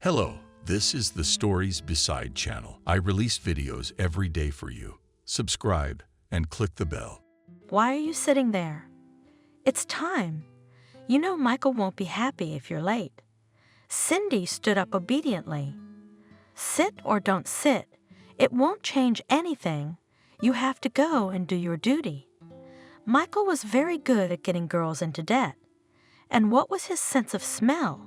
Hello, this is the Stories Beside channel. I release videos every day for you. Subscribe and click the bell. Why are you sitting there? It's time. You know Michael won't be happy if you're late. Cindy stood up obediently. Sit or don't sit, it won't change anything. You have to go and do your duty. Michael was very good at getting girls into debt. And what was his sense of smell?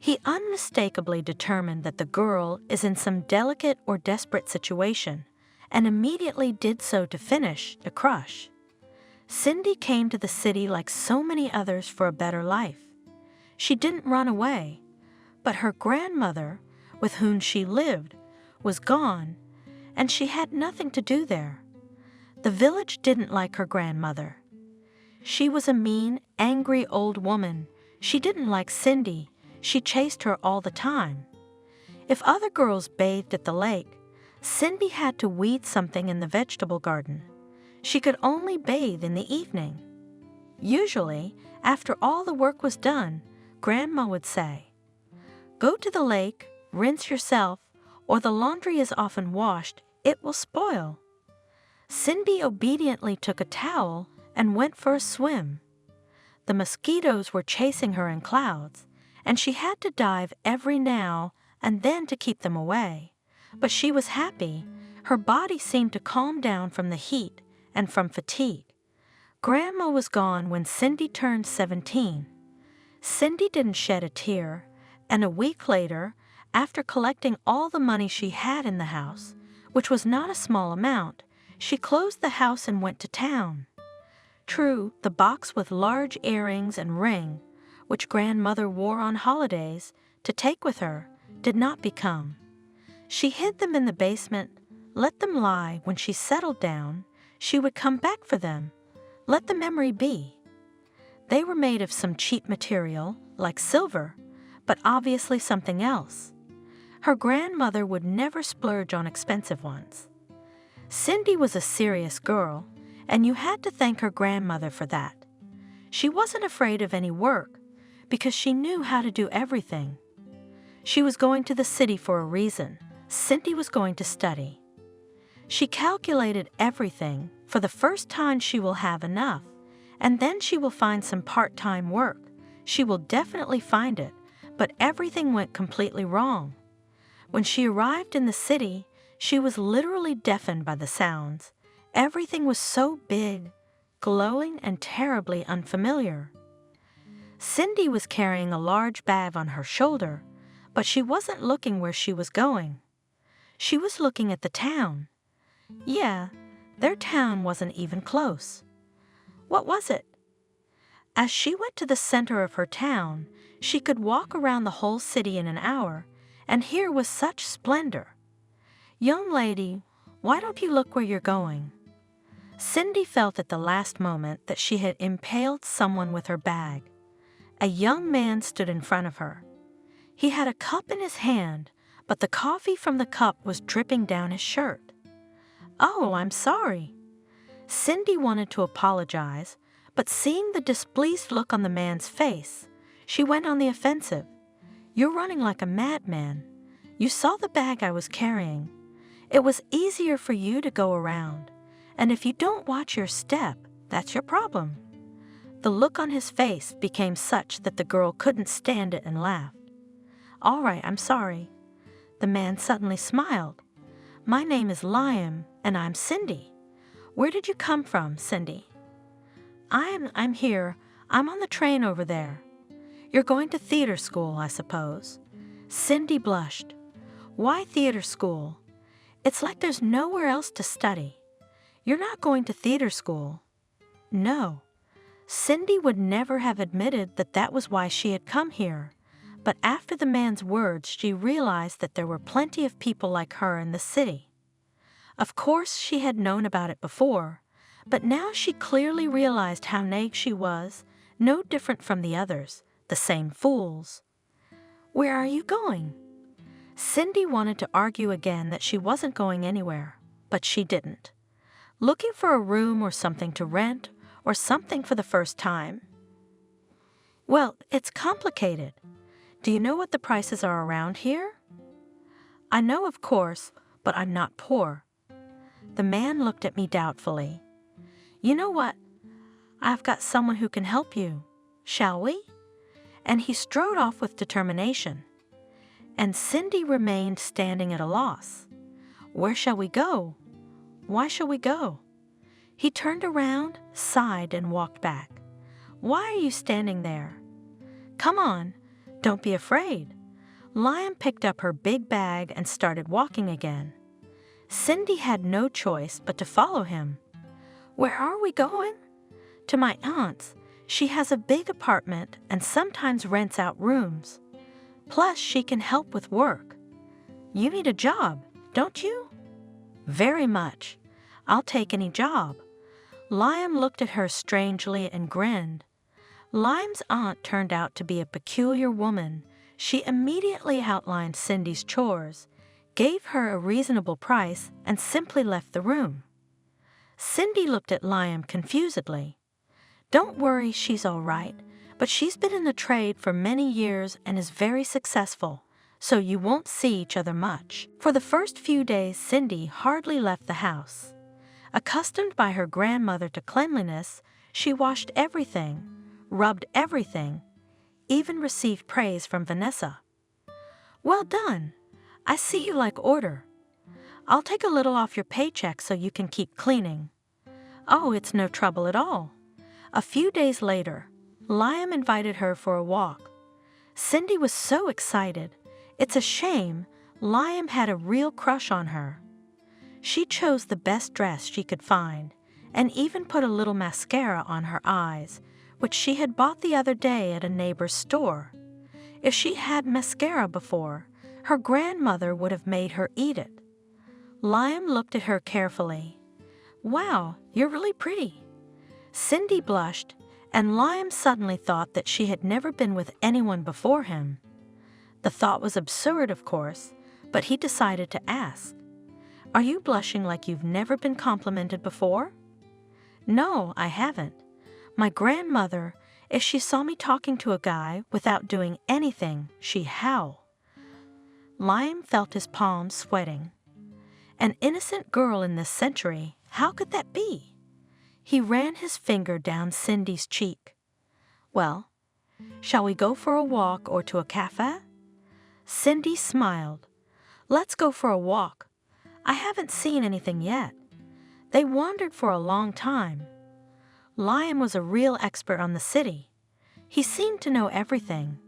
He unmistakably determined that the girl is in some delicate or desperate situation, and immediately did so to finish the crush. Cindy came to the city like so many others for a better life. She didn't run away, but her grandmother, with whom she lived, was gone, and she had nothing to do there. The village didn't like her grandmother. She was a mean, angry old woman. She didn't like Cindy. She chased her all the time. If other girls bathed at the lake, Cindy had to weed something in the vegetable garden. She could only bathe in the evening. Usually, after all the work was done, Grandma would say, "Go to the lake, rinse yourself, or the laundry is often washed, it will spoil." Cindy obediently took a towel and went for a swim. The mosquitoes were chasing her in clouds, and she had to dive every now and then to keep them away. But she was happy. Her body seemed to calm down from the heat and from fatigue. Grandma was gone when Cindy turned 17. Cindy didn't shed a tear, and a week later, after collecting all the money she had in the house, which was not a small amount, she closed the house and went to town. True, the box with large earrings and ring, which grandmother wore on holidays to take with her, did not become. She hid them in the basement, let them lie. When she settled down, she would come back for them, let the memory be. They were made of some cheap material, like silver, but obviously something else. Her grandmother would never splurge on expensive ones. Cindy was a serious girl, and you had to thank her grandmother for that. She wasn't afraid of any work, because she knew how to do everything. She was going to the city for a reason. Cindy was going to study. She calculated everything. For the first time she will have enough, and then she will find some part-time work. She will definitely find it, but everything went completely wrong. When she arrived in the city, she was literally deafened by the sounds. Everything was so big, glowing, and terribly unfamiliar. Cindy was carrying a large bag on her shoulder, but she wasn't looking where she was going. She was looking at the town. Yeah, their town wasn't even close. What was it? As she went to the center of her town, she could walk around the whole city in an hour, and here was such splendor. "Young lady, why don't you look where you're going?" Cindy felt at the last moment that she had impaled someone with her bag. A young man stood in front of her. He had a cup in his hand, but the coffee from the cup was dripping down his shirt. "Oh, I'm sorry." Cindy wanted to apologize, but seeing the displeased look on the man's face, she went on the offensive. "You're running like a madman. You saw the bag I was carrying. It was easier for you to go around, and if you don't watch your step, that's your problem." The look on his face became such that the girl couldn't stand it and laughed. "All right, I'm sorry." The man suddenly smiled. "My name is Liam, and I'm Cindy. Where did you come from, Cindy?" I'm here. I'm on the train over there." "You're going to theater school, I suppose." Cindy blushed. "Why theater school? It's like there's nowhere else to study." "You're not going to theater school." "No." Cindy would never have admitted that that was why she had come here, but after the man's words she realized that there were plenty of people like her in the city. Of course she had known about it before, but now she clearly realized how naive she was, no different from the others, the same fools. "Where are you going?" Cindy wanted to argue again that she wasn't going anywhere, but she didn't. "Looking for a room or something to rent, or something for the first time?" "Well, it's complicated. Do you know what the prices are around here? I know, of course, but I'm not poor. The man looked at me doubtfully. You know what? I've got someone who can help you. Shall we? And he strode off with determination. And Cindy remained standing at a loss. Where shall we go? Why shall we go? He turned around, sighed, and walked back. Why are you standing there? Come on, don't be afraid. Liam picked up her big bag and started walking again. Cindy had no choice but to follow him. Where are we going? To my aunt's. She has a big apartment and sometimes rents out rooms. Plus, she can help with work. You need a job, don't you? Very much. I'll take any job. Liam looked at her strangely and grinned. Liam's aunt turned out to be a peculiar woman. She immediately outlined Cindy's chores, gave her a reasonable price, and simply left the room. Cindy looked at Liam confusedly. Don't worry, she's all right, but she's been in the trade for many years and is very successful, so you won't see each other much. For the first few days, Cindy hardly left the house. Accustomed by her grandmother to cleanliness, she washed everything, rubbed everything, even received praise from Vanessa. Well done. I see you like order. I'll take a little off your paycheck so you can keep cleaning. Oh, it's no trouble at all. A few days later, Liam invited her for a walk. Cindy was so excited. It's a shame. Liam had a real crush on her. She chose the best dress she could find and even put a little mascara on her eyes, which she had bought the other day at a neighbor's store. If she had mascara before, her grandmother would have made her eat it. Liam looked at her carefully. Wow, you're really pretty. Cindy blushed, and Liam suddenly thought that she had never been with anyone before him. The thought was absurd, of course, but he decided to ask. Are you blushing like you've never been complimented before? No, I haven't. My grandmother, if she saw me talking to a guy without doing anything, she'd howl. Liam felt his palms sweating. An innocent girl in this century, how could that be? He ran his finger down Cindy's cheek. Well, shall we go for a walk or to a cafe? Cindy smiled. Let's go for a walk. I haven't seen anything yet. They wandered for a long time. Liam was a real expert on the city. He seemed to know everything.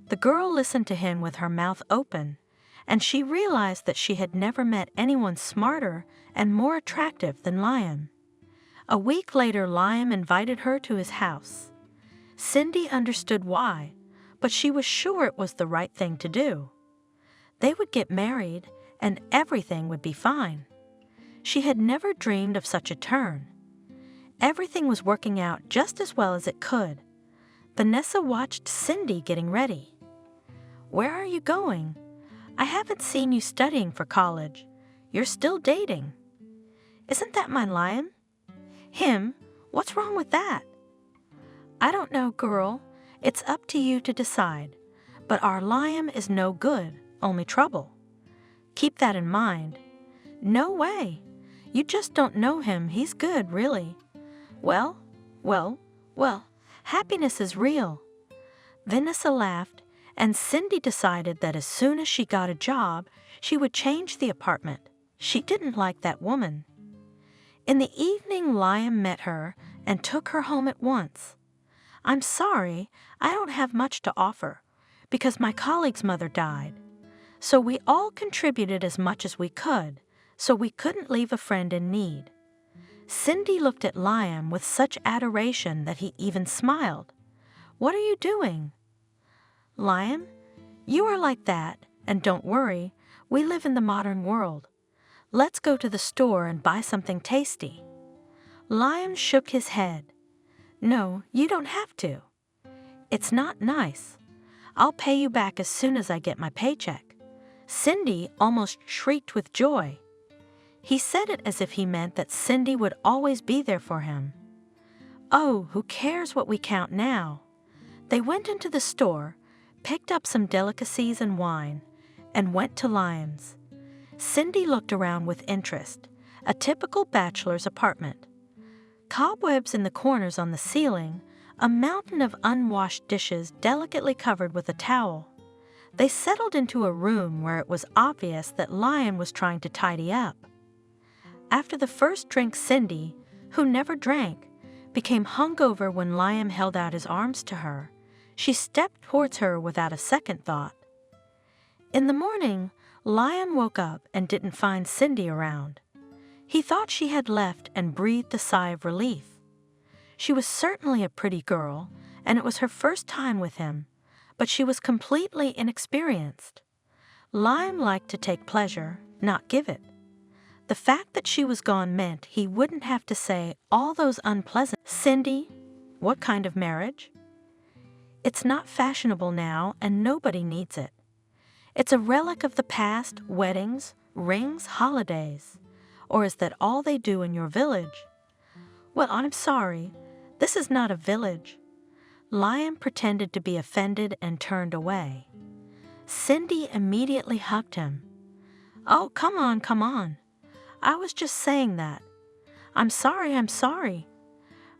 The girl listened to him with her mouth open, and she realized that she had never met anyone smarter and more attractive than Liam. A week later, Liam invited her to his house. Cindy understood why, but she was sure it was the right thing to do. They would get married, and everything would be fine. She had never dreamed of such a turn. Everything was working out just as well as it could. Vanessa watched Cindy getting ready. Where are you going? I haven't seen you studying for college. You're still dating. Isn't that my Liam? Him? What's wrong with that? I don't know, girl. It's up to you to decide. But our Liam is no good, only trouble. Keep that in mind. No way. You just don't know him. He's good, really. Well, happiness is real. Vanessa laughed, and Cindy decided that as soon as she got a job, she would change the apartment. She didn't like that woman. In the evening, Liam met her and took her home at once. I'm sorry, I don't have much to offer, because my colleague's mother died. So we all contributed as much as we could, so we couldn't leave a friend in need. Cindy looked at Liam with such adoration that he even smiled. What are you doing? Liam, you are like that, and don't worry, we live in the modern world. Let's go to the store and buy something tasty. Liam shook his head. No, you don't have to. It's not nice. I'll pay you back as soon as I get my paycheck. Cindy almost shrieked with joy. He said it as if he meant that Cindy would always be there for him. Oh, who cares what we count now? They went into the store, picked up some delicacies and wine and went to Liam's. Cindy looked around with interest. A typical bachelor's apartment. Cobwebs in the corners on the ceiling, a mountain of unwashed dishes delicately covered with a towel. They settled into a room where it was obvious that Liam was trying to tidy up. After the first drink, Cindy, who never drank, became hungover when Liam held out his arms to her. She stepped towards her without a second thought. In the morning, Liam woke up and didn't find Cindy around. He thought she had left and breathed a sigh of relief. She was certainly a pretty girl, and it was her first time with him, but she was completely inexperienced. Liam liked to take pleasure, not give it. The fact that she was gone meant he wouldn't have to say all those unpleasant, "Cindy, what kind of marriage?" It's not fashionable now, and nobody needs it. It's a relic of the past, weddings, rings, holidays. Or is that all they do in your village? Well, I'm sorry. This is not a village. Liam pretended to be offended and turned away. Cindy immediately hugged him. "Oh, come on, come on. I was just saying that. I'm sorry.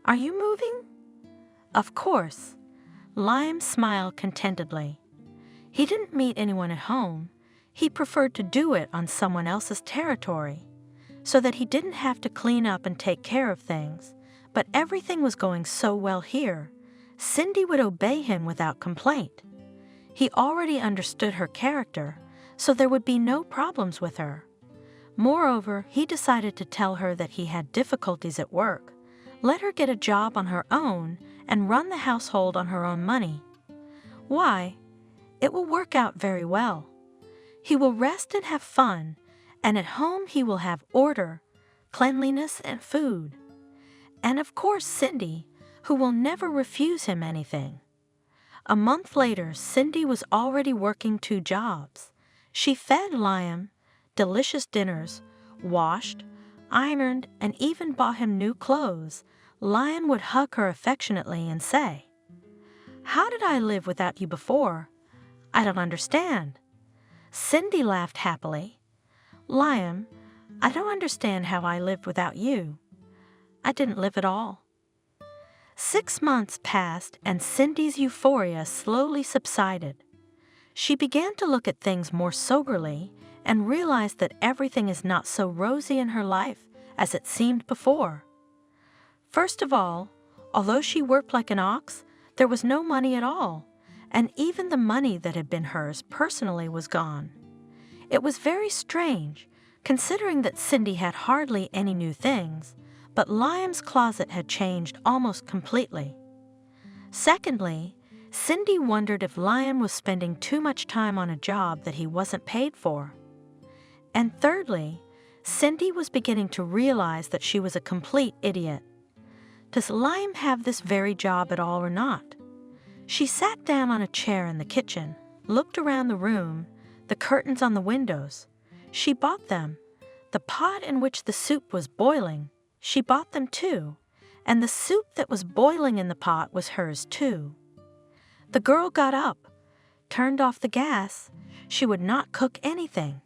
Are you moving?" Of course. Liam smiled contentedly. He didn't meet anyone at home. He preferred to do it on someone else's territory, so that he didn't have to clean up and take care of things. But everything was going so well here, Cindy would obey him without complaint. He already understood her character, so there would be no problems with her. Moreover, he decided to tell her that he had difficulties at work, let her get a job on her own, and run the household on her own money. Why? It will work out very well. He will rest and have fun, and at home he will have order, cleanliness, and food. And of course Cindy, who will never refuse him anything. A month later, Cindy was already working 2 jobs. She fed Liam delicious dinners, washed, ironed, and even bought him new clothes. Liam would hug her affectionately and say, "How did I live without you before? I don't understand." Cindy laughed happily. "Liam, I don't understand how I lived without you. I didn't live at all." 6 months passed, and Cindy's euphoria slowly subsided. She began to look at things more soberly and realized that everything is not so rosy in her life as it seemed before. First of all, although she worked like an ox, there was no money at all, and even the money that had been hers personally was gone. It was very strange, considering that Cindy had hardly any new things, but Liam's closet had changed almost completely. Secondly, Cindy wondered if Liam was spending too much time on a job that he wasn't paid for. And thirdly, Cindy was beginning to realize that she was a complete idiot. Does Liam have this very job at all or not? She sat down on a chair in the kitchen, looked around the room, the curtains on the windows. She bought them. The pot in which the soup was boiling, she bought them too, and the soup that was boiling in the pot was hers too. The girl got up, turned off the gas. She would not cook anything.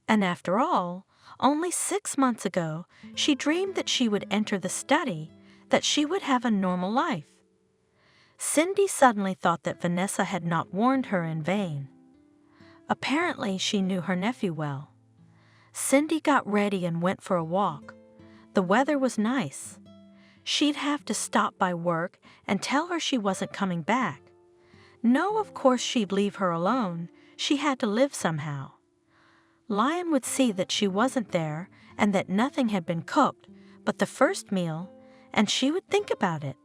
And after all, only 6 months ago, she dreamed that she would enter the study, that she would have a normal life. Cindy suddenly thought that Vanessa had not warned her in vain. Apparently, she knew her nephew well. Cindy got ready and went for a walk. The weather was nice. She'd have to stop by work and tell her she wasn't coming back. No, of course she'd leave her alone. She had to live somehow. Liam would see that she wasn't there and that nothing had been cooked but the first meal, and she would think about it.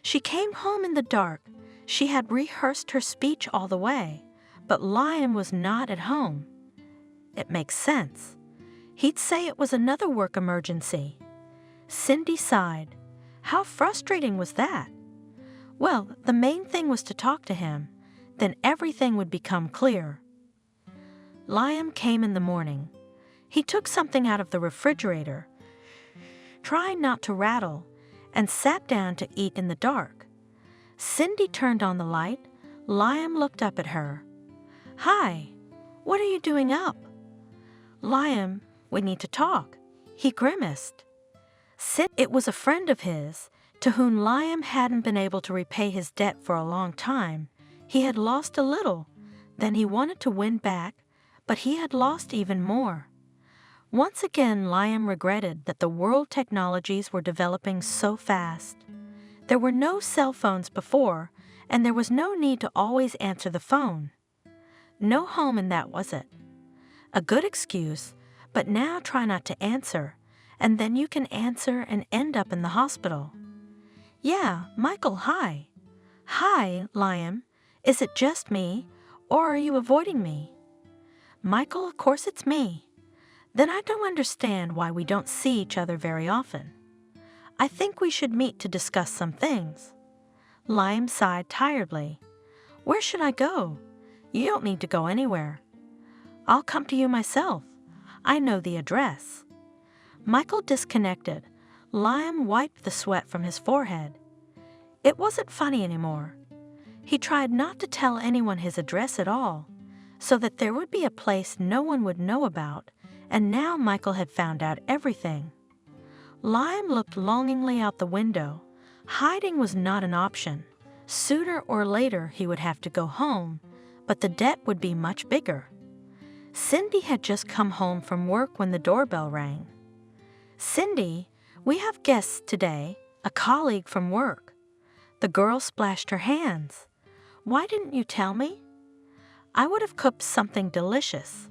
She came home in the dark. She had rehearsed her speech all the way, but Liam was not at home. It makes sense. He'd say it was another work emergency. Cindy sighed. How frustrating was that? Well, the main thing was to talk to him. Then everything would become clear. Liam came in the morning. He took something out of the refrigerator, tried not to rattle, and sat down to eat in the dark. Cindy turned on the light. Liam looked up at her. "Hi, what are you doing up?" "Liam, we need to talk." He grimaced. It was a friend of his, to whom Liam hadn't been able to repay his debt for a long time. He had lost a little, then he wanted to win back, but he had lost even more. Once again, Liam regretted that the world technologies were developing so fast. There were no cell phones before, and there was no need to always answer the phone. No home in that, was it? A good excuse, but now try not to answer, and then you can answer and end up in the hospital. "Yeah, Michael, hi." "Hi, Liam. Is it just me, or are you avoiding me?" "Michael, of course it's me." "Then I don't understand why we don't see each other very often. I think we should meet to discuss some things." Liam sighed tiredly. "Where should I go?" "You don't need to go anywhere. I'll come to you myself. I know the address." Michael disconnected. Liam wiped the sweat from his forehead. It wasn't funny anymore. He tried not to tell anyone his address at all, so that there would be a place no one would know about, and now Michael had found out everything. Liam looked longingly out the window. Hiding was not an option. Sooner or later he would have to go home, but the debt would be much bigger. Cindy had just come home from work when the doorbell rang. "Cindy, we have guests today, a colleague from work." The girl splashed her hands. "Why didn't you tell me?" "I would have cooked something delicious."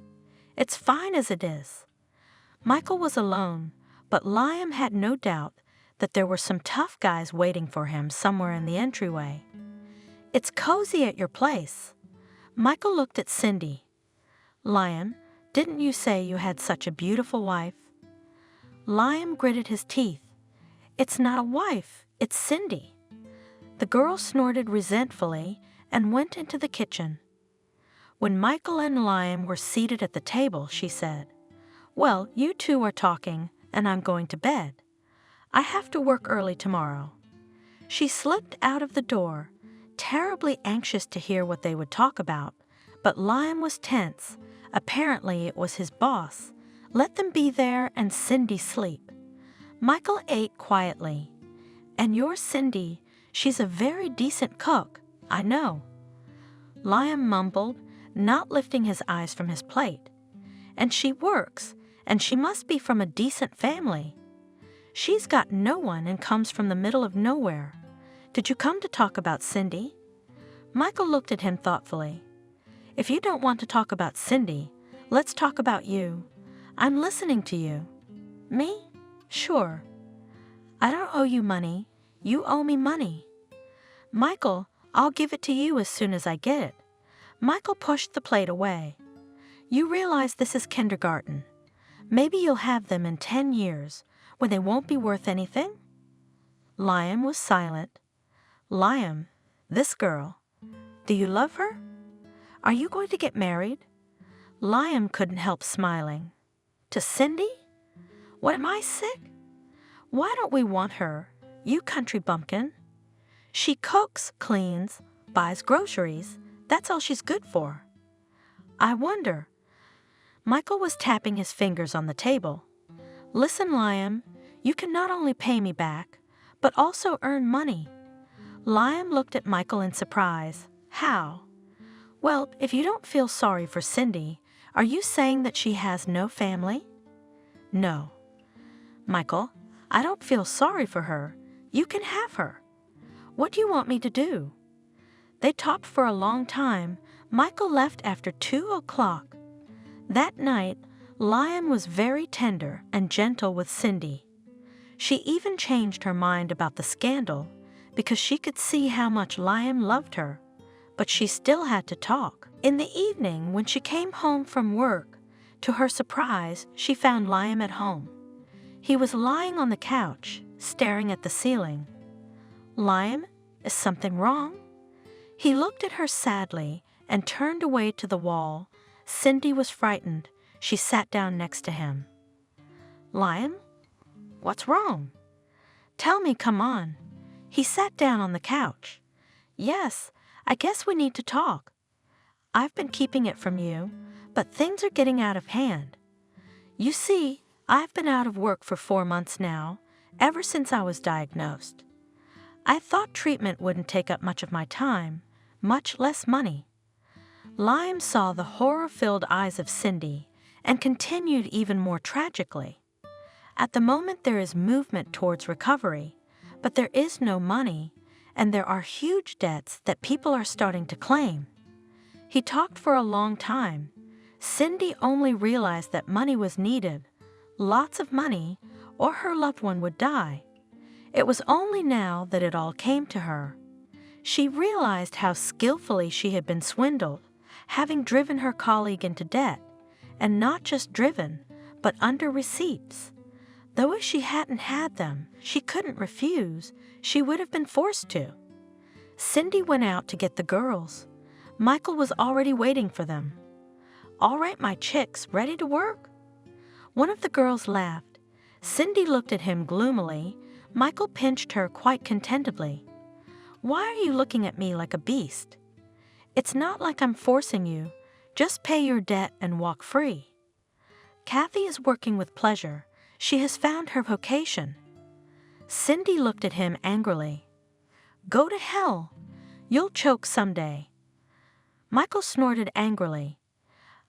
"It's fine as it is." Michael was alone, but Liam had no doubt that there were some tough guys waiting for him somewhere in the entryway. "It's cozy at your place." Michael looked at Cindy. "Liam, didn't you say you had such a beautiful wife?" Liam gritted his teeth. "It's not a wife, it's Cindy." The girl snorted resentfully and went into the kitchen. When Michael and Liam were seated at the table, she said, "Well, you two are talking, and I'm going to bed. I have to work early tomorrow." She slipped out of the door, terribly anxious to hear what they would talk about, but Liam was tense. Apparently it was his boss. Let them be there and Cindy sleep. Michael ate quietly. "And you're Cindy. She's a very decent cook, I know." Liam mumbled, not lifting his eyes from his plate. "And she works, and she must be from a decent family." "She's got no one and comes from the middle of nowhere. Did you come to talk about Cindy?" Michael looked at him thoughtfully. "If you don't want to talk about Cindy, let's talk about you. I'm listening to you." "Me? Sure. I don't owe you money. You owe me money." "Michael, I'll give it to you as soon as I get it." Michael pushed the plate away. "You realize this is kindergarten. Maybe you'll have them in 10 years, when they won't be worth anything?" Liam was silent. "Liam, this girl, do you love her? Are you going to get married?" Liam couldn't help smiling. "To Cindy? What, am I sick? Why don't we want her, you country bumpkin? She cooks, cleans, buys groceries. That's all she's good for." "I wonder." Michael was tapping his fingers on the table. "Listen, Liam, you can not only pay me back, but also earn money." Liam looked at Michael in surprise. "How?" "Well, if you don't feel sorry for Cindy, are you saying that she has no family?" "No." "Michael, I don't feel sorry for her. You can have her. What do you want me to do?" They talked for a long time. Michael left after 2 o'clock. That night, Liam was very tender and gentle with Cindy. She even changed her mind about the scandal because she could see how much Liam loved her, but she still had to talk. In the evening, when she came home from work, to her surprise, she found Liam at home. He was lying on the couch, staring at the ceiling. "Liam, is something wrong?" He looked at her sadly and turned away to the wall. Cindy was frightened. She sat down next to him. "Liam, what's wrong? Tell me, come on." He sat down on the couch. "Yes, I guess we need to talk. I've been keeping it from you, but things are getting out of hand. You see, I've been out of work for 4 months now, ever since I was diagnosed. I thought treatment wouldn't take up much of my time, much less money. Lime saw the horror-filled eyes of Cindy and continued even more tragically. At the moment there is movement towards recovery, but there is no money, and there are huge debts that people are starting to claim. He talked for a long time. Cindy only realized that money was needed, lots of money, or her loved one would die. It was only now that it all came to her. She realized how skillfully she had been swindled, having driven her colleague into debt, and not just driven, but under receipts. Though if she hadn't had them, she couldn't refuse, she would have been forced to. Cindy went out to get the girls. Michael was already waiting for them. "All right, my chicks, ready to work?" One of the girls laughed. Cindy looked at him gloomily. Michael pinched her quite contentedly. "Why are you looking at me like a beast? It's not like I'm forcing you. Just pay your debt and walk free." Kathy is working with pleasure. She has found her vocation. Cindy looked at him angrily. "Go to hell. You'll choke someday." Michael snorted angrily.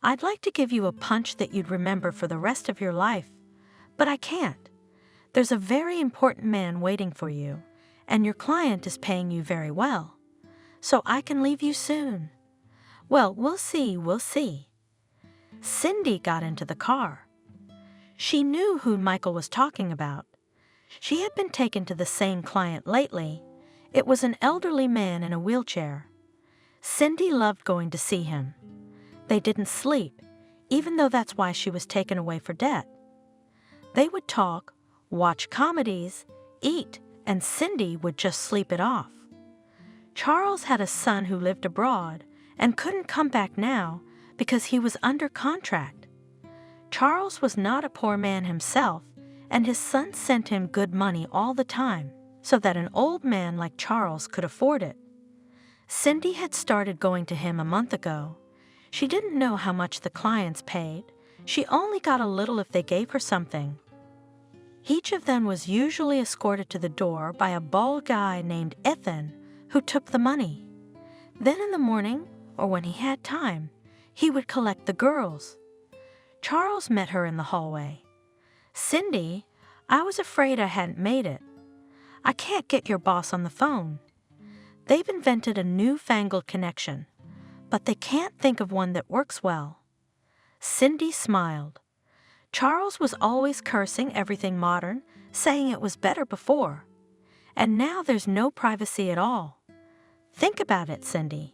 "I'd like to give you a punch that you'd remember for the rest of your life, but I can't. There's a very important man waiting for you, and your client is paying you very well. So I can leave you soon." "Well, we'll see." Cindy got into the car. She knew who Michael was talking about. She had been taken to the same client lately. It was an elderly man in a wheelchair. Cindy loved going to see him. They didn't sleep, even though that's why she was taken away for debt. They would talk, watch comedies, eat, and Cindy would just sleep it off. Charles had a son who lived abroad and couldn't come back now because he was under contract. Charles was not a poor man himself, and his son sent him good money all the time so that an old man like Charles could afford it. Cindy had started going to him a month ago. She didn't know how much the clients paid. She only got a little if they gave her something. Each of them was usually escorted to the door by a bald guy named Ethan, who took the money. Then in the morning, or when he had time, he would collect the girls. Charles met her in the hallway. "Cindy, I was afraid I hadn't made it. I can't get your boss on the phone. They've invented a newfangled connection, but they can't think of one that works well." Cindy smiled. Charles was always cursing everything modern, saying it was better before. And now there's no privacy at all. Think about it, Cindy.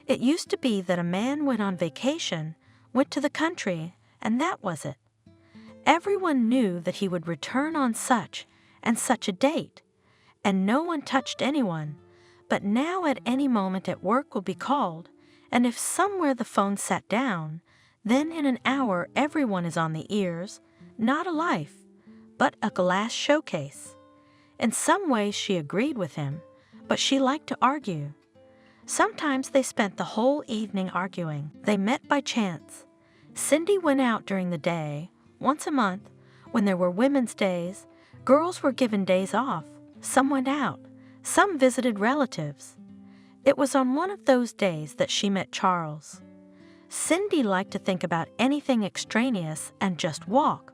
It used to be that a man went on vacation, went to the country, and that was it. Everyone knew that he would return on such and such a date, and no one touched anyone. But now at any moment at work will be called, and if somewhere the phone sat down, then in an hour everyone is on the ears, not a life, but a glass showcase. In some ways she agreed with him, but she liked to argue. Sometimes they spent the whole evening arguing. They met by chance. Cindy went out during the day. Once a month, when there were women's days, girls were given days off. Some went out. Some visited relatives. It was on one of those days that she met Charles. Cindy liked to think about anything extraneous and just walk.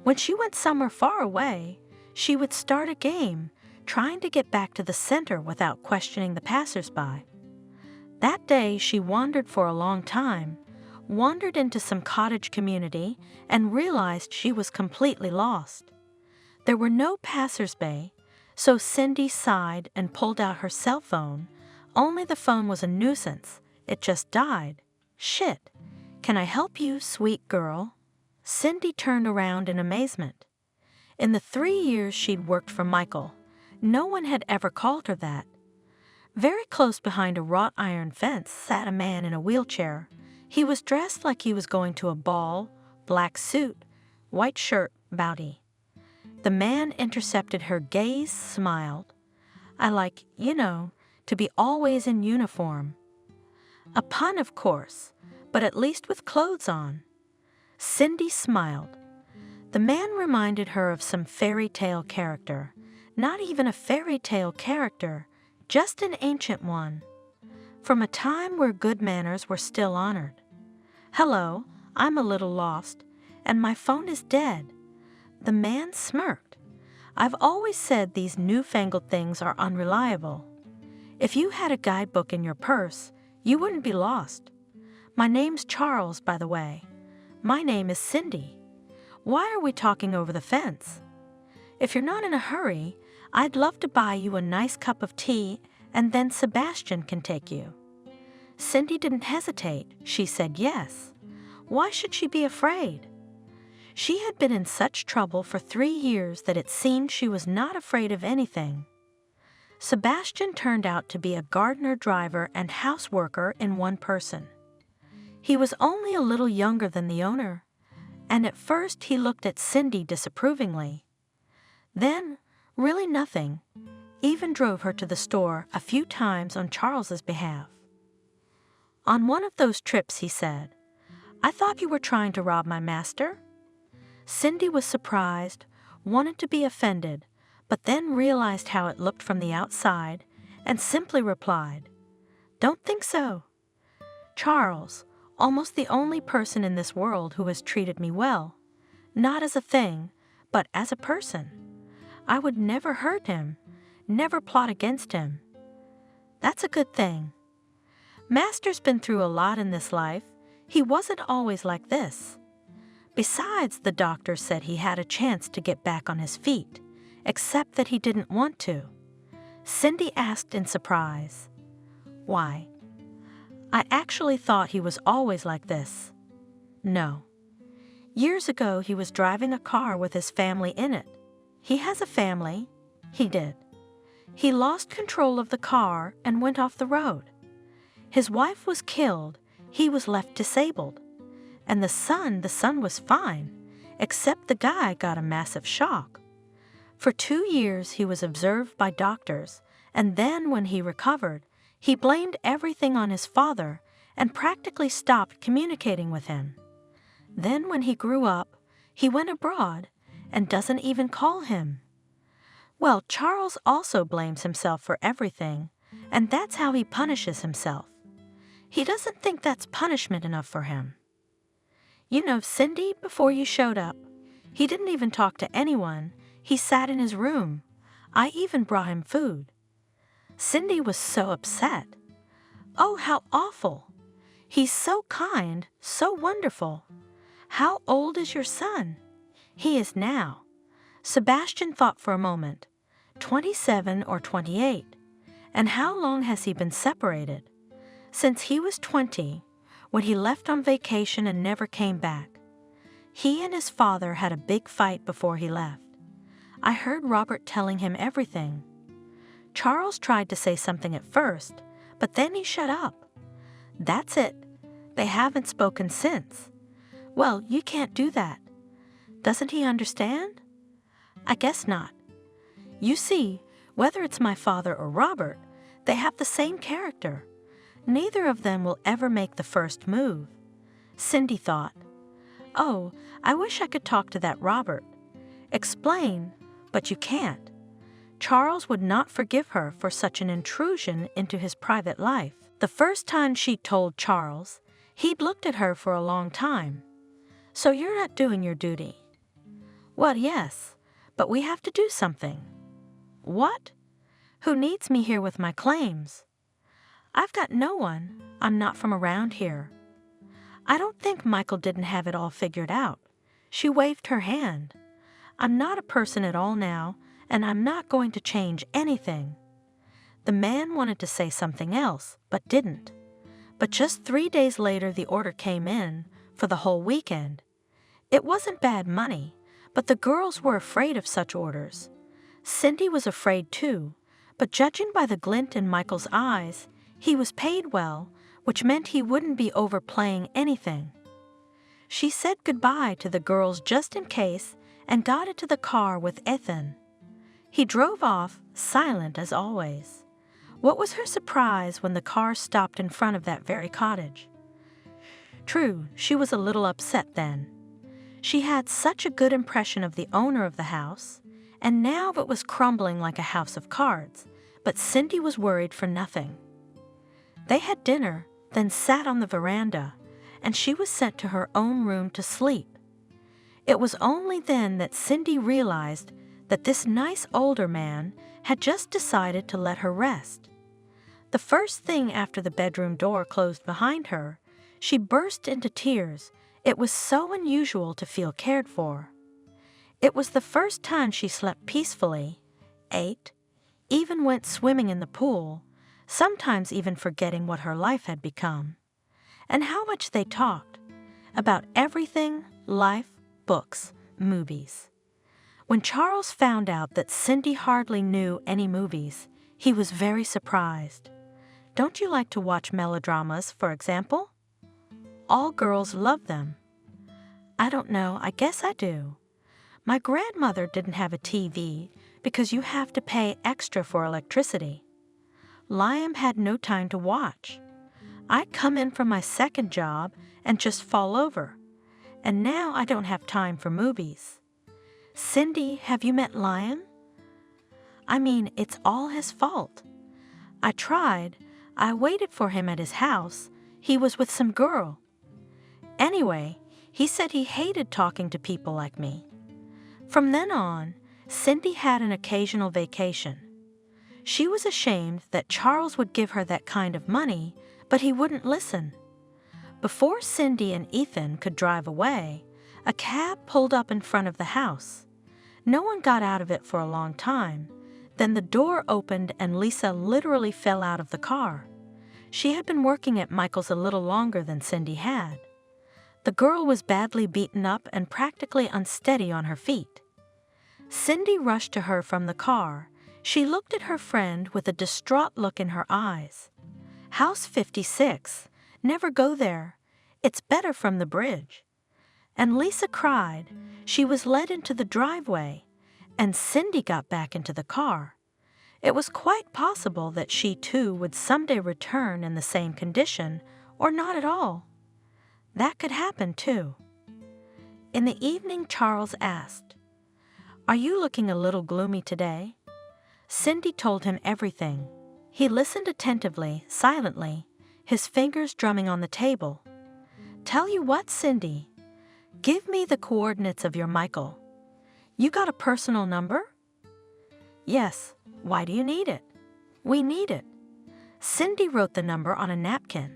When she went somewhere far away, she would start a game, trying to get back to the center without questioning the passers-by. That day she wandered for a long time, wandered into some cottage community, and realized she was completely lost. There were no passers-by, so Cindy sighed and pulled out her cell phone. Only the phone was a nuisance. It just died. Shit. Can I help you, sweet girl? Cindy turned around in amazement. In the 3 years she'd worked for Michael, no one had ever called her that. Very close behind a wrought iron fence sat a man in a wheelchair. He was dressed like he was going to a ball, black suit, white shirt, bowdy. The man intercepted her gaze, smiled. "I like, to be always in uniform. A pun, of course, but at least with clothes on. Cindy smiled. The man reminded her of some fairy tale character. Not even a fairy tale character, just an ancient one. From a time where good manners were still honored. "Hello, I'm a little lost, and my phone is dead." The man smirked. "I've always said these newfangled things are unreliable. If you had a guidebook in your purse, you wouldn't be lost. My name's Charles, by the way. My name is Cindy. Why are we talking over the fence? If you're not in a hurry, I'd love to buy you a nice cup of tea, and then Sebastian can take you." Cindy didn't hesitate. She said yes. Why should she be afraid? She had been in such trouble for 3 years that it seemed she was not afraid of anything. Sebastian turned out to be a gardener, driver, and houseworker in one person. He was only a little younger than the owner, and at first he looked at Cindy disapprovingly. Then, really nothing, even drove her to the store a few times on Charles's behalf. On one of those trips, he said, "I thought you were trying to rob my master?" Cindy was surprised, wanted to be offended, but then realized how it looked from the outside and simply replied, "Don't think so. Charles, almost the only person in this world who has treated me well, not as a thing, but as a person. I would never hurt him, never plot against him. That's a good thing. Master's been through a lot in this life. He wasn't always like this. Besides, the doctor said he had a chance to get back on his feet, except that he didn't want to." Cindy asked in surprise, "Why? I actually thought he was always like this." "No. Years ago he was driving a car with his family in it. He has a family. He did. He lost control of the car and went off the road. His wife was killed. He was left disabled. And the son was fine, except the guy got a massive shock. For 2 years he was observed by doctors, and then when he recovered, he blamed everything on his father and practically stopped communicating with him. Then when he grew up, he went abroad and doesn't even call him. Well, Charles also blames himself for everything, and that's how he punishes himself. He doesn't think that's punishment enough for him. You know, Cindy, before you showed up, he didn't even talk to anyone. He sat in his room. I even brought him food." Cindy was so upset. "Oh, how awful. He's so kind, so wonderful. How old is your son?" "He is now." Sebastian thought for a moment. 27 or 28. "And how long has he been separated?" "Since he was 20, when he left on vacation and never came back. He and his father had a big fight before he left. I heard Robert telling him everything. Charles tried to say something at first, but then he shut up. That's it. They haven't spoken since." "Well, you can't do that. Doesn't he understand?" "I guess not. You see, whether it's my father or Robert, they have the same character. Neither of them will ever make the first move." Cindy thought, "Oh, I wish I could talk to that Robert. Explain, but you can't. Charles would not forgive her for such an intrusion into his private life." The first time she told Charles, he'd looked at her for a long time. "So you're not doing your duty?" "Well, yes, but we have to do something." "What? Who needs me here with my claims?" "I've got no one. I'm not from around here." I don't think Michael didn't have it all figured out. She waved her hand. "I'm not a person at all now, and I'm not going to change anything." The man wanted to say something else, but didn't. But just 3 days later the order came in for the whole weekend. It wasn't bad money, but the girls were afraid of such orders. Cindy was afraid too, but judging by the glint in Michael's eyes, he was paid well, which meant he wouldn't be overplaying anything. She said goodbye to the girls just in case and got into the car with Ethan. He drove off, silent as always. What was her surprise when the car stopped in front of that very cottage? True, she was a little upset then. She had such a good impression of the owner of the house, and now it was crumbling like a house of cards, but Cindy was worried for nothing. They had dinner, then sat on the veranda, and she was sent to her own room to sleep. It was only then that Cindy realized that this nice older man had just decided to let her rest. The first thing after the bedroom door closed behind her, she burst into tears. It was so unusual to feel cared for. It was the first time she slept peacefully, ate, even went swimming in the pool, sometimes even forgetting what her life had become. And how much they talked about everything, life, books, movies. When Charles found out that Cindy hardly knew any movies, he was very surprised. Don't you like to watch melodramas, for example? All girls love them. I don't know, I guess I do. My grandmother didn't have a TV because you have to pay extra for electricity. Liam had no time to watch. I'd come in from my second job and just fall over. And now I don't have time for movies. Cindy, have you met Liam? I mean, it's all his fault. I tried. I waited for him at his house. He was with some girl. Anyway, he said he hated talking to people like me. From then on, Cindy had an occasional vacation. She was ashamed that Charles would give her that kind of money, but he wouldn't listen. Before Cindy and Ethan could drive away, a cab pulled up in front of the house. No one got out of it for a long time. Then the door opened and Lisa literally fell out of the car. She had been working at Michael's a little longer than Cindy had. The girl was badly beaten up and practically unsteady on her feet. Cindy rushed to her from the car. She looked at her friend with a distraught look in her eyes. House 56. Never go there. It's better from the bridge. And Lisa cried. She was led into the driveway, and Cindy got back into the car. It was quite possible that she too would someday return in the same condition, or not at all. That could happen too. In the evening, Charles asked, "Are you looking a little gloomy today?" Cindy told him everything. He listened attentively, silently, his fingers drumming on the table. "Tell you what, Cindy, give me the coordinates of your Michael. You got a personal number?" "Yes. Why do you need it?" "We need it." Cindy wrote the number on a napkin.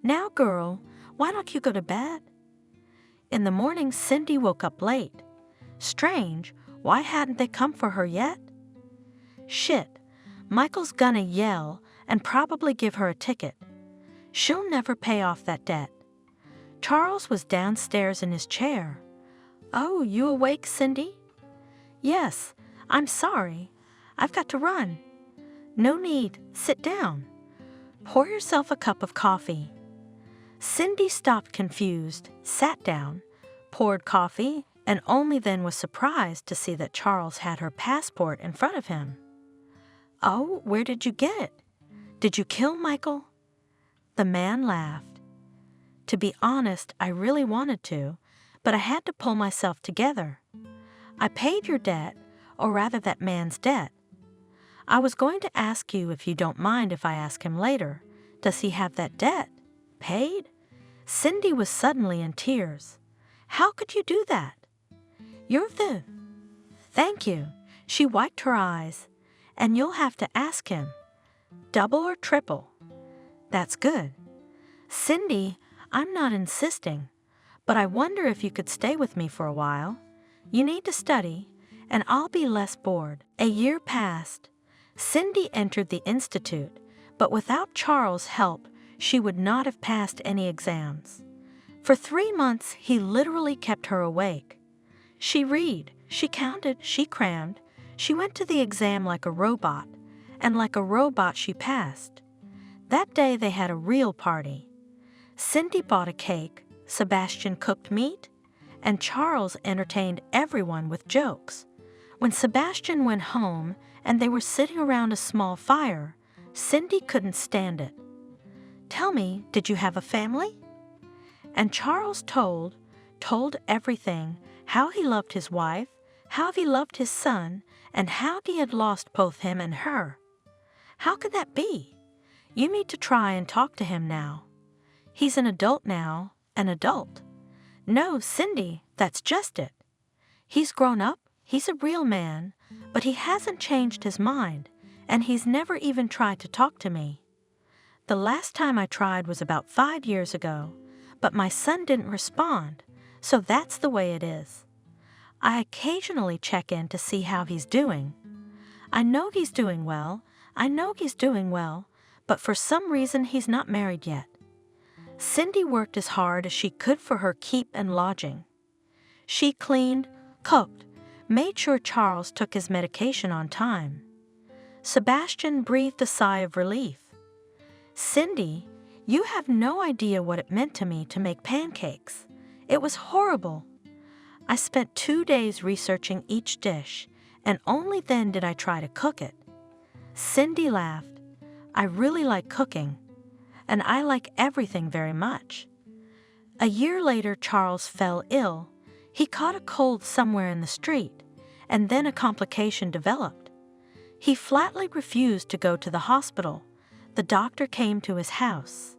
"Now, girl, why don't you go to bed?" In the morning, Cindy woke up late. Strange, why hadn't they come for her yet? Shit, Michael's gonna yell and probably give her a ticket. She'll never pay off that debt. Charles was downstairs in his chair. "Oh, you awake, Cindy?" "Yes, I'm sorry. I've got to run." "No need. Sit down. Pour yourself a cup of coffee." Cindy stopped confused, sat down, poured coffee, and only then was surprised to see that Charles had her passport in front of him. "Oh, where did you get it? Did you kill Michael?" The man laughed. "To be honest, I really wanted to, but I had to pull myself together. I paid your debt, or rather that man's debt. I was going to ask you if you don't mind if I ask him later. Does he have that debt? Paid?" Cindy was suddenly in tears. "How could you do that?" "You're the—" "Thank you." She wiped her eyes. "And you'll have to ask him. Double or triple?" "That's good." "Cindy, I'm not insisting, but I wonder if you could stay with me for a while. You need to study, and I'll be less bored." A year passed. Cindy entered the institute, but without Charles' help, she would not have passed any exams. For 3 months, he literally kept her awake. She read, she counted, she crammed. She went to the exam like a robot, and like a robot she passed. That day they had a real party. Cindy bought a cake, Sebastian cooked meat, and Charles entertained everyone with jokes. When Sebastian went home and they were sitting around a small fire, Cindy couldn't stand it. "Tell me, did you have a family?" And Charles told everything, how he loved his wife, how he loved his son, and how he had lost both him and her. "How can that be? You need to try and talk to him now. He's an adult now, an adult." "No, Cindy, that's just it. He's grown up, he's a real man, but he hasn't changed his mind, and he's never even tried to talk to me. The last time I tried was about 5 years ago, but my son didn't respond, so that's the way it is. I occasionally check in to see how he's doing. I know he's doing well, but for some reason he's not married yet." Cindy worked as hard as she could for her keep and lodging. She cleaned, cooked, made sure Charles took his medication on time. Sebastian breathed a sigh of relief. "Cindy, you have no idea what it meant to me to make pancakes. It was horrible. I spent 2 days researching each dish, and only then did I try to cook it." Cindy laughed. "I really like cooking, and I like everything very much." A year later, Charles fell ill. He caught a cold somewhere in the street, and then a complication developed. He flatly refused to go to the hospital. The doctor came to his house.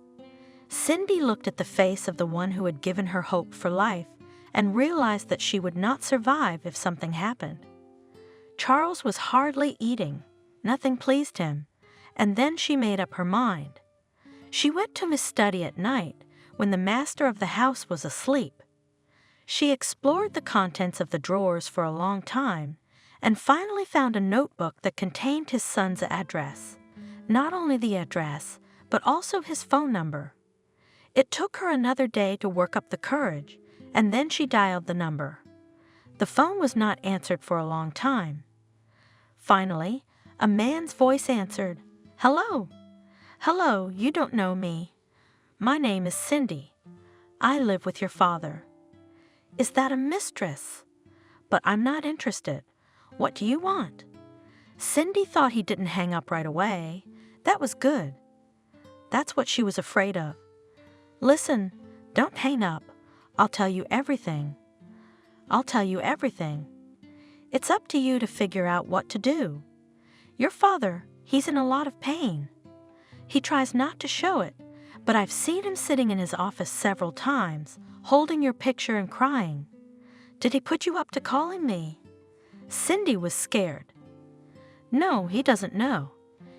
Cindy looked at the face of the one who had given her hope for life and realized that she would not survive if something happened. Charles was hardly eating. Nothing pleased him, and then she made up her mind. She went to his study at night when the master of the house was asleep. She explored the contents of the drawers for a long time and finally found a notebook that contained his son's address. Not only the address, but also his phone number. It took her another day to work up the courage, and then she dialed the number. The phone was not answered for a long time. Finally, a man's voice answered. "Hello. Hello, you don't know me. My name is Cindy. I live with your father." "Is that a mistress? But I'm not interested. What do you want?" Cindy thought he didn't hang up right away. That was good. That's what she was afraid of. "Listen, don't hang up. I'll tell you everything. It's up to you to figure out what to do. Your father, he's in a lot of pain. He tries not to show it, but I've seen him sitting in his office several times, holding your picture and crying. Did he put you up to calling me?" Cindy was scared. "No, he doesn't know.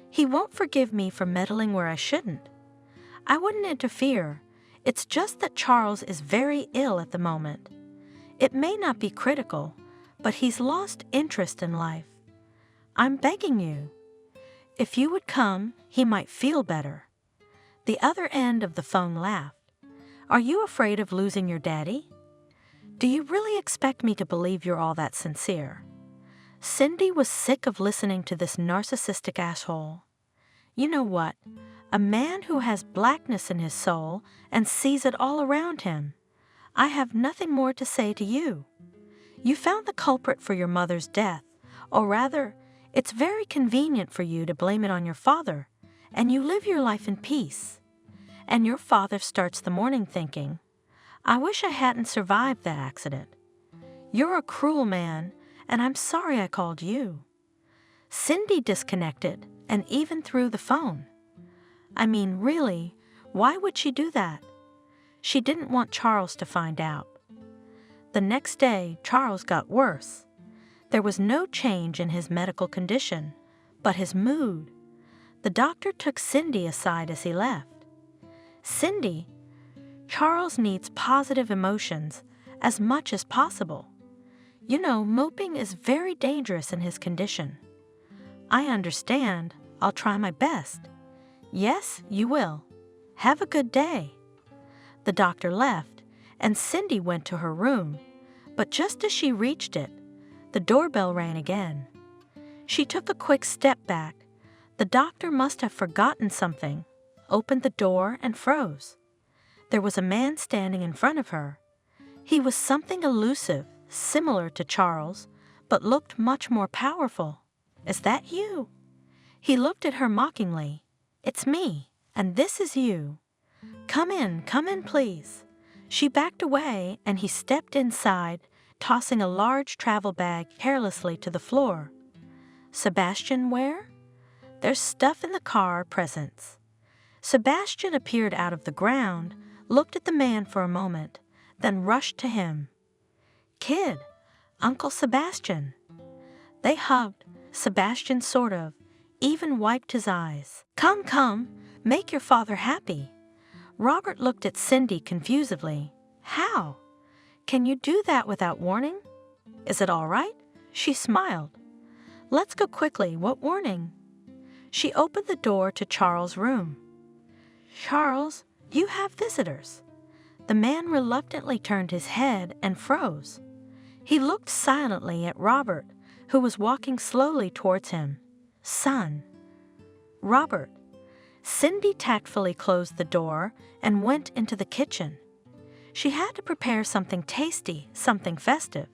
He won't forgive me for meddling where I shouldn't. I wouldn't interfere. It's just that Charles is very ill at the moment. It may not be critical, but he's lost interest in life. I'm begging you. If you would come, he might feel better." The other end of the phone laughed. "Are you afraid of losing your daddy? Do you really expect me to believe you're all that sincere?" Cindy was sick of listening to this narcissistic asshole. You know what? A man who has blackness in his soul and sees it all around him. I have nothing more to say to you. You found the culprit for your mother's death, or rather, it's very convenient for you to blame it on your father, and you live your life in peace. And your father starts the morning thinking, "I wish I hadn't survived that accident. You're a cruel man, and I'm sorry I called you." Cindy disconnected and even threw the phone. I mean, really, why would she do that? She didn't want Charles to find out. The next day, Charles got worse. There was no change in his medical condition, but his mood. The doctor took Cindy aside as he left. "Cindy, Charles needs positive emotions as much as possible. You know, moping is very dangerous in his condition." "I understand. I'll try my best." "Yes, you will. Have a good day." The doctor left, and Cindy went to her room. But just as she reached it, the doorbell rang again. She took a quick step back. The doctor must have forgotten something, opened the door, and froze. There was a man standing in front of her. He was something elusive, similar to Charles, but looked much more powerful. "Is that you?" He looked at her mockingly. It's me, and this is you. Come in, please." She backed away, and he stepped inside, tossing a large travel bag carelessly to the floor. "Sebastian, where?" "There's stuff in the car, presents." Sebastian appeared out of the ground, looked at the man for a moment, then rushed to him. "Kid, Uncle Sebastian." They hugged. Sebastian sort of, even wiped his eyes. Come, make your father happy." Robert looked at Cindy confusedly. "How? Can you do that without warning? Is it all right?" She smiled. "Let's go quickly. What warning?" She opened the door to Charles' room. "Charles, you have visitors." The man reluctantly turned his head and froze. He looked silently at Robert, who was walking slowly towards him. "Son." "Robert." Cindy tactfully closed the door and went into the kitchen. She had to prepare something tasty, something festive.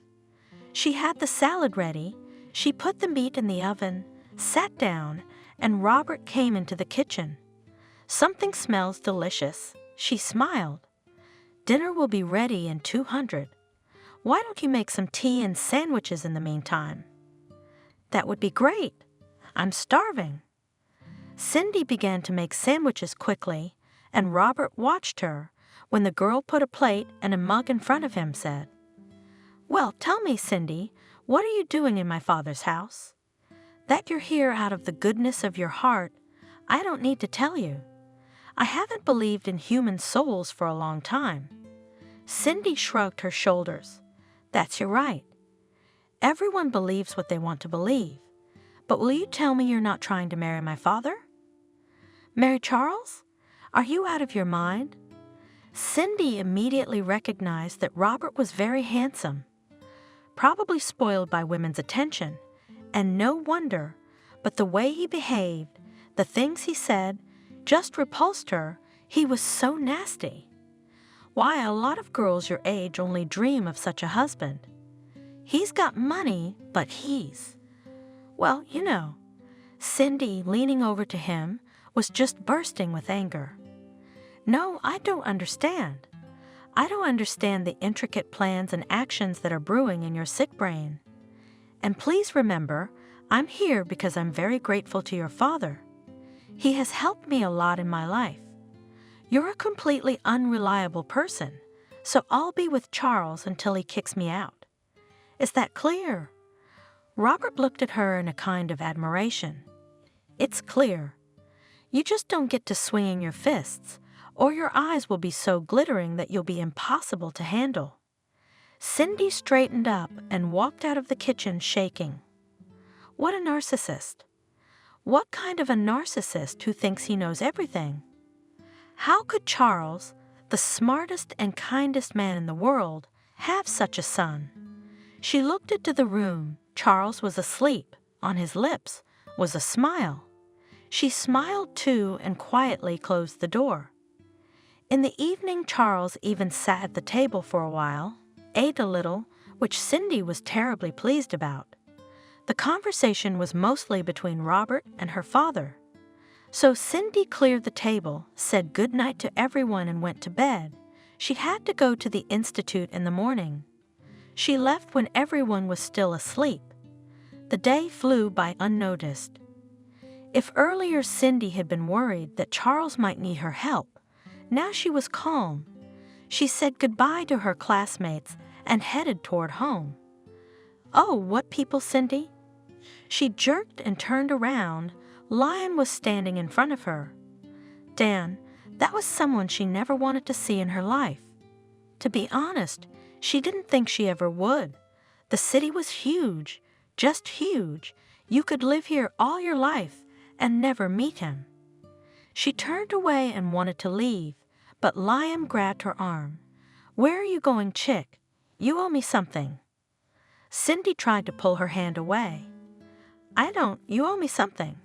She had the salad ready, she put the meat in the oven, sat down, and Robert came into the kitchen. "Something smells delicious." She smiled. "Dinner will be ready in 200. Why don't you make some tea and sandwiches in the meantime?" "That would be great. I'm starving." Cindy began to make sandwiches quickly, and Robert watched her when the girl put a plate and a mug in front of him, said, "Well, tell me, Cindy, what are you doing in my father's house? That you're here out of the goodness of your heart, I don't need to tell you. I haven't believed in human souls for a long time." Cindy shrugged her shoulders. "That's your right. Everyone believes what they want to believe. But will you tell me you're not trying to marry my father?" "Marry Charles? Are you out of your mind?" Cindy immediately recognized that Robert was very handsome, probably spoiled by women's attention, and no wonder, but the way he behaved, the things he said, just repulsed her. He was so nasty. Why, a lot of girls your age only dream of such a husband. He's got money, but well, you know. Cindy, leaning over to him, was just bursting with anger. "No, I don't understand. I don't understand the intricate plans and actions that are brewing in your sick brain. And please remember, I'm here because I'm very grateful to your father. He has helped me a lot in my life. You're a completely unreliable person, so I'll be with Charles until he kicks me out. Is that clear?" Robert looked at her in a kind of admiration. "It's clear. You just don't get to swinging your fists, or your eyes will be so glittering that you'll be impossible to handle." Cindy straightened up and walked out of the kitchen shaking. What a narcissist. What kind of a narcissist who thinks he knows everything? How could Charles, the smartest and kindest man in the world, have such a son? She looked into the room. Charles was asleep. On his lips was a smile. She smiled too and quietly closed the door. In the evening, Charles even sat at the table for a while, ate a little, which Cindy was terribly pleased about. The conversation was mostly between Robert and her father. So Cindy cleared the table, said good night to everyone, and went to bed. She had to go to the institute in the morning. She left when everyone was still asleep. The day flew by unnoticed. If earlier Cindy had been worried that Charles might need her help, now she was calm. She said goodbye to her classmates and headed toward home. "Oh, what people, Cindy?" She jerked and turned around. Lion was standing in front of her. Dan, that was someone she never wanted to see in her life. To be honest, she didn't think she ever would. The city was huge, just huge. You could live here all your life and never meet him. She turned away and wanted to leave, but Liam grabbed her arm. "Where are you going, chick? You owe me something." Cindy tried to pull her hand away. "I don't. You owe me something."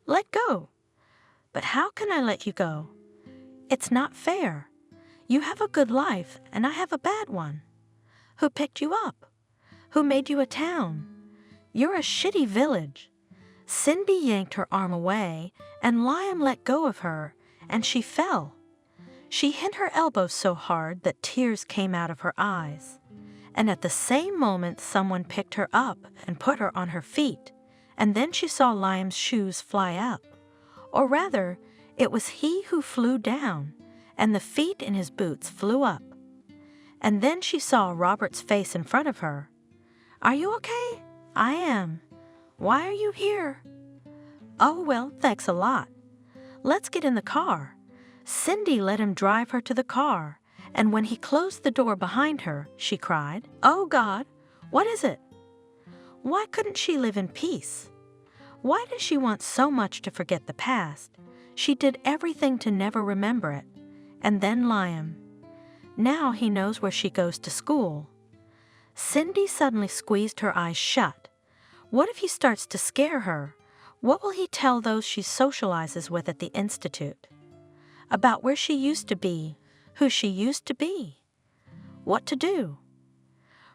"Let go." "But how can I let you go? It's not fair. You have a good life and I have a bad one. Who picked you up? Who made you a town? You're a shitty village." Cindy yanked her arm away, and Liam let go of her, and she fell. She hit her elbow so hard that tears came out of her eyes. And at the same moment, someone picked her up and put her on her feet, and then she saw Liam's shoes fly up. Or rather, it was he who flew down, and the feet in his boots flew up. And then she saw Robert's face in front of her. "Are you okay?" "I am." "Why are you here?" "Oh, well, thanks a lot. Let's get in the car." Cindy let him drive her to the car, and when he closed the door behind her, she cried, "Oh, God, what is it?" Why couldn't she live in peace? Why does she want so much to forget the past? She did everything to never remember it. And then Liam. Now he knows where she goes to school. Cindy suddenly squeezed her eyes shut. What if he starts to scare her? What will he tell those she socializes with at the Institute? About where she used to be, who she used to be? What to do?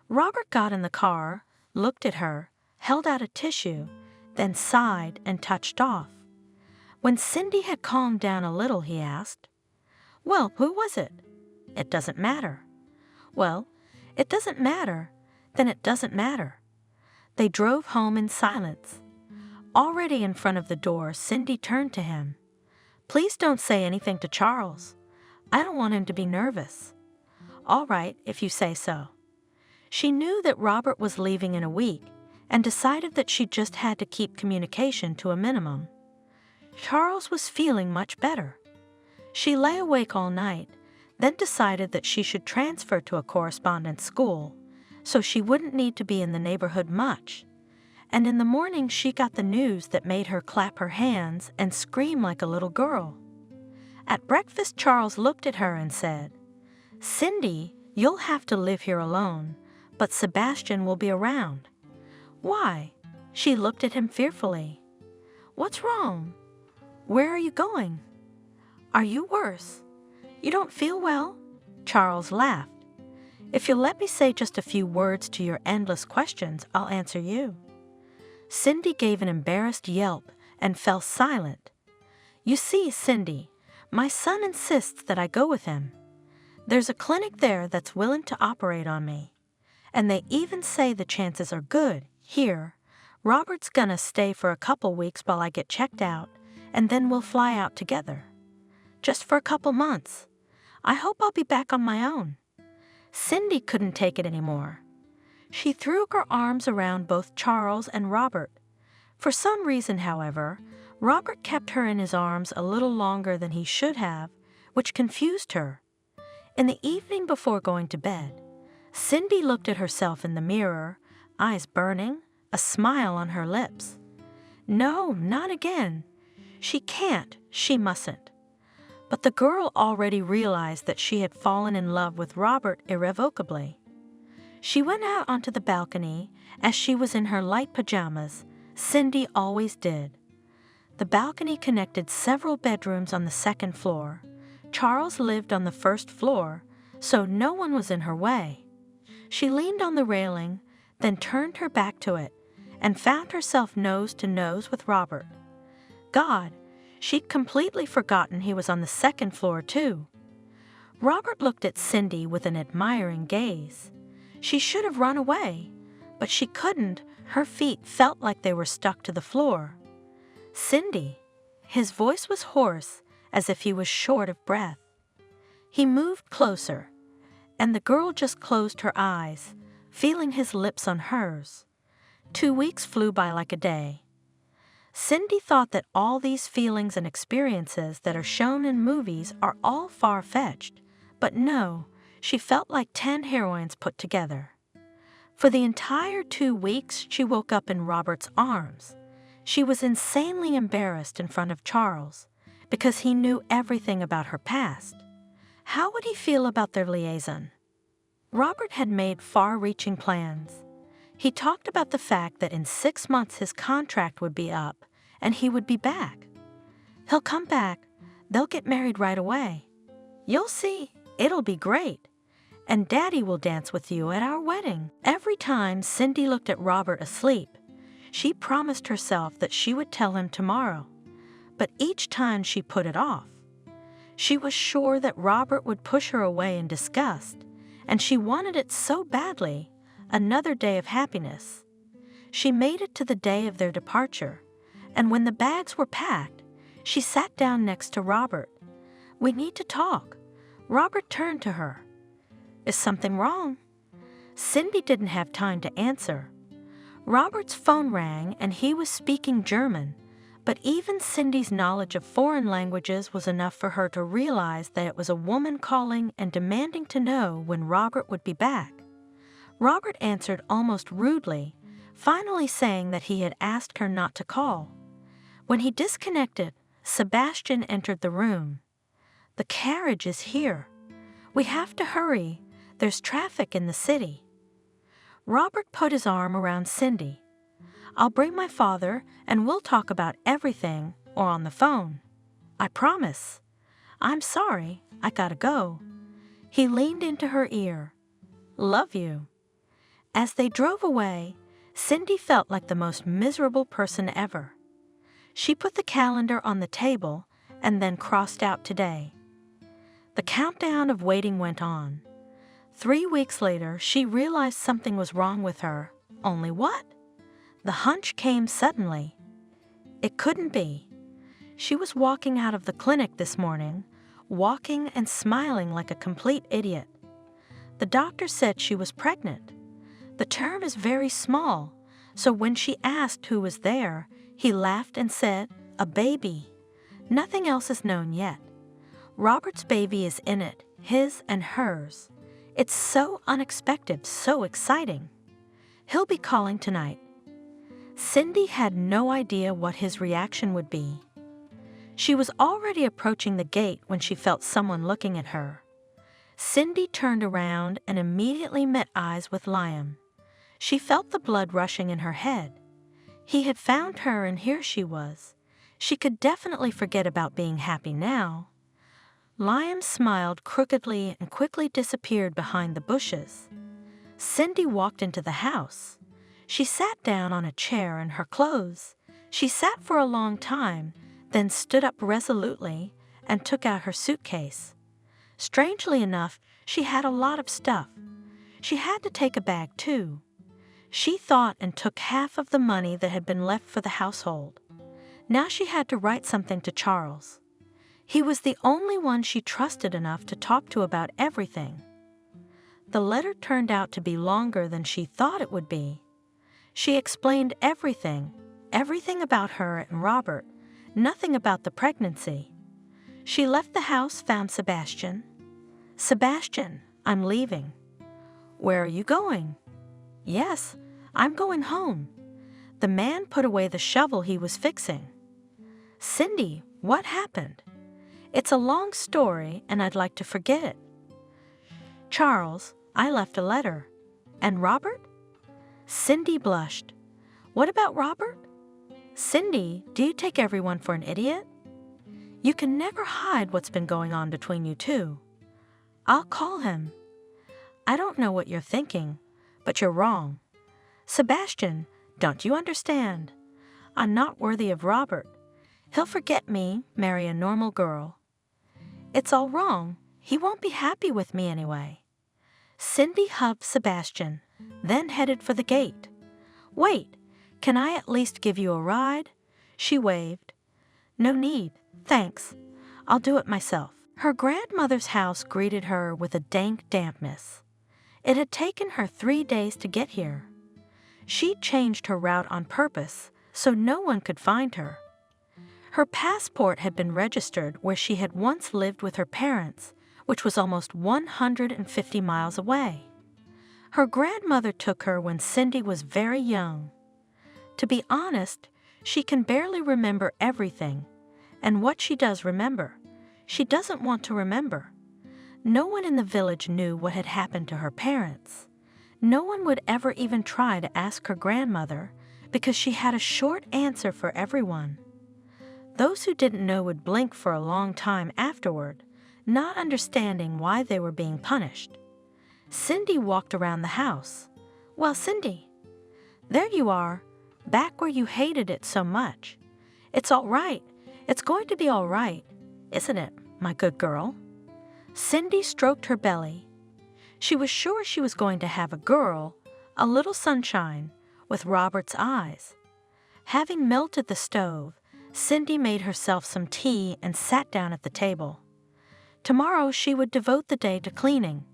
Robert got in the car, looked at her, held out a tissue, then sighed and touched off. When Cindy had calmed down a little, he asked, "Well, who was it?" "It doesn't matter." "Well, it doesn't matter. Then it doesn't matter." They drove home in silence. Already in front of the door, Cindy turned to him. "Please don't say anything to Charles. I don't want him to be nervous." "All right, if you say so." She knew that Robert was leaving in a week and decided that she just had to keep communication to a minimum. Charles was feeling much better. She lay awake all night, then decided that she should transfer to a correspondence school so she wouldn't need to be in the neighborhood much. And in the morning she got the news that made her clap her hands and scream like a little girl. At breakfast, Charles looked at her and said, "Cindy, you'll have to live here alone, but Sebastian will be around." "Why?" She looked at him fearfully. "What's wrong? Where are you going? Are you worse? You don't feel well?" Charles laughed. "If you'll let me say just a few words to your endless questions, I'll answer you." Cindy gave an embarrassed yelp and fell silent. "You see, Cindy, my son insists that I go with him. There's a clinic there that's willing to operate on me. And they even say the chances are good. Here, Robert's gonna stay for a couple weeks while I get checked out, and then we'll fly out together. Just for a couple months. I hope I'll be back on my own." Cindy couldn't take it anymore. She threw her arms around both Charles and Robert. For some reason, however, Robert kept her in his arms a little longer than he should have, which confused her. In the evening before going to bed, Cindy looked at herself in the mirror, eyes burning, a smile on her lips. No, not again. She can't, she mustn't. But the girl already realized that she had fallen in love with Robert irrevocably. She went out onto the balcony as she was in her light pajamas. Cindy always did. The balcony connected several bedrooms on the second floor. Charles lived on the first floor, so no one was in her way. She leaned on the railing, then turned her back to it, and found herself nose to nose with Robert. God, she'd completely forgotten he was on the second floor, too. Robert looked at Cindy with an admiring gaze. She should have run away, but she couldn't. Her feet felt like they were stuck to the floor. "Cindy." His voice was hoarse, as if he was short of breath. He moved closer, and the girl just closed her eyes, feeling his lips on hers. 2 weeks flew by like a day. Cindy thought that all these feelings and experiences that are shown in movies are all far-fetched, but no, she felt like 10 heroines put together. For the entire 2 weeks, she woke up in Robert's arms. She was insanely embarrassed in front of Charles, because he knew everything about her past. How would he feel about their liaison? Robert had made far-reaching plans. He talked about the fact that in 6 months his contract would be up, and he would be back. He'll come back. They'll get married right away. You'll see, it'll be great. And Daddy will dance with you at our wedding. Every time Cindy looked at Robert asleep, She promised herself that she would tell him tomorrow, but each time she put it off. She was sure that Robert would push her away in disgust, and she wanted it so badly, another day of happiness. She made it to the day of their departure, and when the bags were packed, she sat down next to Robert. "We need to talk." Robert turned to her. "Is something wrong?" Cindy didn't have time to answer. Robert's phone rang and he was speaking German, but even Cindy's knowledge of foreign languages was enough for her to realize that it was a woman calling and demanding to know when Robert would be back. Robert answered almost rudely, finally saying that he had asked her not to call. When he disconnected, Sebastian entered the room. "The carriage is here. We have to hurry. There's traffic in the city." Robert put his arm around Cindy. "I'll bring my father and we'll talk about everything, or on the phone. I promise. I'm sorry, I gotta go." He leaned into her ear. "Love you." As they drove away, Cindy felt like the most miserable person ever. She put the calendar on the table and then crossed out today. The countdown of waiting went on. 3 weeks later, she realized something was wrong with her. Only what? The hunch came suddenly. It couldn't be. She was walking out of the clinic this morning, walking and smiling like a complete idiot. The doctor said she was pregnant. The term is very small, so when she asked who was there, he laughed and said, "A baby." Nothing else is known yet. Robert's baby is in it, his and hers. It's so unexpected, so exciting. He'll be calling tonight. Cindy had no idea what his reaction would be. She was already approaching the gate when she felt someone looking at her. Cindy turned around and immediately met eyes with Liam. She felt the blood rushing in her head. He had found her and here she was. She could definitely forget about being happy now. Liam smiled crookedly and quickly disappeared behind the bushes. Cindy walked into the house. She sat down on a chair in her clothes. She sat for a long time, then stood up resolutely and took out her suitcase. Strangely enough, she had a lot of stuff. She had to take a bag too. She thought and took half of the money that had been left for the household. Now she had to write something to Charles. He was the only one she trusted enough to talk to about everything. The letter turned out to be longer than she thought it would be. She explained everything about her and Robert, nothing about the pregnancy. She left the house, found Sebastian. "Sebastian, I'm leaving." "Where are you going?" "Yes, I'm going home." The man put away the shovel he was fixing. "Cindy, what happened?" "It's a long story and I'd like to forget it." "Charles, I left a letter." "And Robert?" Cindy blushed. "What about Robert?" "Cindy, do you take everyone for an idiot? You can never hide what's been going on between you two." "I'll call him." "I don't know what you're thinking, but you're wrong. Sebastian, don't you understand? I'm not worthy of Robert. He'll forget me, marry a normal girl. It's all wrong. He won't be happy with me anyway." Cindy hugged Sebastian, then headed for the gate. "Wait, can I at least give you a ride?" She waved. "No need, thanks. I'll do it myself." Her grandmother's house greeted her with a dank dampness. It had taken her 3 days to get here. She'd changed her route on purpose so no one could find her. Her passport had been registered where she had once lived with her parents, which was almost 150 miles away. Her grandmother took her when Cindy was very young. To be honest, she can barely remember everything, and what she does remember, she doesn't want to remember. No one in the village knew what had happened to her parents. No one would ever even try to ask her grandmother because she had a short answer for everyone. Those who didn't know would blink for a long time afterward, not understanding why they were being punished. Cindy walked around the house. "Well, Cindy, there you are, back where you hated it so much. It's all right. It's going to be all right, isn't it, my good girl?" Cindy stroked her belly. She was sure she was going to have a girl, a little sunshine, with Robert's eyes. Having melted the stove, Cindy made herself some tea and sat down at the table. Tomorrow she would devote the day to cleaning,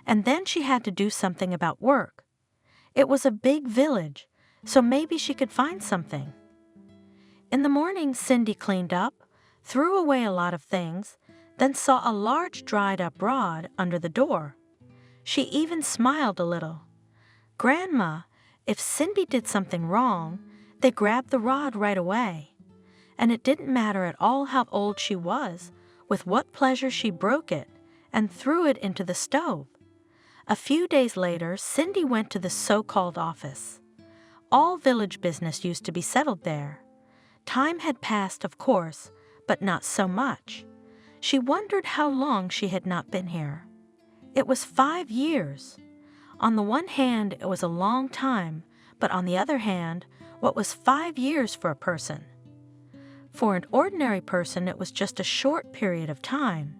and then she had to do something about work. It was a big village, so maybe she could find something. In the morning, Cindy cleaned up, threw away a lot of things, then saw a large dried-up rod under the door. She even smiled a little. Grandma, if Cindy did something wrong, they grabbed the rod right away. And it didn't matter at all how old she was, with what pleasure she broke it and threw it into the stove. A few days later, Cindy went to the so-called office. All village business used to be settled there. Time had passed, of course, but not so much. She wondered how long she had not been here. It was 5 years. On the one hand, it was a long time, but on the other hand, what was 5 years for a person? For an ordinary person, it was just a short period of time,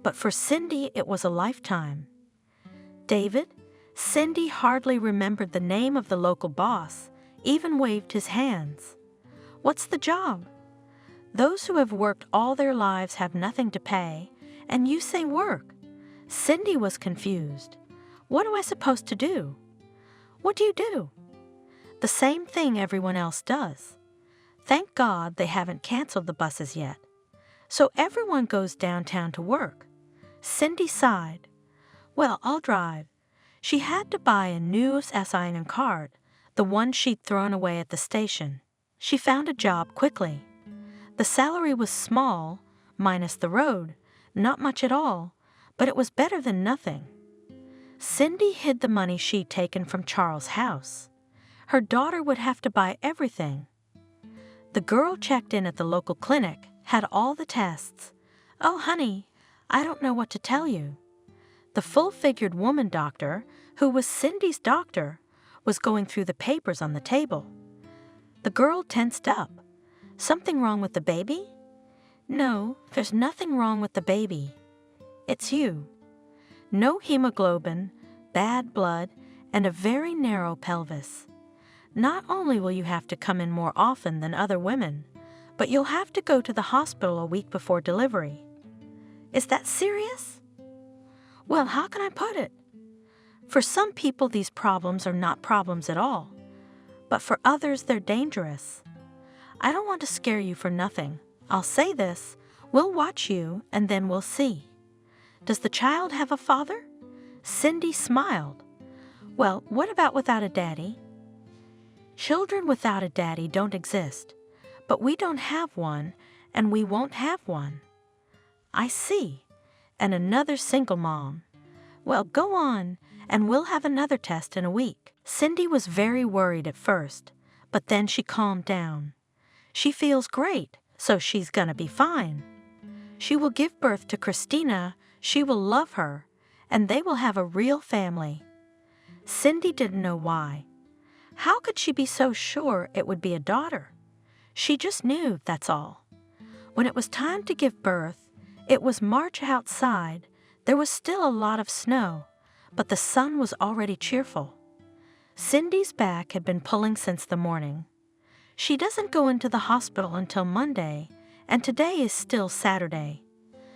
but for Cindy, it was a lifetime. David, Cindy hardly remembered the name of the local boss, even waved his hands. What's the job? Those who have worked all their lives have nothing to pay, and you say work. Cindy was confused. What am I supposed to do? What do you do? The same thing everyone else does. Thank God they haven't canceled the buses yet. So everyone goes downtown to work. Cindy sighed. Well, I'll drive. She had to buy a new SIN card, the one she'd thrown away at the station. She found a job quickly. The salary was small, minus the road, not much at all, but it was better than nothing. Cindy hid the money she'd taken from Charles' house. Her daughter would have to buy everything. The girl checked in at the local clinic, had all the tests. Oh, honey, I don't know what to tell you. The full-figured woman doctor, who was Cindy's doctor, was going through the papers on the table. The girl tensed up. Something wrong with the baby? No, there's nothing wrong with the baby. It's you. No hemoglobin, bad blood, and a very narrow pelvis. Not only will you have to come in more often than other women, but you'll have to go to the hospital a week before delivery. Is that serious? Well, how can I put it? For some people, these problems are not problems at all, but for others, they're dangerous. I don't want to scare you for nothing. I'll say this, we'll watch you and then we'll see. Does the child have a father? Cindy smiled. Well, what about without a daddy? Children without a daddy don't exist, but we don't have one and we won't have one. I see. And another single mom. Well, go on, and we'll have another test in a week. Cindy was very worried at first, but then she calmed down. She feels great, so she's gonna be fine. She will give birth to Christina, she will love her, and they will have a real family. Cindy didn't know why. How could she be so sure it would be a daughter? She just knew, that's all. When it was time to give birth, it was March outside. There was still a lot of snow, but the sun was already cheerful. Cindy's back had been pulling since the morning. She doesn't go into the hospital until Monday, and today is still Saturday.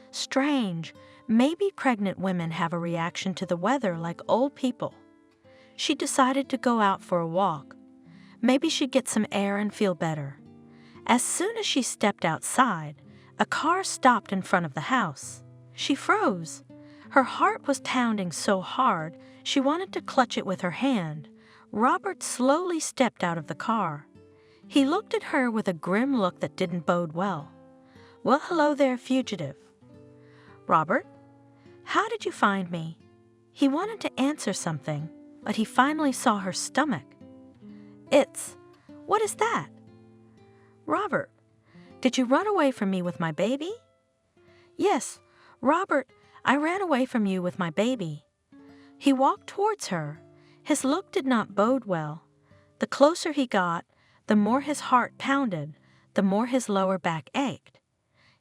Strange, maybe pregnant women have a reaction to the weather like old people. She decided to go out for a walk. Maybe she'd get some air and feel better. As soon as she stepped outside, a car stopped in front of the house. She froze. Her heart was pounding so hard, she wanted to clutch it with her hand. Robert slowly stepped out of the car. He looked at her with a grim look that didn't bode well. Well, hello there, fugitive. Robert, how did you find me? He wanted to answer something, but he finally saw her stomach. What is that? Robert, did you run away from me with my baby? Yes, Robert, I ran away from you with my baby. He walked towards her. His look did not bode well. The closer he got, The more his heart pounded, the more his lower back ached.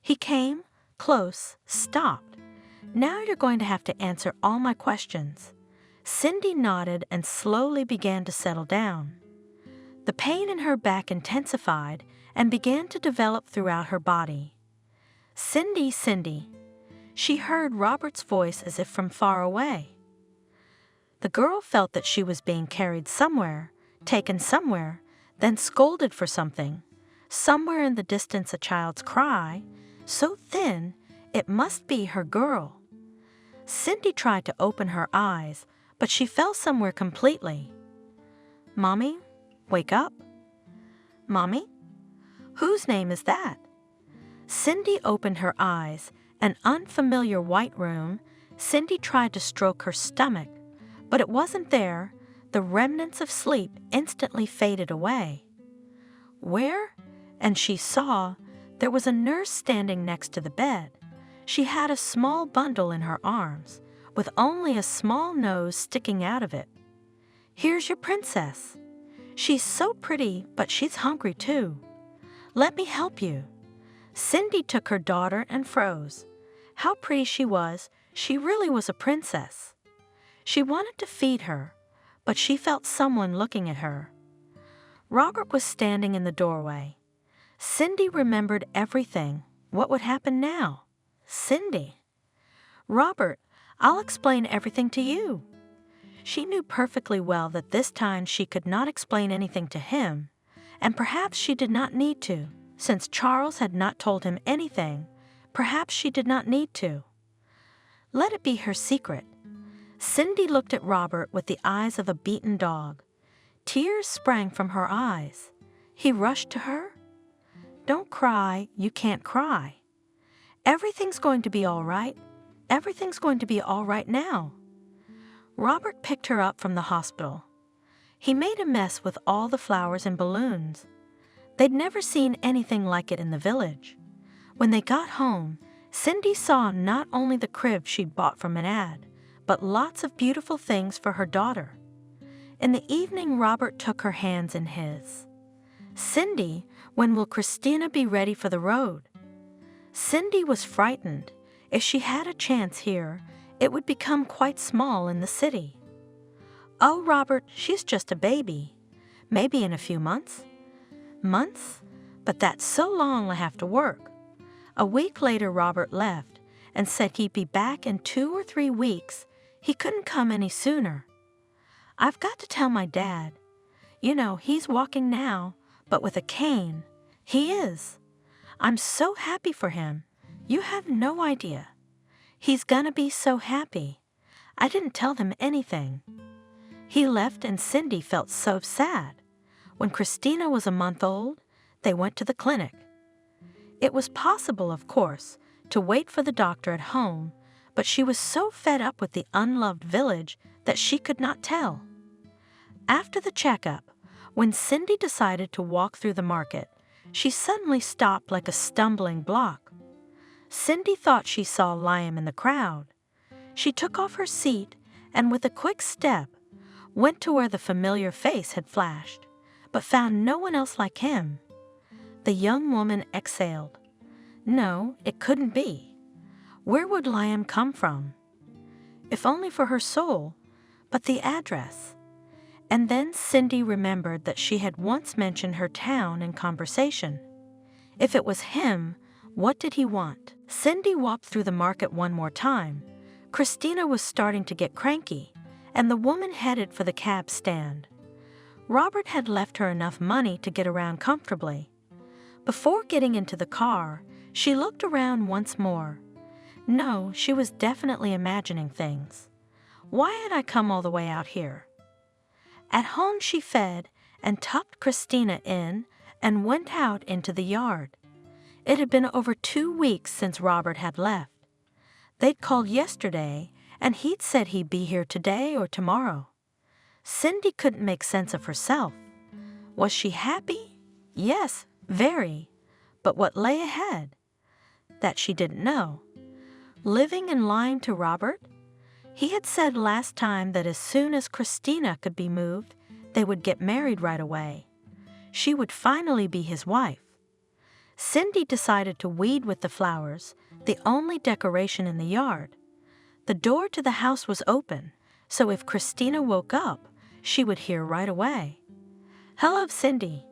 He came, close, stopped. "Now you're going to have to answer all my questions." Cindy nodded and slowly began to settle down. The pain in her back intensified and began to develop throughout her body. "Cindy, Cindy." She heard Robert's voice as if from far away. The girl felt that she was being carried somewhere, taken somewhere, then scolded for something. Somewhere in the distance a child's cry, so thin it must be her girl. Cindy tried to open her eyes, but she fell somewhere completely. "Mommy, wake up." "Mommy? Whose name is that?" Cindy opened her eyes. An unfamiliar white room. Cindy tried to stroke her stomach, but it wasn't there. The remnants of sleep instantly faded away. Where? And she saw there was a nurse standing next to the bed. She had a small bundle in her arms, with only a small nose sticking out of it. "Here's your princess. She's so pretty, but she's hungry too. Let me help you." Cindy took her daughter and froze. How pretty she was. She really was a princess. She wanted to feed her, but she felt someone looking at her. Robert was standing in the doorway. Cindy remembered everything. What would happen now? Cindy. "Robert, I'll explain everything to you." She knew perfectly well that this time she could not explain anything to him, and perhaps she did not need to, since Charles had not told him anything. Perhaps she did not need to. Let it be her secret. Cindy looked at Robert with the eyes of a beaten dog. Tears sprang from her eyes. He rushed to her. "Don't cry, you can't cry. Everything's going to be all right. Everything's going to be all right now." Robert picked her up from the hospital. He made a mess with all the flowers and balloons. They'd never seen anything like it in the village. When they got home, Cindy saw not only the crib she'd bought from an ad, but lots of beautiful things for her daughter. In the evening, Robert took her hands in his. "Cindy, when will Christina be ready for the road?" Cindy was frightened. If she had a chance here, it would become quite small in the city. "Oh, Robert, she's just a baby. Maybe in a few months." "Months? But that's so long I have to work." A week later, Robert left and said he'd be back in 2 or 3 weeks. He couldn't come any sooner. "I've got to tell my dad. You know, he's walking now, but with a cane. He is. I'm so happy for him. You have no idea. He's gonna be so happy. I didn't tell them anything." He left and Cindy felt so sad. When Christina was a month old, they went to the clinic. It was possible, of course, to wait for the doctor at home, but she was so fed up with the unloved village that she could not tell. After the checkup, when Cindy decided to walk through the market, she suddenly stopped like a stumbling block. Cindy thought she saw Liam in the crowd. She took off her seat and with a quick step went to where the familiar face had flashed, but found no one else like him. The young woman exhaled. No, it couldn't be. Where would Liam come from? If only for her soul, but the address. And then Cindy remembered that she had once mentioned her town in conversation. If it was him, what did he want? Cindy walked through the market one more time. Christina was starting to get cranky, and the woman headed for the cab stand. Robert had left her enough money to get around comfortably. Before getting into the car, she looked around once more. No, she was definitely imagining things. Why had I come all the way out here? At home she fed and tucked Christina in and went out into the yard. It had been over 2 weeks since Robert had left. They'd called yesterday, and he'd said he'd be here today or tomorrow. Cindy couldn't make sense of herself. Was she happy? Yes, very. But what lay ahead? That she didn't know. Living and lying to Robert? He had said last time that as soon as Christina could be moved, they would get married right away. She would finally be his wife. Cindy decided to weed with the flowers, the only decoration in the yard. The door to the house was open, so if Christina woke up, she would hear right away. "Hello, Cindy."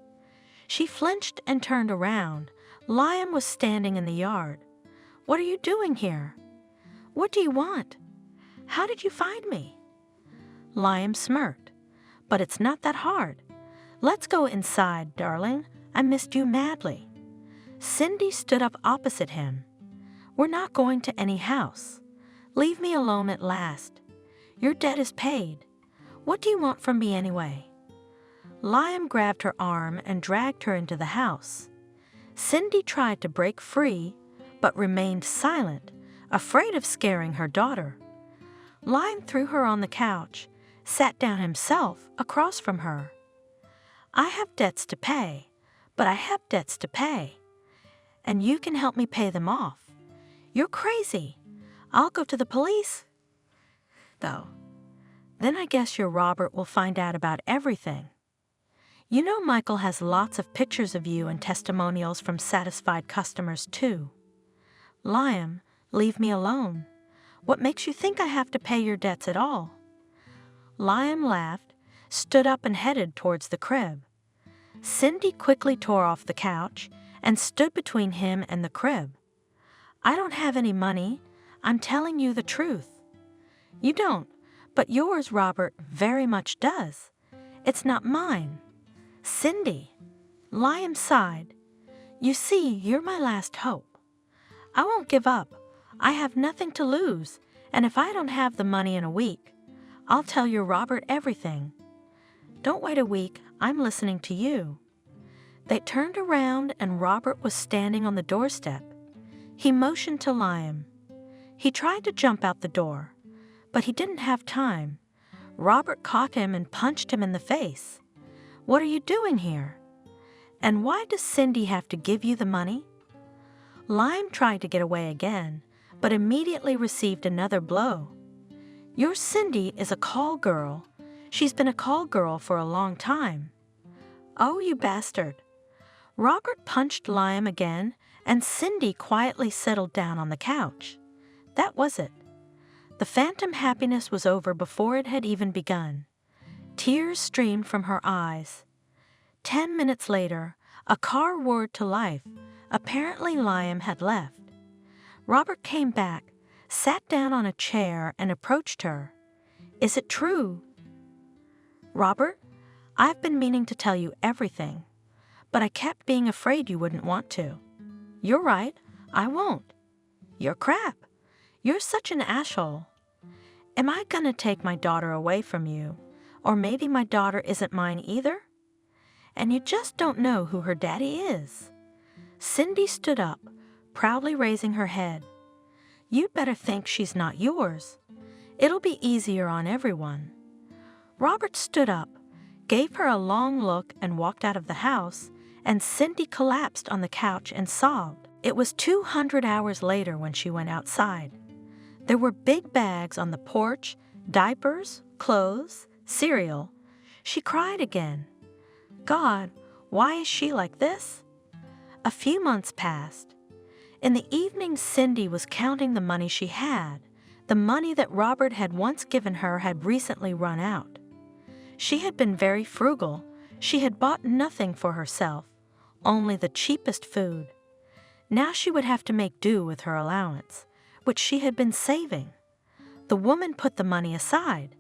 She flinched and turned around. Liam was standing in the yard. "What are you doing here? What do you want? How did you find me?" Liam smirked. "But it's not that hard. Let's go inside, darling. I missed you madly." Cindy stood up opposite him. "We're not going to any house. Leave me alone at last. Your debt is paid. What do you want from me anyway?" Liam grabbed her arm and dragged her into the house. Cindy tried to break free, but remained silent, afraid of scaring her daughter. Liam threw her on the couch, sat down himself across from her. "I have debts to pay, but I have debts to pay, and you can help me pay them off. You're crazy. I'll go to the police, though. Then I guess your Robert will find out about everything. You know Michael has lots of pictures of you and testimonials from satisfied customers, too." "Liam, leave me alone. What makes you think I have to pay your debts at all?" Liam laughed, stood up and headed towards the crib. Cindy quickly tore off the couch and stood between him and the crib. "I don't have any money. I'm telling you the truth." "You don't, but yours, Robert, very much does. It's not mine." "Cindy," Liam sighed. "You see, you're my last hope. I won't give up. I have nothing to lose, and if I don't have the money in a week, I'll tell your Robert everything." "Don't wait a week. I'm listening to you." They turned around and Robert was standing on the doorstep. He motioned to Liam. He tried to jump out the door, but he didn't have time. Robert caught him and punched him in the face. "What are you doing here? And why does Cindy have to give you the money?" Liam tried to get away again, but immediately received another blow. "Your Cindy is a call girl. She's been a call girl for a long time." "Oh, you bastard." Robert punched Liam again, and Cindy quietly settled down on the couch. That was it. The phantom happiness was over before it had even begun. Tears streamed from her eyes. 10 minutes later, a car roared to life. Apparently Liam had left. Robert came back, sat down on a chair, and approached her. "Is it true?" "Robert, I've been meaning to tell you everything, but I kept being afraid you wouldn't want to." "You're right, I won't." "You're crap. You're such an asshole. Am I gonna take my daughter away from you? Or maybe my daughter isn't mine either? And you just don't know who her daddy is." Cindy stood up, proudly raising her head. "You'd better think she's not yours. It'll be easier on everyone." Robert stood up, gave her a long look, and walked out of the house, and Cindy collapsed on the couch and sobbed. It was 200 hours later when she went outside. There were big bags on the porch, diapers, clothes, cereal. She cried again. God, why is she like this? A few months passed. In the evening, Cindy was counting the money she had. The money that Robert had once given her had recently run out. She had been very frugal. She had bought nothing for herself, only the cheapest food. Now she would have to make do with her allowance, which she had been saving. The woman put the money aside.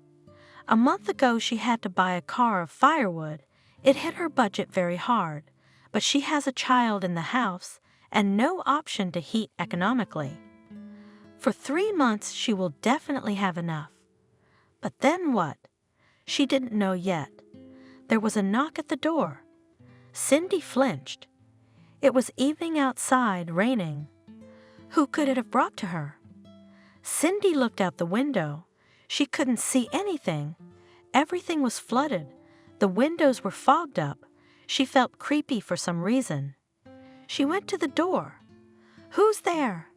A month ago she had to buy a car of firewood. It hit her budget very hard, but she has a child in the house and no option to heat economically. For 3 months she will definitely have enough. But then what? She didn't know yet. There was a knock at the door. Cindy flinched. It was evening outside, raining. Who could it have brought to her? Cindy looked out the window. She couldn't see anything. Everything was flooded. The windows were fogged up. She felt creepy for some reason. She went to the door. Who's there?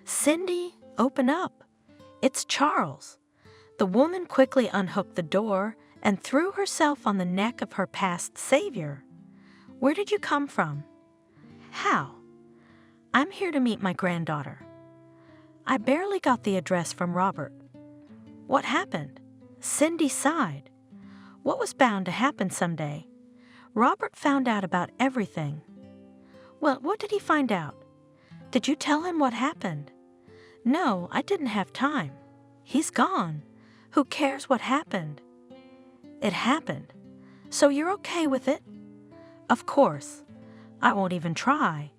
Cindy, open up. It's Charles. The woman quickly unhooked the door and threw herself on the neck of her past savior. Where did you come from? How? I'm here to meet my granddaughter. I barely got the address from Robert. What happened? Cindy sighed. What was bound to happen someday? Robert found out about everything. Well, what did he find out? Did you tell him what happened? No, I didn't have time. He's gone. Who cares what happened? It happened. So you're okay with it? Of course. I won't even try.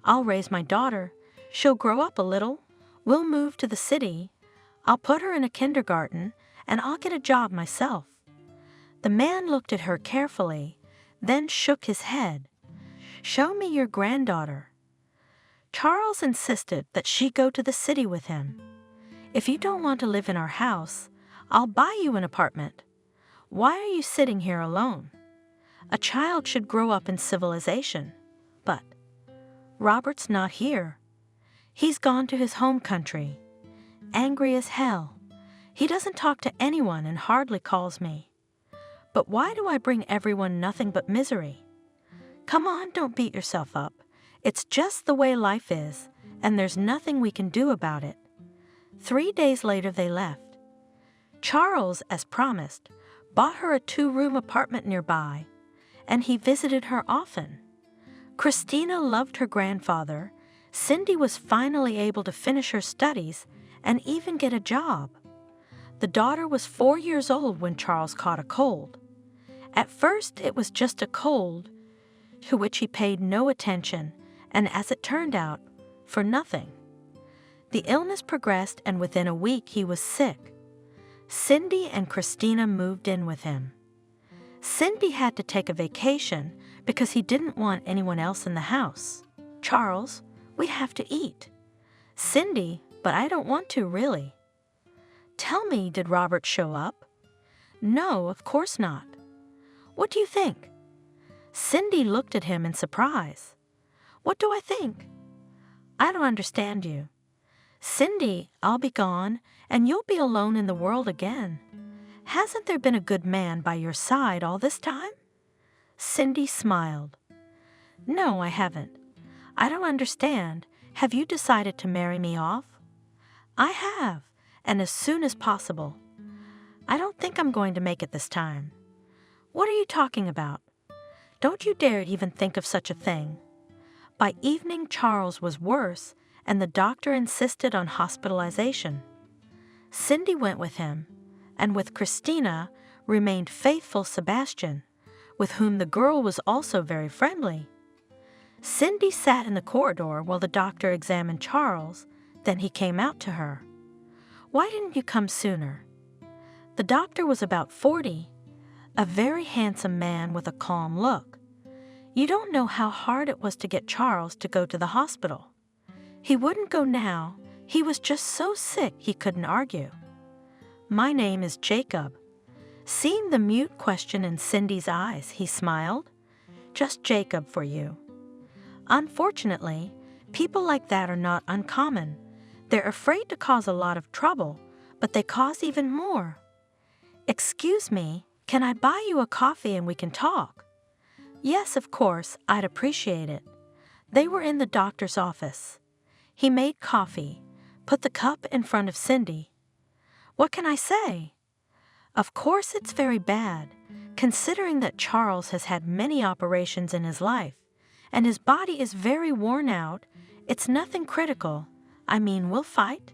I'll raise my daughter. She'll grow up a little. We'll move to the city. I'll put her in a kindergarten, and I'll get a job myself. The man looked at her carefully, then shook his head. Show me your granddaughter. Charles insisted that she go to the city with him. If you don't want to live in our house, I'll buy you an apartment. Why are you sitting here alone? A child should grow up in civilization. But Robert's not here. He's gone to his home country. Angry as hell. He doesn't talk to anyone and hardly calls me. But why do I bring everyone nothing but misery? Come on, don't beat yourself up. It's just the way life is, and there's nothing we can do about it. 3 days later they left. Charles, as promised, bought her a 2-room apartment nearby, and he visited her often. Christina loved her grandfather. Cindy was finally able to finish her studies and even get a job. The daughter was 4 years old when Charles caught a cold. At first it was just a cold, to which he paid no attention, and as it turned out, for nothing. The illness progressed, and within a week he was sick. Cindy and Christina moved in with him. Cindy had to take a vacation because he didn't want anyone else in the house. Charles, we have to eat. Cindy, but I don't want to really. Tell me, did Robert show up? No, of course not. What do you think? Cindy looked at him in surprise. What do I think? I don't understand you. Cindy, I'll be gone, and you'll be alone in the world again. Hasn't there been a good man by your side all this time? Cindy smiled. No, I haven't. I don't understand. Have you decided to marry me off? I have, and as soon as possible. I don't think I'm going to make it this time. What are you talking about? Don't you dare even think of such a thing. By evening, Charles was worse, and the doctor insisted on hospitalization. Cindy went with him, and with Christina remained faithful Sebastian, with whom the girl was also very friendly. Cindy sat in the corridor while the doctor examined Charles, then he came out to her. Why didn't you come sooner? The doctor was about 40, a very handsome man with a calm look. You don't know how hard it was to get Charles to go to the hospital. He wouldn't go now. He was just so sick he couldn't argue. My name is Jacob. Seeing the mute question in Cindy's eyes, he smiled. Just Jacob for you. Unfortunately, people like that are not uncommon. They're afraid to cause a lot of trouble, but they cause even more. Excuse me, can I buy you a coffee and we can talk? Yes, of course, I'd appreciate it. They were in the doctor's office. He made coffee, put the cup in front of Cindy. What can I say? Of course it's very bad, considering that Charles has had many operations in his life, and his body is very worn out. It's nothing critical. I mean, we'll fight.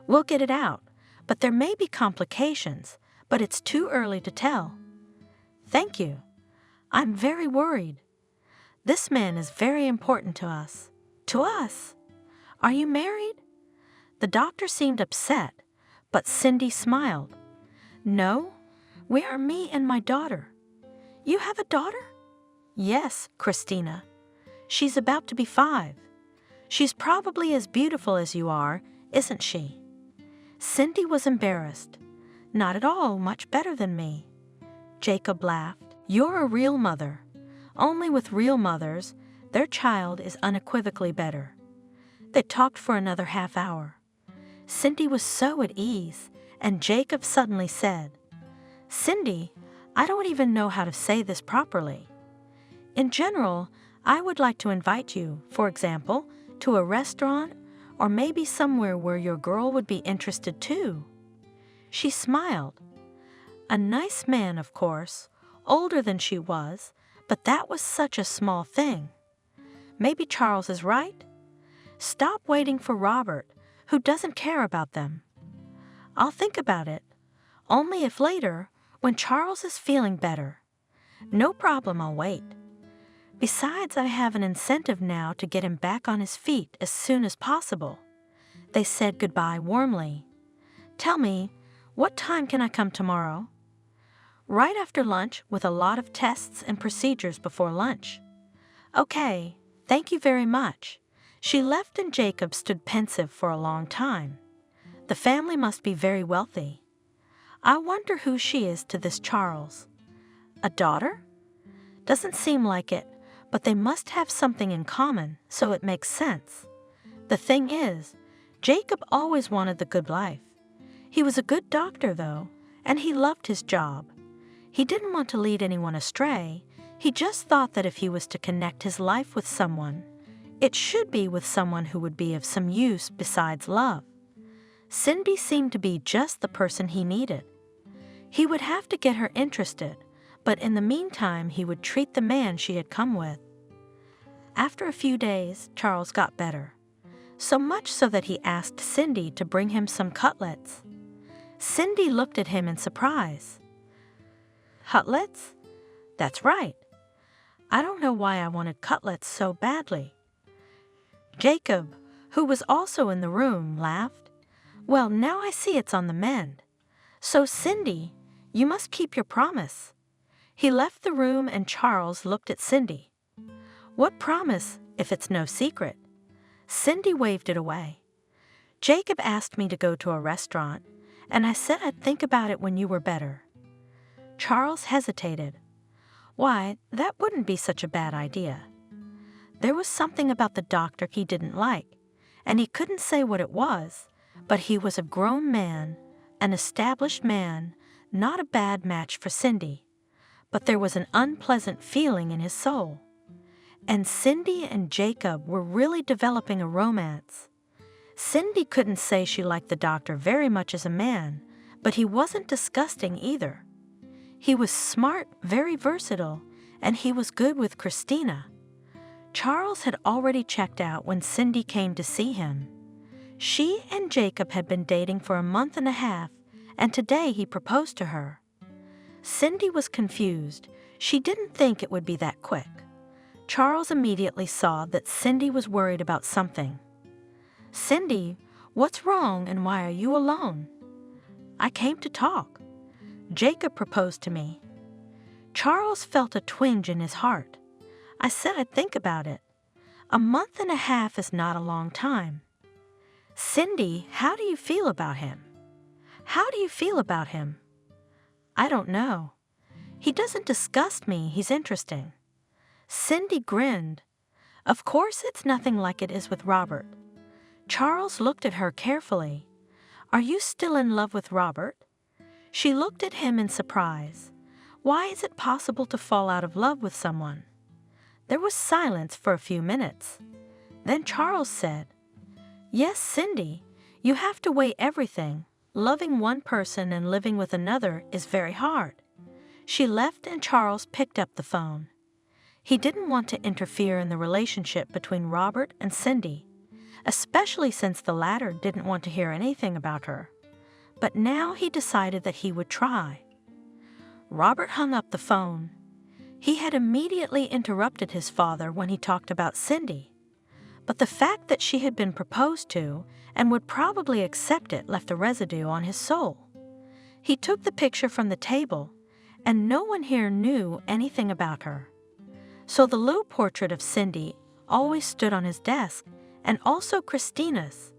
We'll get it out, but there may be complications, but it's too early to tell. Thank you. I'm very worried. This man is very important to us. To us? Are you married? The doctor seemed upset, but Cindy smiled. No, we are me and my daughter. You have a daughter? Yes, Christina. She's about to be 5. She's probably as beautiful as you are, isn't she? Cindy was embarrassed. Not at all, much better than me. Jacob laughed. You're a real mother. Only with real mothers, their child is unequivocally better. They talked for another half hour. Cindy was so at ease, and Jacob suddenly said, Cindy, I don't even know how to say this properly. In general, I would like to invite you, for example, to a restaurant or maybe somewhere where your girl would be interested too." She smiled. A nice man, of course, older than she was, but that was such a small thing. Maybe Charles is right? Stop waiting for Robert, who doesn't care about them. I'll think about it. Only if later, when Charles is feeling better. No problem, I'll wait. Besides, I have an incentive now to get him back on his feet as soon as possible. They said goodbye warmly. "Tell me, what time can I come tomorrow?" "Right after lunch with a lot of tests and procedures before lunch." "Okay, thank you very much." She left and Jacob stood pensive for a long time. The family must be very wealthy. I wonder who she is to this Charles. A daughter? Doesn't seem like it, but they must have something in common, so it makes sense. The thing is, Jacob always wanted the good life. He was a good doctor, though, and he loved his job. He didn't want to lead anyone astray. He just thought that if he was to connect his life with someone, it should be with someone who would be of some use besides love. Cindy seemed to be just the person he needed. He would have to get her interested, but in the meantime he would treat the man she had come with. After a few days, Charles got better. So much so that he asked Cindy to bring him some cutlets. Cindy looked at him in surprise. "Cutlets? That's right. I don't know why I wanted cutlets so badly." Jacob, who was also in the room, laughed. "Well, now I see it's on the mend. So, Cindy, you must keep your promise." He left the room and Charles looked at Cindy. "What promise, if it's no secret?" Cindy waved it away. "Jacob asked me to go to a restaurant, and I said I'd think about it when you were better." Charles hesitated. Why, that wouldn't be such a bad idea. There was something about the doctor he didn't like, and he couldn't say what it was, but he was a grown man, an established man, not a bad match for Cindy. But there was an unpleasant feeling in his soul. And Cindy and Jacob were really developing a romance. Cindy couldn't say she liked the doctor very much as a man, but he wasn't disgusting either. He was smart, very versatile, and he was good with Christina. Charles had already checked out when Cindy came to see him. She and Jacob had been dating for a month and a half, and today he proposed to her. Cindy was confused. She didn't think it would be that quick. Charles immediately saw that Cindy was worried about something. "Cindy, what's wrong and why are you alone?" "I came to talk. Jacob proposed to me." Charles felt a twinge in his heart. "I said I'd think about it. A month and a half is not a long time." "Cindy, how do you feel about him?" "How do you feel about him?" "I don't know. He doesn't disgust me, he's interesting." Cindy grinned. "Of course it's nothing like it is with Robert." Charles looked at her carefully. "Are you still in love with Robert?" She looked at him in surprise. Why is it possible to fall out of love with someone? There was silence for a few minutes. Then Charles said, "Yes, Cindy, you have to weigh everything. Loving one person and living with another is very hard." She left and Charles picked up the phone. He didn't want to interfere in the relationship between Robert and Cindy, especially since the latter didn't want to hear anything about her. But now he decided that he would try. Robert hung up the phone. He had immediately interrupted his father when he talked about Cindy. But the fact that she had been proposed to and would probably accept it left a residue on his soul. He took the picture from the table, and no one here knew anything about her. So the little portrait of Cindy always stood on his desk, and also Christina's.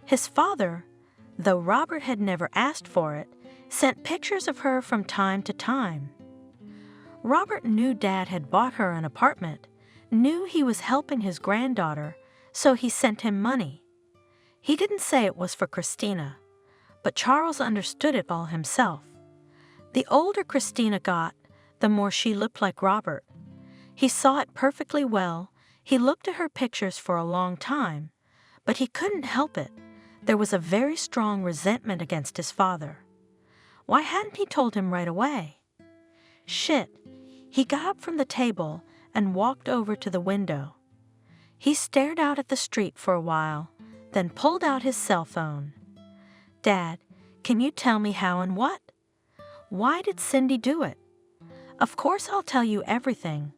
His father, though Robert had never asked for it, sent pictures of her from time to time. Robert knew Dad had bought her an apartment, knew he was helping his granddaughter, so he sent him money. He didn't say it was for Christina, but Charles understood it all himself. The older Christina got, the more she looked like Robert. He saw it perfectly well. He looked at her pictures for a long time, but he couldn't help it. There was a very strong resentment against his father. Why hadn't he told him right away? Shit. He got up from the table and walked over to the window. He stared out at the street for a while, then pulled out his cell phone. Dad, can you tell me how and what? Why did Cindy do it? Of course I'll tell you everything.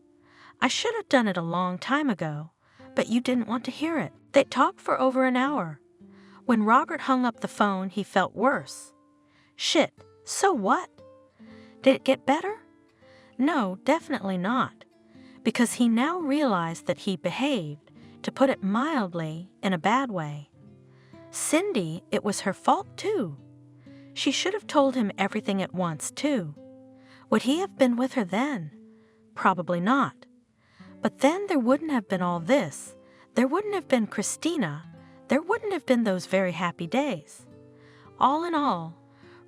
I should have done it a long time ago, but you didn't want to hear it. They talked for over an hour. When Robert hung up the phone, he felt worse. Shit, so what? Did it get better? No, definitely not, because he now realized that he behaved, to put it mildly, in a bad way. Cindy, it was her fault too. She should have told him everything at once too. Would he have been with her then? Probably not. But then there wouldn't have been all this. There wouldn't have been Christina. There wouldn't have been those very happy days. All in all,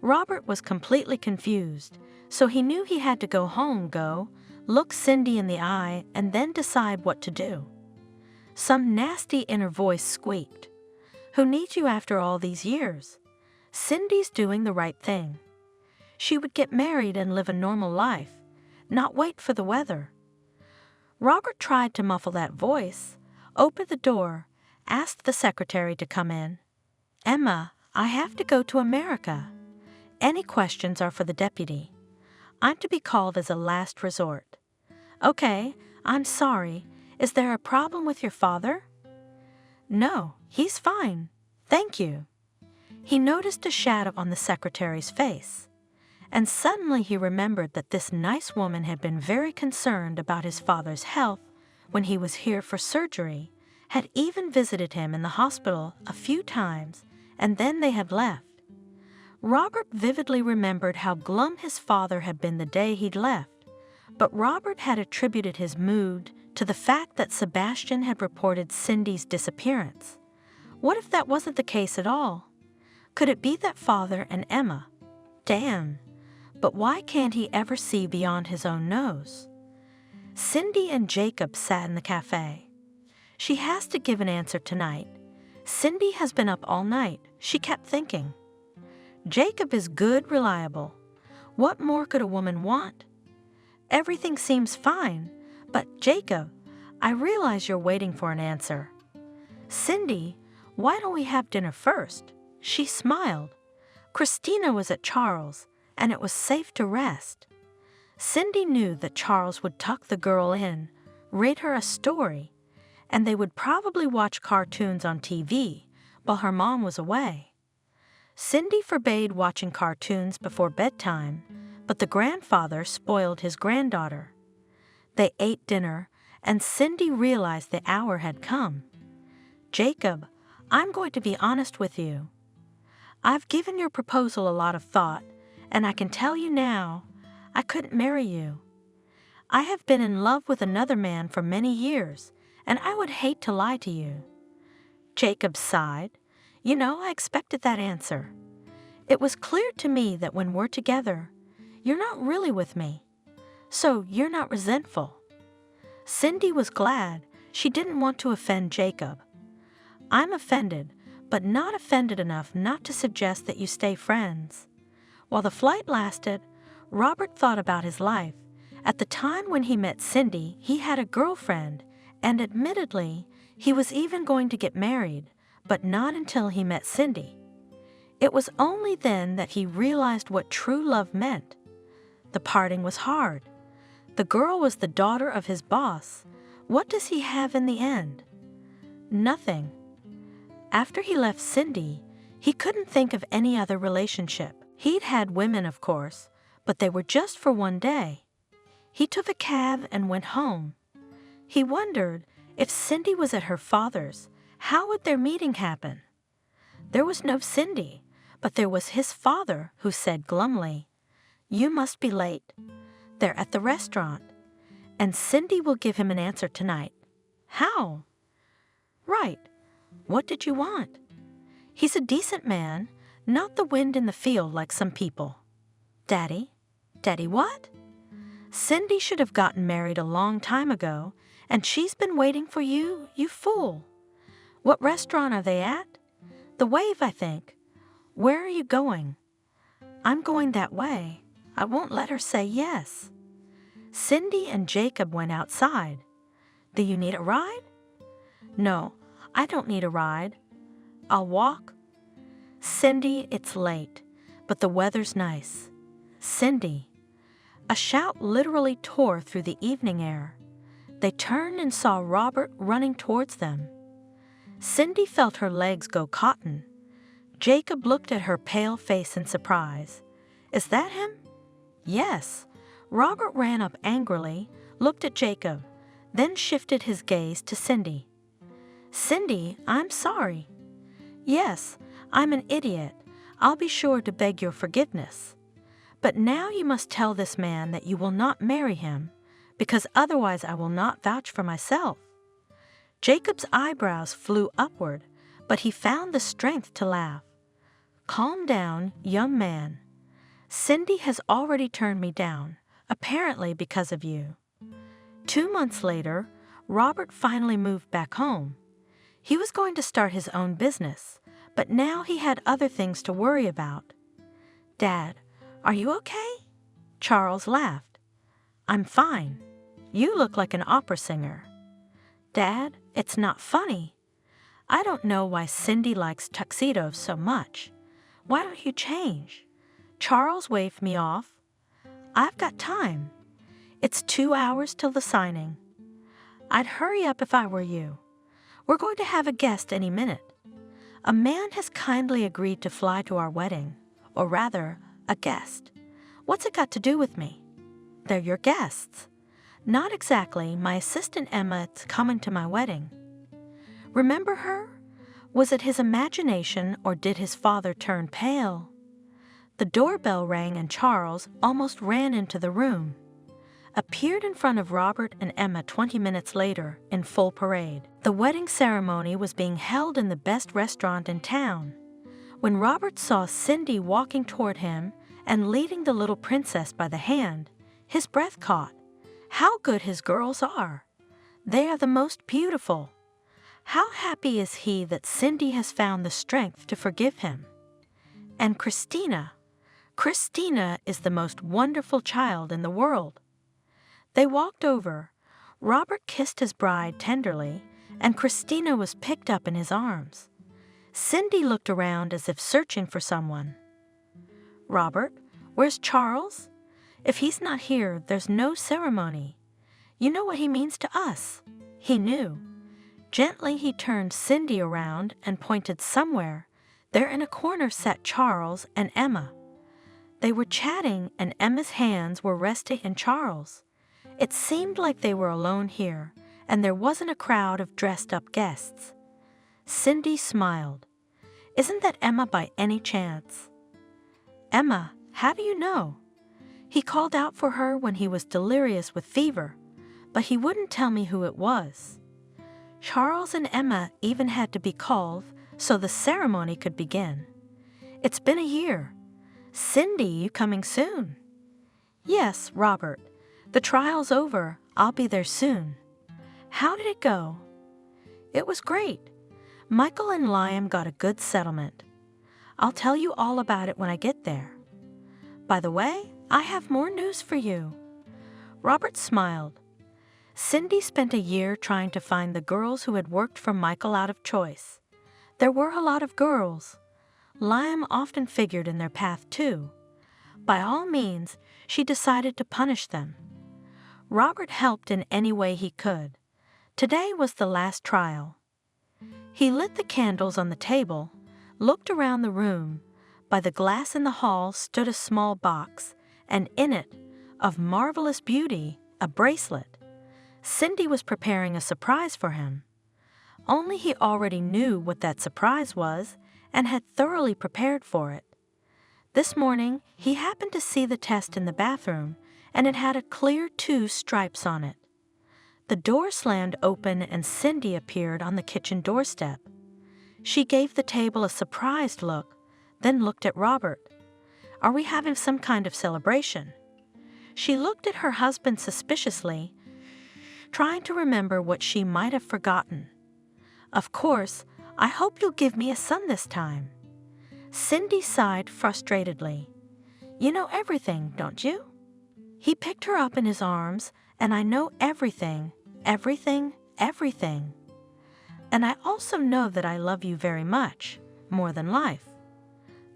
Robert was completely confused, so he knew he had to go home, look Cindy in the eye, and then decide what to do. Some nasty inner voice squeaked. Who needs you after all these years? Cindy's doing the right thing. She would get married and live a normal life, not wait for the weather. Robert tried to muffle that voice, opened the door, asked the secretary to come in. Emma, I have to go to America. Any questions are for the deputy. I'm to be called as a last resort. Okay, I'm sorry. Is there a problem with your father? No, he's fine. Thank you. He noticed a shadow on the secretary's face, and suddenly he remembered that this nice woman had been very concerned about his father's health when he was here for surgery, had even visited him in the hospital a few times, and then they had left. Robert vividly remembered how glum his father had been the day he'd left, but Robert had attributed his mood to the fact that Sebastian had reported Cindy's disappearance. What if that wasn't the case at all? Could it be that father and Emma? Damn, but why can't he ever see beyond his own nose? Cindy and Jacob sat in the cafe. She has to give an answer tonight. Cindy has been up all night, she kept thinking. Jacob is good, reliable. What more could a woman want? Everything seems fine, but Jacob, I realize you're waiting for an answer. Cindy, why don't we have dinner first? She smiled. Christina was at Charles, and it was safe to rest. Cindy knew that Charles would tuck the girl in, read her a story, and they would probably watch cartoons on TV while her mom was away. Cindy forbade watching cartoons before bedtime, but the grandfather spoiled his granddaughter. They ate dinner, and Cindy realized the hour had come. Jacob, I'm going to be honest with you. I've given your proposal a lot of thought, and I can tell you now, I couldn't marry you. I have been in love with another man for many years, and I would hate to lie to you. Jacob sighed. You know, I expected that answer. It was clear to me that when we're together, you're not really with me. So you're not resentful. Cindy was glad. She didn't want to offend Jacob. I'm offended, but not offended enough not to suggest that you stay friends. While the flight lasted, Robert thought about his life. At the time when he met Cindy, he had a girlfriend, and admittedly, he was even going to get married, but not until he met Cindy. It was only then that he realized what true love meant. The parting was hard. The girl was the daughter of his boss. What does he have in the end? Nothing. After he left Cindy, he couldn't think of any other relationship. He'd had women, of course, but they were just for one day. He took a cab and went home. He wondered if Cindy was at her father's, how would their meeting happen? There was no Cindy, but there was his father who said glumly, You must be late. They're at the restaurant, and Cindy will give him an answer tonight. How? Right. What did you want? He's a decent man, not the wind in the field like some people. Daddy? Daddy what? Cindy should have gotten married a long time ago, and she's been waiting for you, you fool. What restaurant are they at? The Wave, I think. Where are you going? I'm going that way. I won't let her say yes. Cindy and Jacob went outside. Do you need a ride? No, I don't need a ride. I'll walk. Cindy, it's late, but the weather's nice. Cindy. A shout literally tore through the evening air. They turned and saw Robert running towards them. Cindy felt her legs go cotton. Jacob looked at her pale face in surprise. Is that him? Yes. Robert ran up angrily, looked at Jacob, then shifted his gaze to Cindy. Cindy, I'm sorry. Yes, I'm an idiot. I'll be sure to beg your forgiveness. But now you must tell this man that you will not marry him, because otherwise I will not vouch for myself. Jacob's eyebrows flew upward, but he found the strength to laugh. Calm down, young man. Cindy has already turned me down, apparently because of you. 2 months later, Robert finally moved back home. He was going to start his own business, but now he had other things to worry about. Dad, are you okay? Charles laughed. I'm fine. You look like an opera singer. Dad, it's not funny. I don't know why Cindy likes tuxedos so much. Why don't you change? Charles waved me off. I've got time. It's 2 hours till the signing. I'd hurry up if I were you. We're going to have a guest any minute. A man has kindly agreed to fly to our wedding, or rather, a guest. What's it got to do with me? They're your guests. Not exactly. My assistant Emma's coming to my wedding. Remember her? Was it his imagination or did his father turn pale? The doorbell rang and Charles almost ran into the room. Appeared in front of Robert and Emma 20 minutes later in full parade. The wedding ceremony was being held in the best restaurant in town. When Robert saw Cindy walking toward him and leading the little princess by the hand, his breath caught. How good his girls are! They are the most beautiful. How happy is he that Cindy has found the strength to forgive him. And Christina is the most wonderful child in the world. They walked over. Robert kissed his bride tenderly, and Christina was picked up in his arms. Cindy looked around as if searching for someone. Robert, where's Charles? If he's not here, there's no ceremony. You know what he means to us. He knew. Gently he turned Cindy around and pointed somewhere. There in a corner sat Charles and Emma. They were chatting and Emma's hands were resting in Charles. It seemed like they were alone here, and there wasn't a crowd of dressed-up guests. Cindy smiled. Isn't that Emma by any chance? Emma, how do you know? He called out for her when he was delirious with fever, but he wouldn't tell me who it was. Charles and Emma even had to be called so the ceremony could begin. It's been a year. Cindy, you coming soon? Yes, Robert. The trial's over. I'll be there soon. How did it go? It was great. Michael and Liam got a good settlement. I'll tell you all about it when I get there. By the way, I have more news for you. Robert smiled. Cindy spent a year trying to find the girls who had worked for Michael out of choice. There were a lot of girls. Liam often figured in their path too. By all means, she decided to punish them. Robert helped in any way he could. Today was the last trial. He lit the candles on the table, looked around the room. By the glass in the hall stood a small box, and in it, of marvelous beauty, a bracelet. Cindy was preparing a surprise for him. Only he already knew what that surprise was and had thoroughly prepared for it. This morning, he happened to see the test in the bathroom, and it had a clear 2 stripes on it. The door slammed open and Cindy appeared on the kitchen doorstep. She gave the table a surprised look, then looked at Robert. Are we having some kind of celebration? She looked at her husband suspiciously, trying to remember what she might have forgotten. "Of course, I hope you'll give me a son this time." Cindy sighed frustratedly. "You know everything, don't you?" He picked her up in his arms, "And I know everything, everything, everything. And I also know that I love you very much, more than life."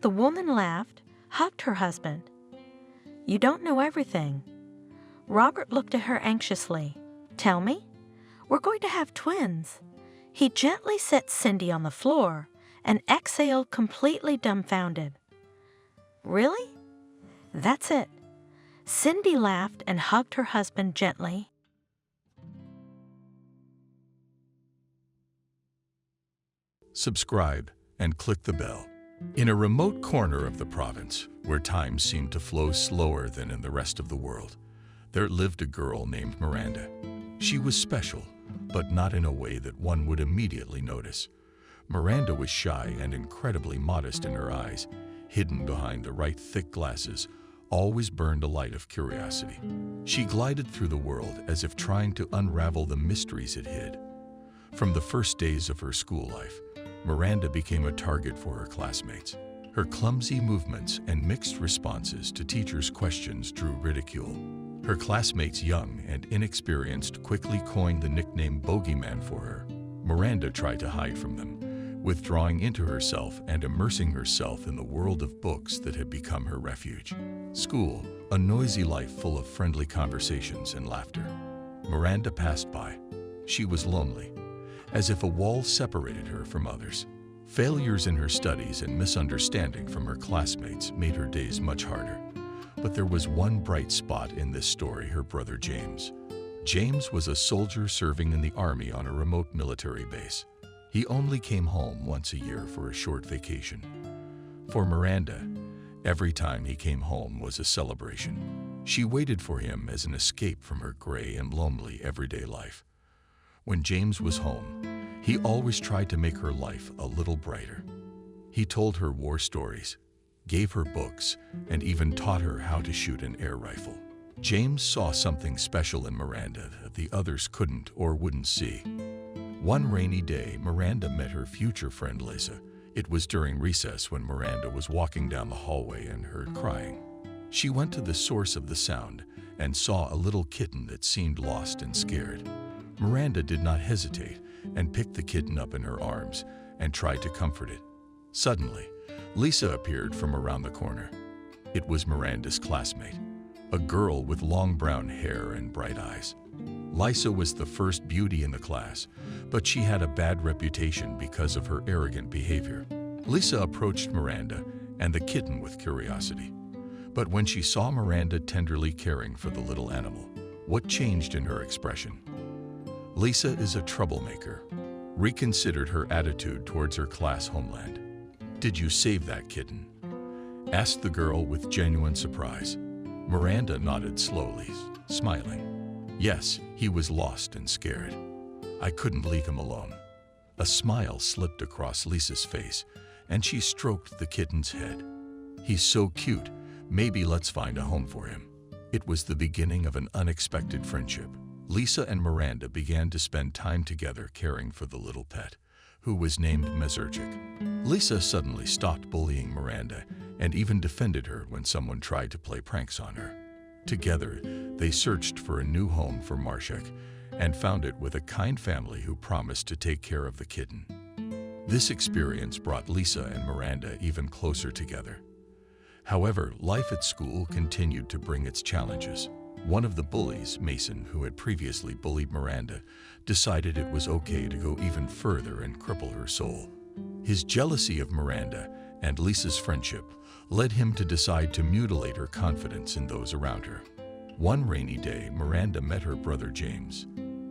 The woman laughed, hugged her husband. "You don't know everything." Robert looked at her anxiously. "Tell me? We're going to have twins." He gently set Cindy on the floor and exhaled completely dumbfounded. "Really? That's it." Cindy laughed and hugged her husband gently. Subscribe and click the bell. In a remote corner of the province, where time seemed to flow slower than in the rest of the world, there lived a girl named Miranda. She was special, but not in a way that one would immediately notice. Miranda was shy and incredibly modest in her eyes. Hidden behind the right thick glasses, always burned a light of curiosity. She glided through the world as if trying to unravel the mysteries it hid. From the first days of her school life, Miranda became a target for her classmates. Her clumsy movements and mixed responses to teachers' questions drew ridicule. Her classmates, young and inexperienced, quickly coined the nickname Bogeyman for her. Miranda tried to hide from them, withdrawing into herself and immersing herself in the world of books that had become her refuge. School, a noisy life full of friendly conversations and laughter. Miranda passed by. She was lonely, as if a wall separated her from others. Failures in her studies and misunderstanding from her classmates made her days much harder. But there was one bright spot in this story: her brother James. James was a soldier serving in the army on a remote military base. He only came home once a year for a short vacation. For Miranda, every time he came home was a celebration. She waited for him as an escape from her gray and lonely everyday life. When James was home, he always tried to make her life a little brighter. He told her war stories, gave her books, and even taught her how to shoot an air rifle. James saw something special in Miranda that the others couldn't or wouldn't see. One rainy day, Miranda met her future friend Lisa. It was during recess when Miranda was walking down the hallway and heard crying. She went to the source of the sound and saw a little kitten that seemed lost and scared. Miranda did not hesitate and picked the kitten up in her arms and tried to comfort it. Suddenly, Lisa appeared from around the corner. It was Miranda's classmate, a girl with long brown hair and bright eyes. Lisa was the first beauty in the class, but she had a bad reputation because of her arrogant behavior. Lisa approached Miranda and the kitten with curiosity. But when she saw Miranda tenderly caring for the little animal, what changed in her expression? Lisa is a troublemaker, reconsidered her attitude towards her class homeland. "Did you save that kitten?" asked the girl with genuine surprise. Miranda nodded slowly, smiling. "Yes, he was lost and scared. I couldn't leave him alone." A smile slipped across Lisa's face, and she stroked the kitten's head. "He's so cute. Maybe let's find a home for him." It was the beginning of an unexpected friendship. Lisa and Miranda began to spend time together caring for the little pet, who was named Mazurchik. Lisa suddenly stopped bullying Miranda and even defended her when someone tried to play pranks on her. Together, they searched for a new home for Marshek and found it with a kind family who promised to take care of the kitten. This experience brought Lisa and Miranda even closer together. However, life at school continued to bring its challenges. One of the bullies, Mason, who had previously bullied Miranda, decided it was okay to go even further and cripple her soul. His jealousy of Miranda and Lisa's friendship led him to decide to mutilate her confidence in those around her. One rainy day, Miranda met her brother James.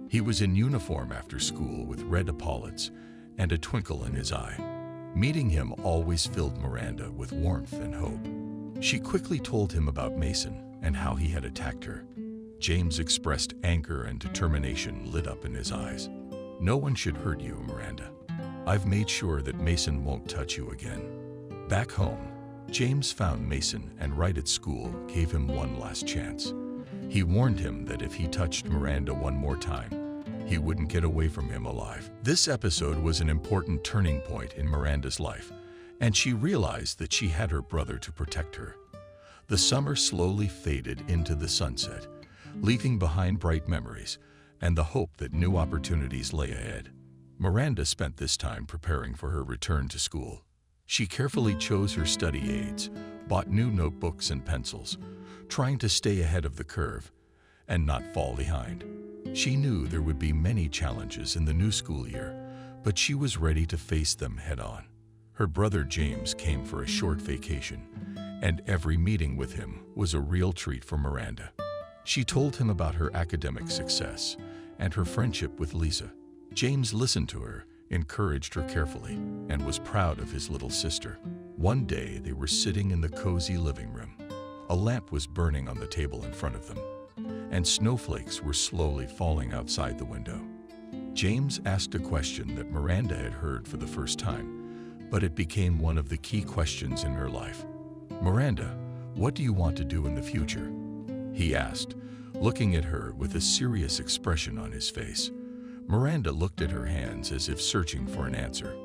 He was in uniform after school with red epaulets and a twinkle in his eye. Meeting him always filled Miranda with warmth and hope. She quickly told him about Mason and how he had attacked her. James expressed anger, and determination lit up in his eyes. "No one should hurt you, Miranda. I've made sure that Mason won't touch you again." Back home, James found Mason and right at school gave him one last chance. He warned him that if he touched Miranda one more time, he wouldn't get away from him alive. This episode was an important turning point in Miranda's life, and she realized that she had her brother to protect her. The summer slowly faded into the sunset, leaving behind bright memories and the hope that new opportunities lay ahead. Miranda spent this time preparing for her return to school. She carefully chose her study aids, bought new notebooks and pencils, trying to stay ahead of the curve and not fall behind. She knew there would be many challenges in the new school year, but she was ready to face them head-on. Her brother James came for a short vacation, and every meeting with him was a real treat for Miranda. She told him about her academic success and her friendship with Lisa. James listened to her, encouraged her carefully, and was proud of his little sister. One day they were sitting in the cozy living room. A lamp was burning on the table in front of them, and snowflakes were slowly falling outside the window. James asked a question that Miranda had heard for the first time, but it became one of the key questions in her life. "Miranda, what do you want to do in the future?" he asked, looking at her with a serious expression on his face. Miranda looked at her hands as if searching for an answer.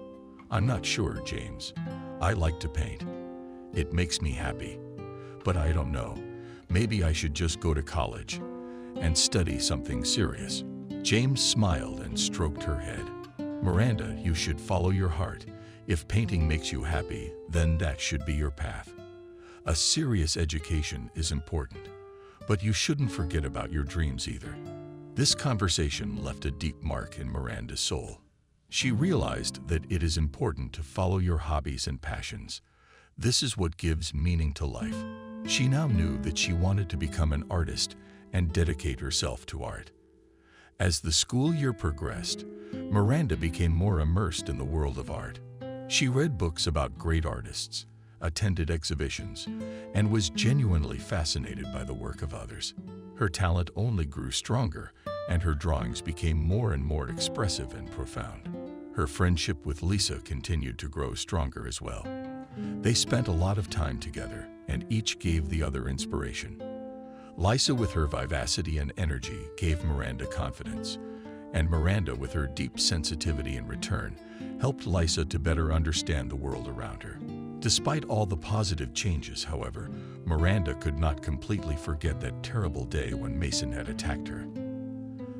"I'm not sure, James. I like to paint. It makes me happy. But I don't know. Maybe I should just go to college and study something serious." James smiled and stroked her head. "Miranda, you should follow your heart. If painting makes you happy, then that should be your path. A serious education is important, but you shouldn't forget about your dreams either." This conversation left a deep mark in Miranda's soul. She realized that it is important to follow your hobbies and passions. This is what gives meaning to life. She now knew that she wanted to become an artist and dedicate herself to art. As the school year progressed, Miranda became more immersed in the world of art. She read books about great artists, attended exhibitions, and was genuinely fascinated by the work of others. Her talent only grew stronger, and her drawings became more and more expressive and profound. Her friendship with Lisa continued to grow stronger as well. They spent a lot of time together, and each gave the other inspiration. Lisa, with her vivacity and energy, gave Miranda confidence, and Miranda, with her deep sensitivity in return, helped Lisa to better understand the world around her. Despite all the positive changes, however, Miranda could not completely forget that terrible day when Mason had attacked her.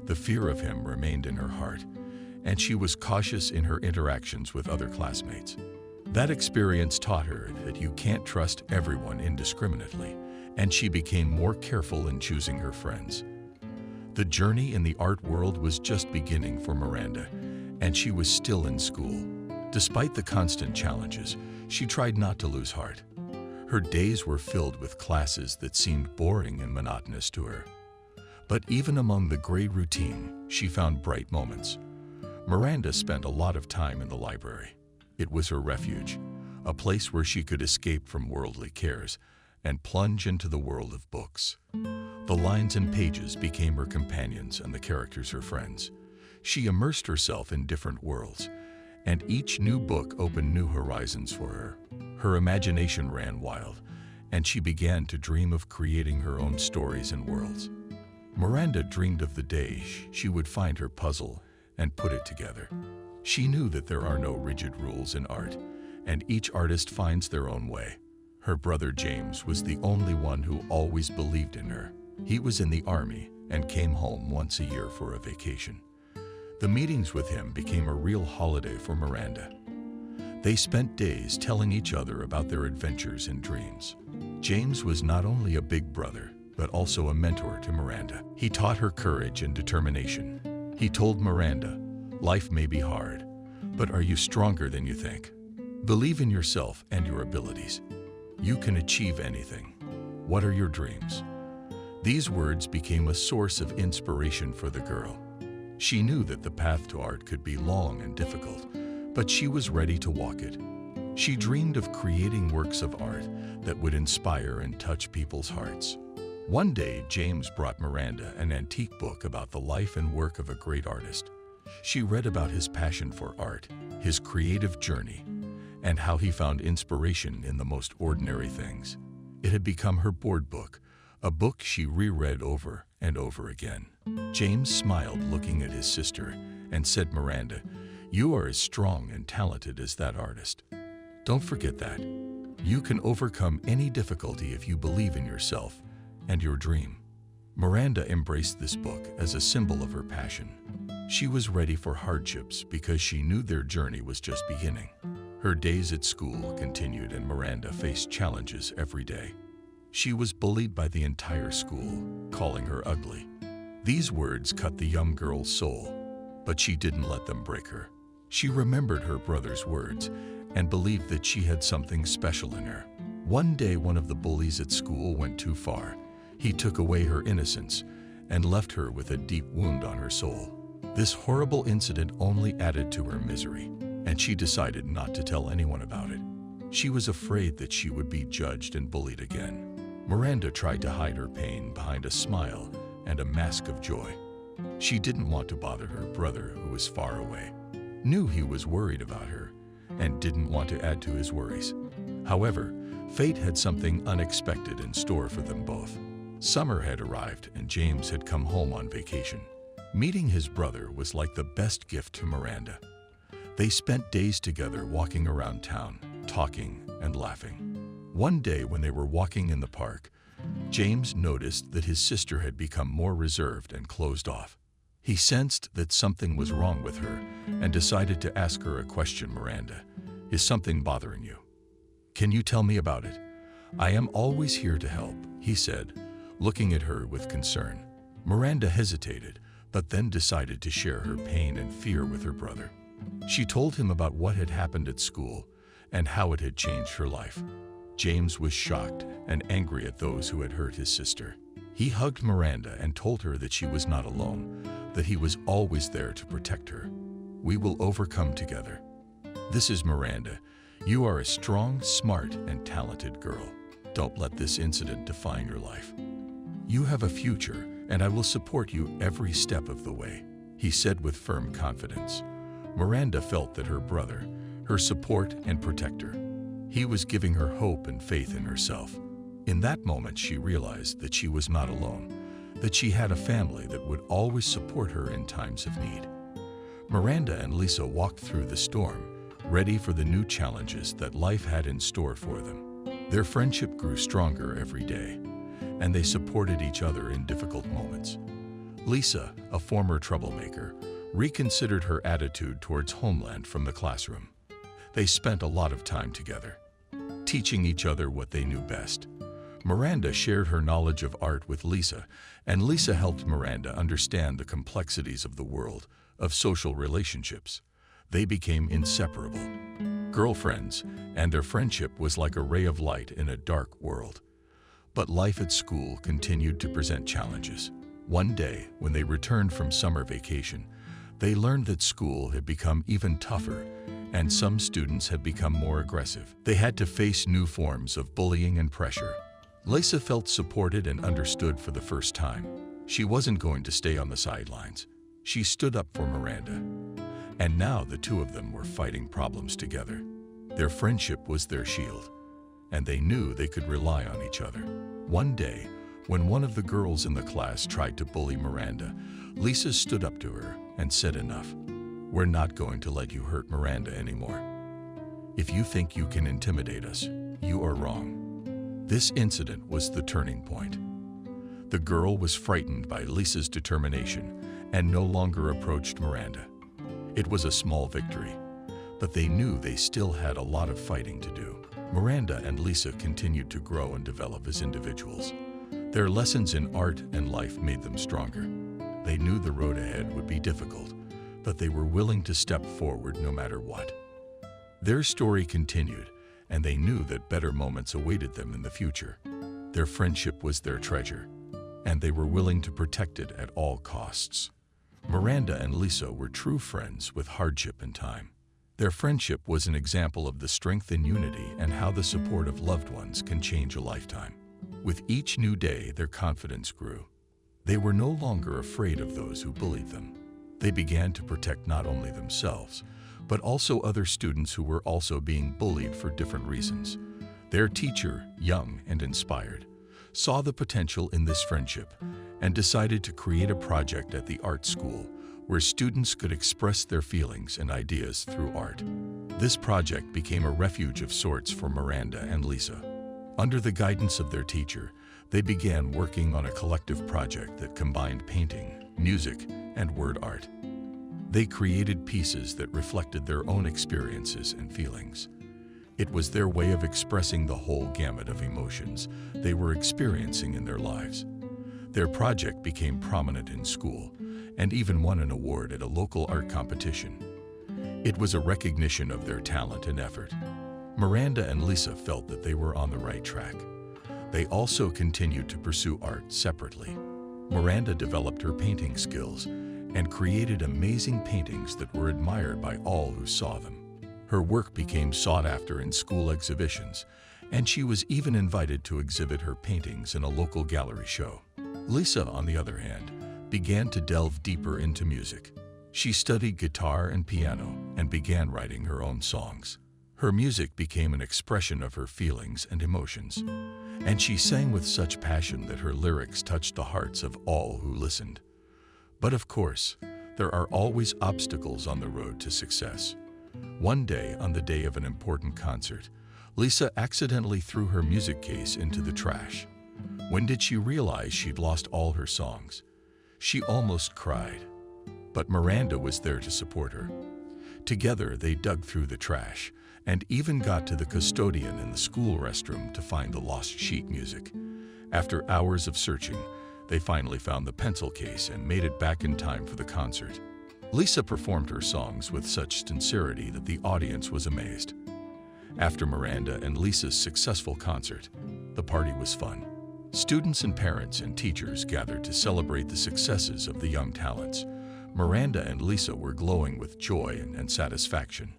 The fear of him remained in her heart, and she was cautious in her interactions with other classmates. That experience taught her that you can't trust everyone indiscriminately, and she became more careful in choosing her friends. The journey in the art world was just beginning for Miranda, and she was still in school. Despite the constant challenges, she tried not to lose heart. Her days were filled with classes that seemed boring and monotonous to her. But even among the gray routine, she found bright moments. Miranda spent a lot of time in the library. It was her refuge, a place where she could escape from worldly cares and plunge into the world of books. The lines and pages became her companions and the characters her friends. She immersed herself in different worlds, and each new book opened new horizons for her. Her imagination ran wild, and she began to dream of creating her own stories and worlds. Miranda dreamed of the day she would find her puzzle and put it together. She knew that there are no rigid rules in art, and each artist finds their own way. Her brother James was the only one who always believed in her. He was in the army and came home once a year for a vacation. The meetings with him became a real holiday for Miranda. They spent days telling each other about their adventures and dreams. James was not only a big brother, but also a mentor to Miranda. He taught her courage and determination. He told Miranda, "Life may be hard, but are you stronger than you think? Believe in yourself and your abilities. You can achieve anything. What are your dreams?" These words became a source of inspiration for the girl. She knew that the path to art could be long and difficult, but she was ready to walk it. She dreamed of creating works of art that would inspire and touch people's hearts. One day, James brought Miranda an antique book about the life and work of a great artist. She read about his passion for art, his creative journey, and how he found inspiration in the most ordinary things. It had become her board book, a book she reread over and over again. James smiled, looking at his sister, and said, "Miranda, you are as strong and talented as that artist. Don't forget that. You can overcome any difficulty if you believe in yourself and your dream." Miranda embraced this book as a symbol of her passion. She was ready for hardships because she knew their journey was just beginning. Her days at school continued, and Miranda faced challenges every day. She was bullied by the entire school, calling her ugly. These words cut the young girl's soul, but she didn't let them break her. She remembered her brother's words and believed that she had something special in her. One day, one of the bullies at school went too far. He took away her innocence and left her with a deep wound on her soul. This horrible incident only added to her misery, and she decided not to tell anyone about it. She was afraid that she would be judged and bullied again. Miranda tried to hide her pain behind a smile and a mask of joy. She didn't want to bother her brother, who was far away, knew he was worried about her, and didn't want to add to his worries. However, fate had something unexpected in store for them both. Summer had arrived, and James had come home on vacation. Meeting his brother was like the best gift to Miranda. They spent days together walking around town, talking and laughing. One day, when they were walking in the park, James noticed that his sister had become more reserved and closed off. He sensed that something was wrong with her and decided to ask her a question. "Miranda, is something bothering you? Can you tell me about it? I am always here to help," he said, looking at her with concern. Miranda hesitated, but then decided to share her pain and fear with her brother. She told him about what had happened at school and how it had changed her life. James was shocked and angry at those who had hurt his sister. He hugged Miranda and told her that she was not alone, that he was always there to protect her. "We will overcome together. This is Miranda. You are a strong, smart, and talented girl. Don't let this incident define your life. You have a future, and I will support you every step of the way," he said with firm confidence. Miranda felt that her brother, her support and protector, he was giving her hope and faith in herself. In that moment, she realized that she was not alone, that she had a family that would always support her in times of need. Miranda and Lisa walked through the storm, ready for the new challenges that life had in store for them. Their friendship grew stronger every day, and they supported each other in difficult moments. Lisa, a former troublemaker, reconsidered her attitude towards homeland from the classroom. They spent a lot of time together, teaching each other what they knew best. Miranda shared her knowledge of art with Lisa, and Lisa helped Miranda understand the complexities of the world, of social relationships. They became inseparable girlfriends, and their friendship was like a ray of light in a dark world. But life at school continued to present challenges. One day, when they returned from summer vacation, they learned that school had become even tougher, and some students had become more aggressive. They had to face new forms of bullying and pressure. Lisa felt supported and understood for the first time. She wasn't going to stay on the sidelines. She stood up for Miranda. And now the two of them were fighting problems together. Their friendship was their shield, and they knew they could rely on each other. One day, when one of the girls in the class tried to bully Miranda, Lisa stood up to her and said, "Enough. We're not going to let you hurt Miranda anymore. If you think you can intimidate us, you are wrong." This incident was the turning point. The girl was frightened by Lisa's determination and no longer approached Miranda. It was a small victory, but they knew they still had a lot of fighting to do. Miranda and Lisa continued to grow and develop as individuals. Their lessons in art and life made them stronger. They knew the road ahead would be difficult, but they were willing to step forward no matter what. Their story continued, and they knew that better moments awaited them in the future. Their friendship was their treasure, and they were willing to protect it at all costs. Miranda and Lisa were true friends with hardship and time. Their friendship was an example of the strength in unity and how the support of loved ones can change a lifetime. With each new day, their confidence grew. They were no longer afraid of those who bullied them. They began to protect not only themselves, but also other students who were also being bullied for different reasons. Their teacher, young and inspired, saw the potential in this friendship and decided to create a project at the art school where students could express their feelings and ideas through art. This project became a refuge of sorts for Miranda and Lisa. Under the guidance of their teacher, they began working on a collective project that combined painting, music, and word art. They created pieces that reflected their own experiences and feelings. It was their way of expressing the whole gamut of emotions they were experiencing in their lives. Their project became prominent in school and even won an award at a local art competition. It was a recognition of their talent and effort. Miranda and Lisa felt that they were on the right track. They also continued to pursue art separately. Miranda developed her painting skills and created amazing paintings that were admired by all who saw them. Her work became sought after in school exhibitions, and she was even invited to exhibit her paintings in a local gallery show. Lisa, on the other hand, began to delve deeper into music. She studied guitar and piano and began writing her own songs. Her music became an expression of her feelings and emotions, and she sang with such passion that her lyrics touched the hearts of all who listened. But of course, there are always obstacles on the road to success. One day, on the day of an important concert, Lisa accidentally threw her music case into the trash. When did she realize she'd lost all her songs? She almost cried, but Miranda was there to support her. Together, they dug through the trash and even got to the custodian in the school restroom to find the lost sheet music. After hours of searching, they finally found the pencil case and made it back in time for the concert. Lisa performed her songs with such sincerity that the audience was amazed. After Miranda and Lisa's successful concert, the party was fun. Students and parents and teachers gathered to celebrate the successes of the young talents. Miranda and Lisa were glowing with joy and satisfaction.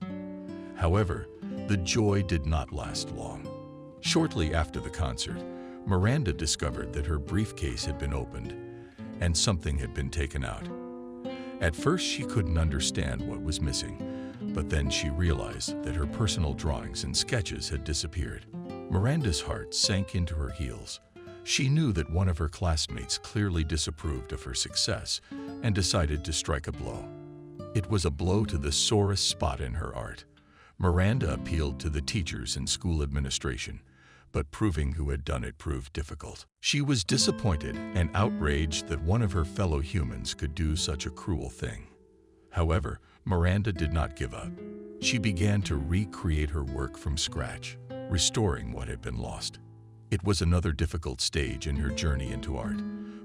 However, the joy did not last long. Shortly after the concert, Miranda discovered that her briefcase had been opened and something had been taken out. At first, she couldn't understand what was missing, but then she realized that her personal drawings and sketches had disappeared. Miranda's heart sank into her heels. She knew that one of her classmates clearly disapproved of her success and decided to strike a blow. It was a blow to the sorest spot in her art. Miranda appealed to the teachers and school administration, but proving who had done it proved difficult. She was disappointed and outraged that one of her fellow humans could do such a cruel thing. However, Miranda did not give up. She began to recreate her work from scratch, restoring what had been lost. It was another difficult stage in her journey into art,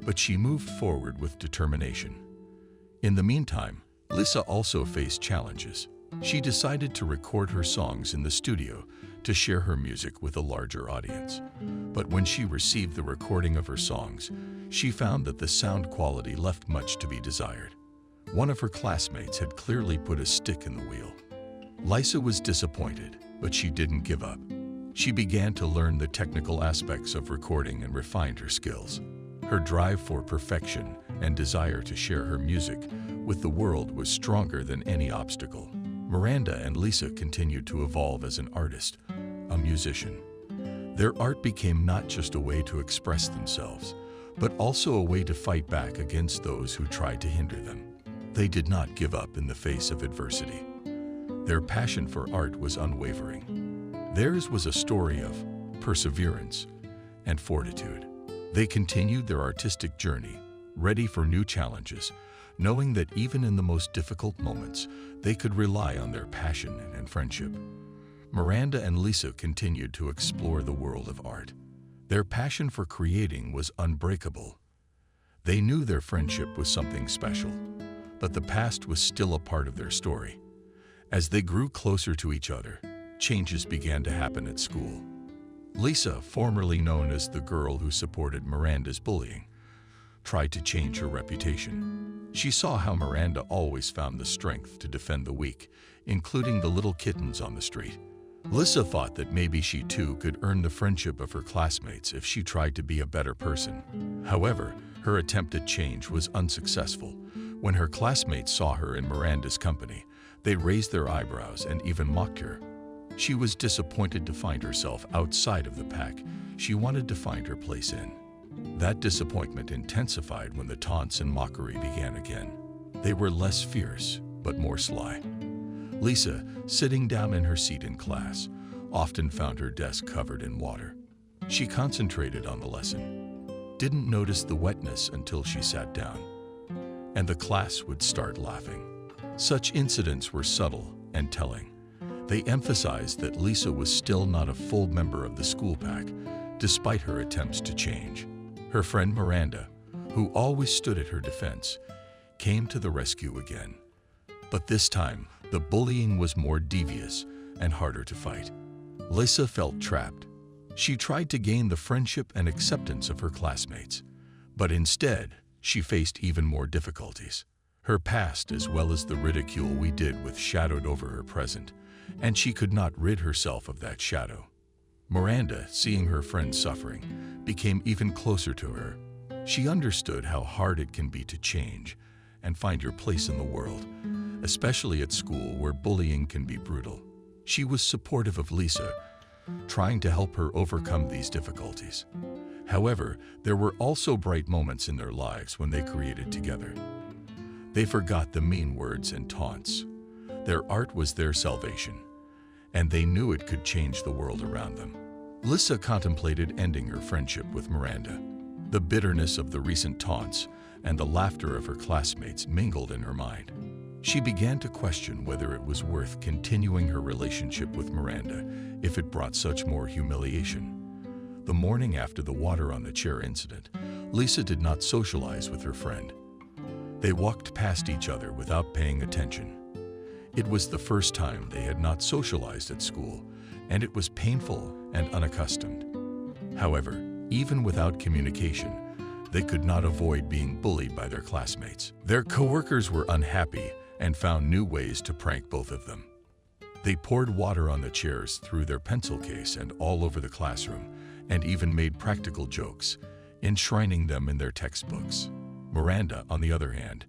but she moved forward with determination. In the meantime, Lisa also faced challenges. She decided to record her songs in the studio to share her music with a larger audience. But when she received the recording of her songs, she found that the sound quality left much to be desired. One of her classmates had clearly put a stick in the wheel. Lisa was disappointed, but she didn't give up. She began to learn the technical aspects of recording and refined her skills. Her drive for perfection and desire to share her music with the world was stronger than any obstacle. Miranda and Lisa continued to evolve as an artist, a musician. Their art became not just a way to express themselves, but also a way to fight back against those who tried to hinder them. They did not give up in the face of adversity. Their passion for art was unwavering. Theirs was a story of perseverance and fortitude. They continued their artistic journey, ready for new challenges, knowing that even in the most difficult moments, they could rely on their passion and friendship. Miranda and Lisa continued to explore the world of art. Their passion for creating was unbreakable. They knew their friendship was something special, but the past was still a part of their story. As they grew closer to each other, changes began to happen at school. Lisa, formerly known as the girl who supported Miranda's bullying, tried to change her reputation. She saw how Miranda always found the strength to defend the weak, including the little kittens on the street. Lisa thought that maybe she too could earn the friendship of her classmates if she tried to be a better person. However, her attempt at change was unsuccessful. When her classmates saw her in Miranda's company, they raised their eyebrows and even mocked her. She was disappointed to find herself outside of the pack she wanted to find her place in. That disappointment intensified when the taunts and mockery began again. They were less fierce, but more sly. Lisa, sitting down in her seat in class, often found her desk covered in water. She concentrated on the lesson, didn't notice the wetness until she sat down, and the class would start laughing. Such incidents were subtle and telling. They emphasized that Lisa was still not a full member of the school pack, despite her attempts to change. Her friend Miranda, who always stood at her defense, came to the rescue again. But this time, the bullying was more devious and harder to fight. Lisa felt trapped. She tried to gain the friendship and acceptance of her classmates, but instead, she faced even more difficulties. Her past, as well as the ridicule we did with, shadowed over her present, and she could not rid herself of that shadow. Miranda, seeing her friend suffering, became even closer to her. She understood how hard it can be to change and find your place in the world, especially at school where bullying can be brutal. She was supportive of Lisa, trying to help her overcome these difficulties. However, there were also bright moments in their lives when they created together. They forgot the mean words and taunts. Their art was their salvation, and they knew it could change the world around them. Lisa contemplated ending her friendship with Miranda. The bitterness of the recent taunts and the laughter of her classmates mingled in her mind. She began to question whether it was worth continuing her relationship with Miranda if it brought such more humiliation. The morning after the water on the chair incident, Lisa did not socialize with her friend. They walked past each other without paying attention. It was the first time they had not socialized at school, and it was painful and unaccustomed. However, even without communication, they could not avoid being bullied by their classmates. Their coworkers were unhappy and found new ways to prank both of them. They poured water on the chairs, through their pencil case, and all over the classroom, and even made practical jokes, enshrining them in their textbooks. Miranda, on the other hand,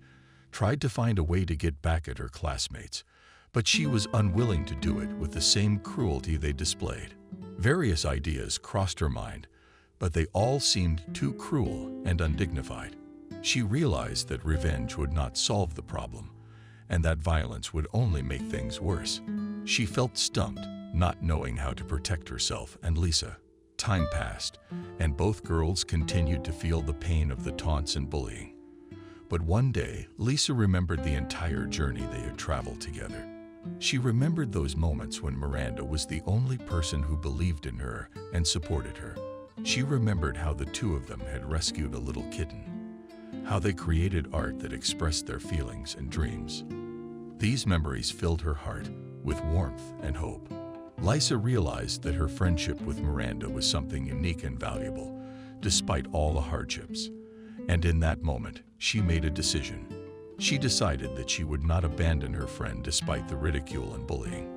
tried to find a way to get back at her classmates, but she was unwilling to do it with the same cruelty they displayed. Various ideas crossed her mind, but they all seemed too cruel and undignified. She realized that revenge would not solve the problem, and that violence would only make things worse. She felt stumped, not knowing how to protect herself and Lisa. Time passed, and both girls continued to feel the pain of the taunts and bullying. But one day, Lisa remembered the entire journey they had traveled together. She remembered those moments when Miranda was the only person who believed in her and supported her. She remembered how the two of them had rescued a little kitten, how they created art that expressed their feelings and dreams. These memories filled her heart with warmth and hope. Lisa realized that her friendship with Miranda was something unique and valuable, despite all the hardships. And in that moment, she made a decision. She decided that she would not abandon her friend despite the ridicule and bullying.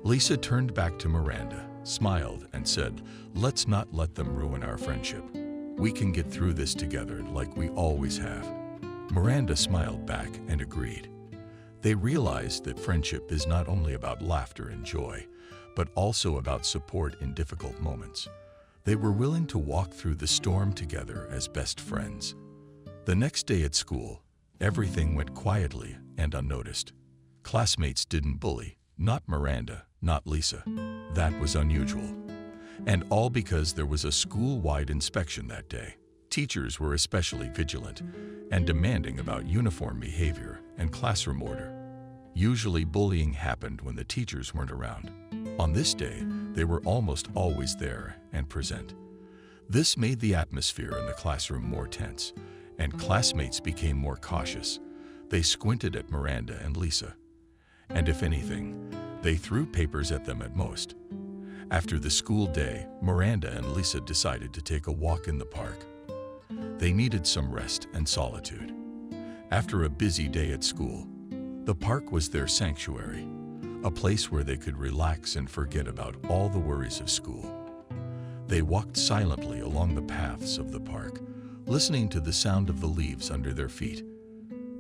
Lisa turned back to Miranda, smiled, and said, "Let's not let them ruin our friendship. We can get through this together like we always have." Miranda smiled back and agreed. They realized that friendship is not only about laughter and joy, but also about support in difficult moments. They were willing to walk through the storm together as best friends. The next day at school, everything went quietly and unnoticed. Classmates didn't bully, not Miranda, not Lisa. That was unusual. And all because there was a school-wide inspection that day. Teachers were especially vigilant and demanding about uniform behavior and classroom order. Usually bullying happened when the teachers weren't around. On this day, they were almost always there and present. This made the atmosphere in the classroom more tense, and classmates became more cautious. They squinted at Miranda and Lisa, and if anything, they threw papers at them at most. After the school day, Miranda and Lisa decided to take a walk in the park. They needed some rest and solitude. After a busy day at school, the park was their sanctuary, a place where they could relax and forget about all the worries of school. They walked silently along the paths of the park, listening to the sound of the leaves under their feet.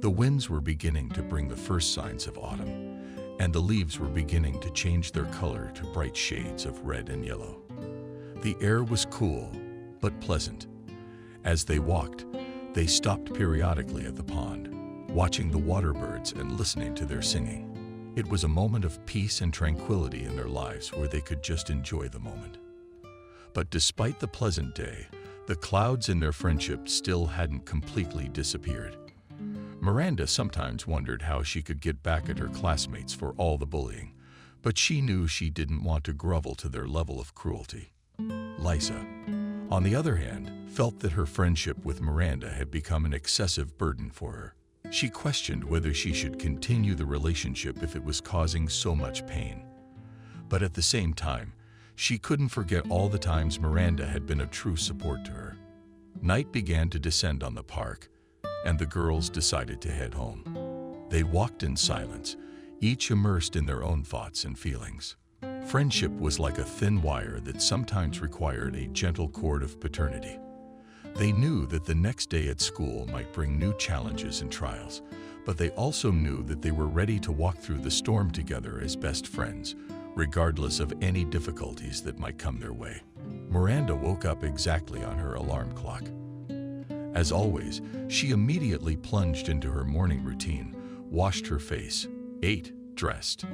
The winds were beginning to bring the first signs of autumn, and the leaves were beginning to change their color to bright shades of red and yellow. The air was cool, but pleasant, As they walked, they stopped periodically at the pond, watching the water birds and listening to their singing. It was a moment of peace and tranquility in their lives where they could just enjoy the moment. But despite the pleasant day, the clouds in their friendship still hadn't completely disappeared. Miranda sometimes wondered how she could get back at her classmates for all the bullying, but she knew she didn't want to grovel to their level of cruelty. Lisa, on the other hand, felt that her friendship with Miranda had become an excessive burden for her. She questioned whether she should continue the relationship if it was causing so much pain. But at the same time, she couldn't forget all the times Miranda had been a true support to her. Night began to descend on the park, and the girls decided to head home. They walked in silence, each immersed in their own thoughts and feelings. Friendship was like a thin wire that sometimes required a gentle cord of paternity. They knew that the next day at school might bring new challenges and trials, but they also knew that they were ready to walk through the storm together as best friends, regardless of any difficulties that might come their way. Miranda woke up exactly on her alarm clock. As always, she immediately plunged into her morning routine, washed her face, ate, dressed,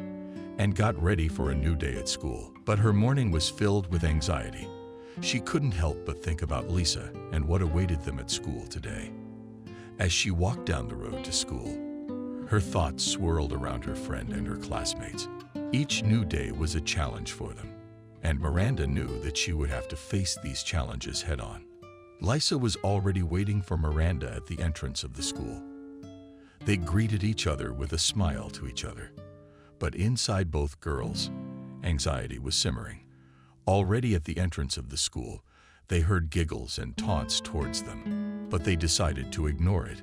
and got ready for a new day at school. But her morning was filled with anxiety. She couldn't help but think about Lisa and what awaited them at school today. As she walked down the road to school, her thoughts swirled around her friend and her classmates. Each new day was a challenge for them, and Miranda knew that she would have to face these challenges head-on. Lisa was already waiting for Miranda at the entrance of the school. They greeted each other with a smile to each other, but inside both girls, anxiety was simmering. Already at the entrance of the school, they heard giggles and taunts towards them, but they decided to ignore it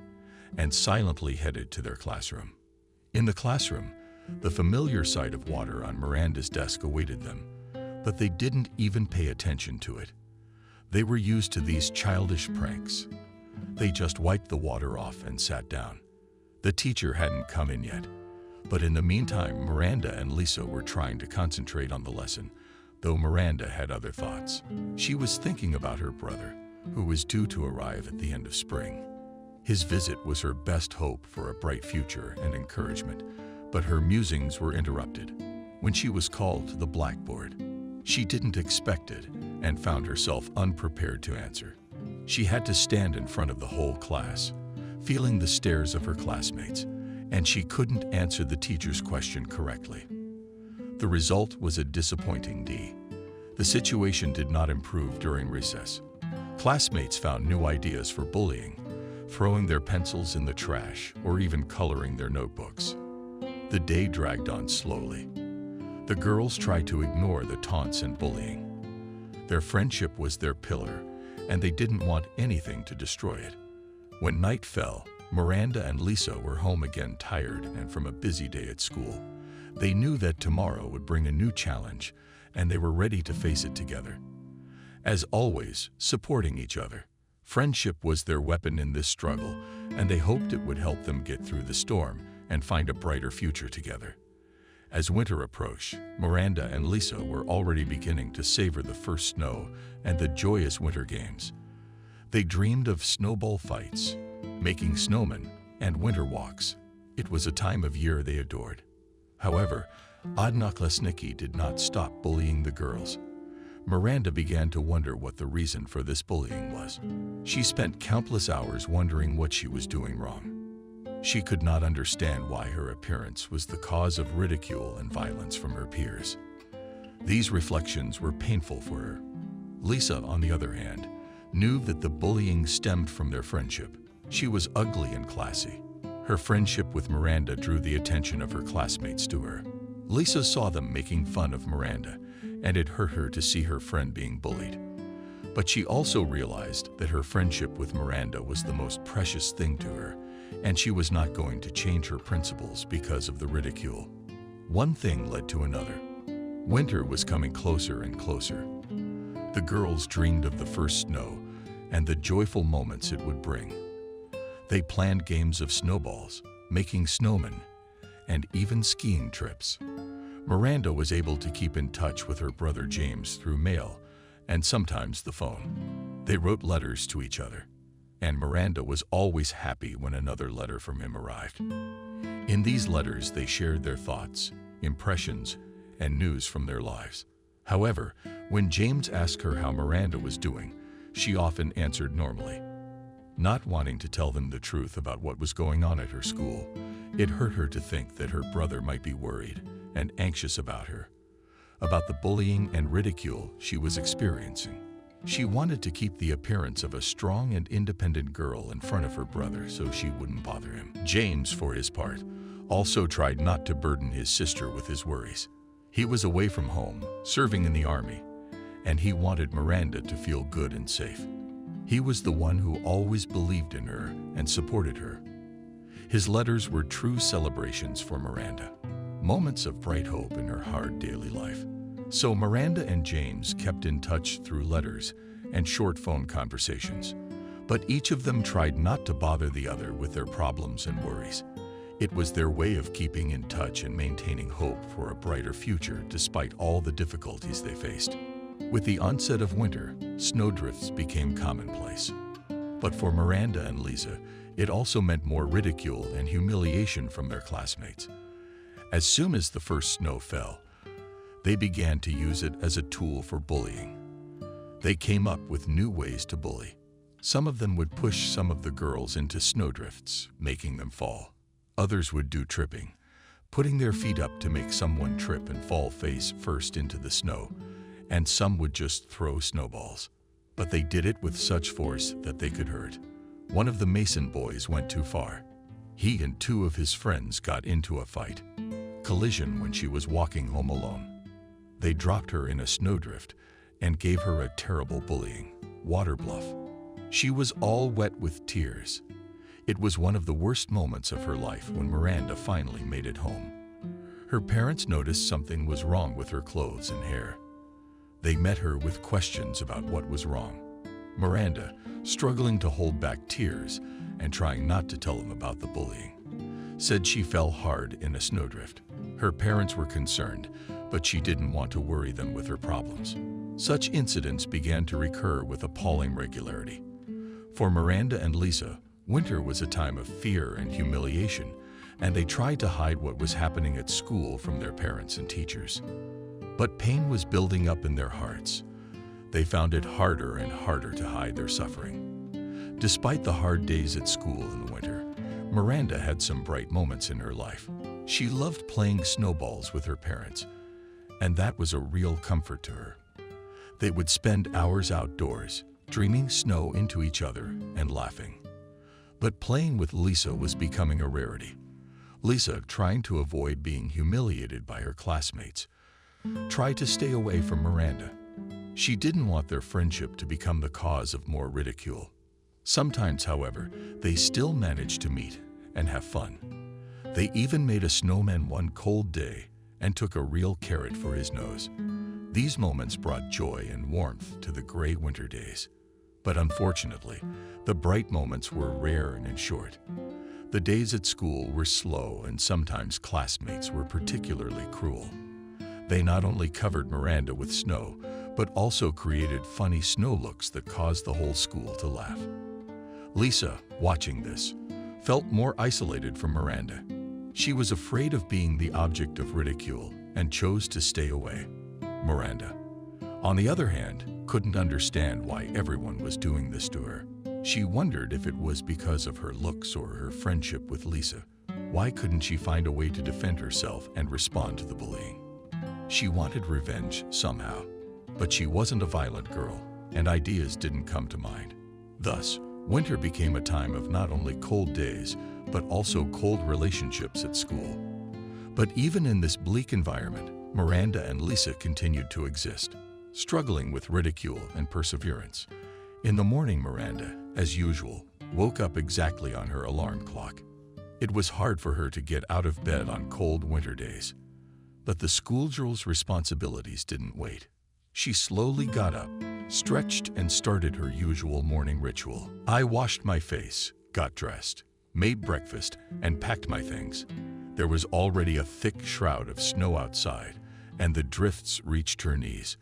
and silently headed to their classroom. In the classroom, the familiar sight of water on Miranda's desk awaited them, but they didn't even pay attention to it. They were used to these childish pranks. They just wiped the water off and sat down. The teacher hadn't come in yet, but in the meantime, Miranda and Lisa were trying to concentrate on the lesson, though Miranda had other thoughts. She was thinking about her brother, who was due to arrive at the end of spring. His visit was her best hope for a bright future and encouragement, but her musings were interrupted when she was called to the blackboard. She didn't expect it and found herself unprepared to answer. She had to stand in front of the whole class, feeling the stares of her classmates, and she couldn't answer the teacher's question correctly. The result was a disappointing D. The situation did not improve during recess. Classmates found new ideas for bullying, throwing their pencils in the trash or even coloring their notebooks. The day dragged on slowly. The girls tried to ignore the taunts and bullying. Their friendship was their pillar, and they didn't want anything to destroy it. When night fell, Miranda and Lisa were home again, tired and from a busy day at school. They knew that tomorrow would bring a new challenge, and they were ready to face it together. As always, supporting each other. Friendship was their weapon in this struggle, and they hoped it would help them get through the storm and find a brighter future together. As winter approached, Miranda and Lisa were already beginning to savor the first snow and the joyous winter games. They dreamed of snowball fights, making snowmen, and winter walks. It was a time of year they adored. However, Odnoklassniki did not stop bullying the girls. Miranda began to wonder what the reason for this bullying was. She spent countless hours wondering what she was doing wrong. She could not understand why her appearance was the cause of ridicule and violence from her peers. These reflections were painful for her. Lisa, on the other hand, knew that the bullying stemmed from their friendship. She was ugly and classy. Her friendship with Miranda drew the attention of her classmates to her. Lisa saw them making fun of Miranda, and it hurt her to see her friend being bullied. But she also realized that her friendship with Miranda was the most precious thing to her, and she was not going to change her principles because of the ridicule. One thing led to another. Winter was coming closer and closer. The girls dreamed of the first snow and the joyful moments it would bring. They planned games of snowballs, making snowmen, and even skiing trips. Miranda was able to keep in touch with her brother James through mail and sometimes the phone. They wrote letters to each other, and Miranda was always happy when another letter from him arrived. In these letters, they shared their thoughts, impressions, and news from their lives. However, when James asked her how Miranda was doing, she often answered normally. Not wanting to tell them the truth about what was going on at her school, it hurt her to think that her brother might be worried and anxious about her, about the bullying and ridicule she was experiencing. She wanted to keep the appearance of a strong and independent girl in front of her brother so she wouldn't bother him. James, for his part, also tried not to burden his sister with his worries. He was away from home, serving in the army, and he wanted Miranda to feel good and safe. He was the one who always believed in her and supported her. His letters were true celebrations for Miranda, moments of bright hope in her hard daily life. So Miranda and James kept in touch through letters and short phone conversations, but each of them tried not to bother the other with their problems and worries. It was their way of keeping in touch and maintaining hope for a brighter future despite all the difficulties they faced. With the onset of winter, snowdrifts became commonplace. But for Miranda and Lisa, it also meant more ridicule and humiliation from their classmates. As soon as the first snow fell, they began to use it as a tool for bullying. They came up with new ways to bully. Some of them would push some of the girls into snowdrifts, making them fall. Others would do tripping, putting their feet up to make someone trip and fall face first into the snow, and some would just throw snowballs. But they did it with such force that they could hurt. One of the Mason boys went too far. He and two of his friends got into a collision when she was walking home alone. They dropped her in a snowdrift and gave her a terrible bullying, water bluff. She was all wet with tears. It was one of the worst moments of her life when Miranda finally made it home. Her parents noticed something was wrong with her clothes and hair. They met her with questions about what was wrong. Miranda, struggling to hold back tears and trying not to tell them about the bullying, said she fell hard in a snowdrift. Her parents were concerned, but she didn't want to worry them with her problems. Such incidents began to recur with appalling regularity. For Miranda and Lisa, winter was a time of fear and humiliation, and they tried to hide what was happening at school from their parents and teachers. But pain was building up in their hearts. They found it harder and harder to hide their suffering. Despite the hard days at school in the winter, Miranda had some bright moments in her life. She loved playing snowballs with her parents, and that was a real comfort to her. They would spend hours outdoors, dreaming snow into each other and laughing. But playing with Lisa was becoming a rarity. Lisa, trying to avoid being humiliated by her classmates, tried to stay away from Miranda. She didn't want their friendship to become the cause of more ridicule. Sometimes, however, they still managed to meet and have fun. They even made a snowman one cold day and took a real carrot for his nose. These moments brought joy and warmth to the gray winter days. But unfortunately, the bright moments were rare and short. The days at school were slow, and sometimes classmates were particularly cruel. They not only covered Miranda with snow, but also created funny snow looks that caused the whole school to laugh. Lisa, watching this, felt more isolated from Miranda. She was afraid of being the object of ridicule and chose to stay away. Miranda, on the other hand, couldn't understand why everyone was doing this to her. She wondered if it was because of her looks or her friendship with Lisa. Why couldn't she find a way to defend herself and respond to the bullying? She wanted revenge somehow, but she wasn't a violent girl, and ideas didn't come to mind. Thus, winter became a time of not only cold days, but also cold relationships at school. But even in this bleak environment, Miranda and Lisa continued to exist, struggling with ridicule and perseverance. In the morning, Miranda, as usual, woke up exactly on her alarm clock. It was hard for her to get out of bed on cold winter days. But the schoolgirl's responsibilities didn't wait. She slowly got up, stretched, and started her usual morning ritual. I washed my face, got dressed, made breakfast, and packed my things. There was already a thick shroud of snow outside, and the drifts reached her knees.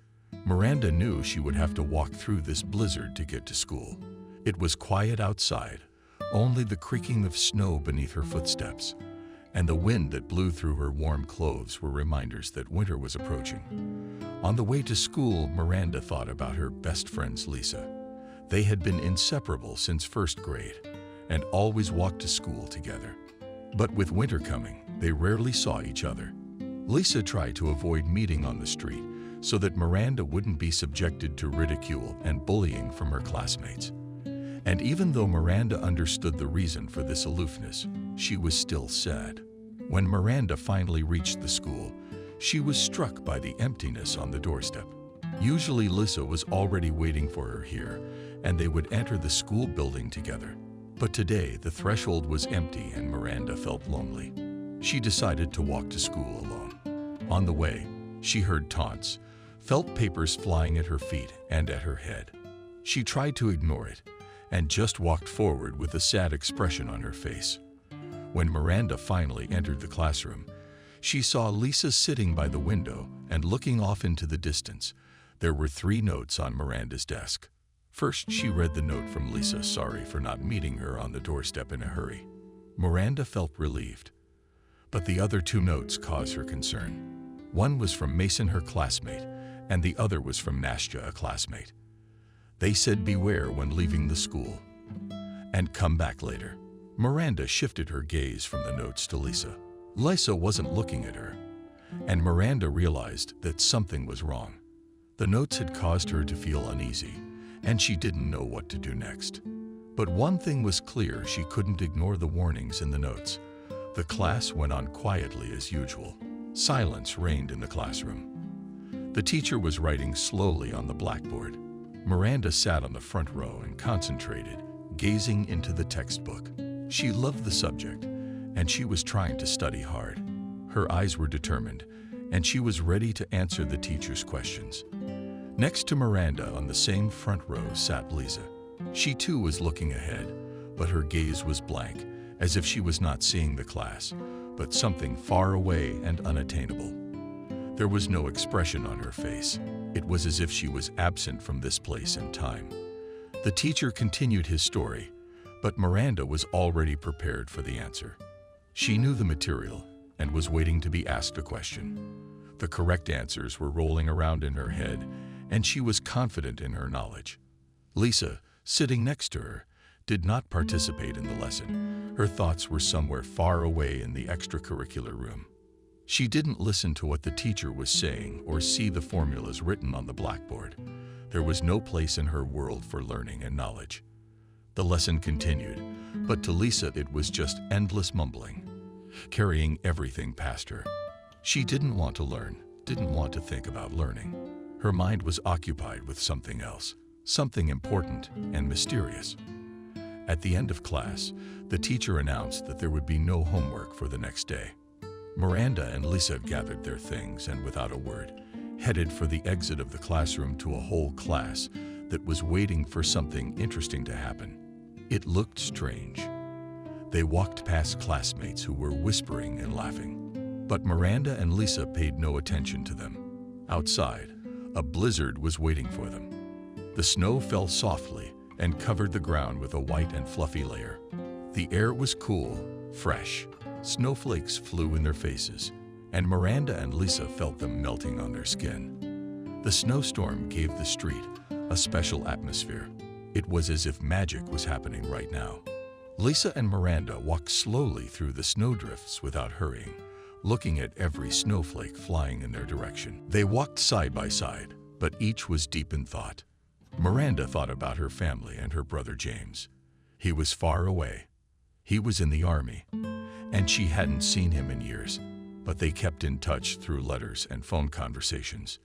Miranda knew she would have to walk through this blizzard to get to school. It was quiet outside, only the creaking of snow beneath her footsteps, and the wind that blew through her warm clothes were reminders that winter was approaching. On the way to school, Miranda thought about her best friends, Lisa. They had been inseparable since first grade and always walked to school together. But with winter coming, they rarely saw each other. Lisa tried to avoid meeting on the street so that Miranda wouldn't be subjected to ridicule and bullying from her classmates. And even though Miranda understood the reason for this aloofness, she was still sad. When Miranda finally reached the school, she was struck by the emptiness on the doorstep. Usually Lisa was already waiting for her here, and they would enter the school building together. But today the threshold was empty and Miranda felt lonely. She decided to walk to school alone. On the way, she heard taunts, felt papers flying at her feet and at her head. She tried to ignore it and just walked forward with a sad expression on her face. When Miranda finally entered the classroom, she saw Lisa sitting by the window and looking off into the distance. There were 3 notes on Miranda's desk. First, she read the note from Lisa, sorry for not meeting her on the doorstep in a hurry. Miranda felt relieved, but the other 2 notes caused her concern. One was from Mason, her classmate, and the other was from Nastya, a classmate. They said beware when leaving the school, and come back later. Miranda shifted her gaze from the notes to Lisa. Lisa wasn't looking at her, and Miranda realized that something was wrong. The notes had caused her to feel uneasy, and she didn't know what to do next. But one thing was clear, she couldn't ignore the warnings in the notes. The class went on quietly as usual. Silence reigned in the classroom. The teacher was writing slowly on the blackboard. Miranda sat on the front row and concentrated, gazing into the textbook. She loved the subject, and she was trying to study hard. Her eyes were determined, and she was ready to answer the teacher's questions. Next to Miranda on the same front row sat Lisa. She too was looking ahead, but her gaze was blank, as if she was not seeing the class, but something far away and unattainable. There was no expression on her face. It was as if she was absent from this place and time. The teacher continued his story, but Miranda was already prepared for the answer. She knew the material and was waiting to be asked a question. The correct answers were rolling around in her head, and she was confident in her knowledge. Lisa, sitting next to her, did not participate in the lesson. Her thoughts were somewhere far away in the extracurricular room. She didn't listen to what the teacher was saying or see the formulas written on the blackboard. There was no place in her world for learning and knowledge. The lesson continued, but to Lisa it was just endless mumbling, carrying everything past her. She didn't want to learn, didn't want to think about learning. Her mind was occupied with something else, something important and mysterious. At the end of class, the teacher announced that there would be no homework for the next day. Miranda and Lisa gathered their things and, without a word, headed for the exit of the classroom to a whole class that was waiting for something interesting to happen. It looked strange. They walked past classmates who were whispering and laughing, but Miranda and Lisa paid no attention to them. Outside, a blizzard was waiting for them. The snow fell softly and covered the ground with a white and fluffy layer. The air was cool, fresh. Snowflakes flew in their faces, and Miranda and Lisa felt them melting on their skin. The snowstorm gave the street a special atmosphere. It was as if magic was happening right now. Lisa and Miranda walked slowly through the snowdrifts without hurrying, looking at every snowflake flying in their direction. They walked side by side, but each was deep in thought. Miranda thought about her family and her brother James. He was far away. He was in the army, and she hadn't seen him in years, but they kept in touch through letters and phone conversations.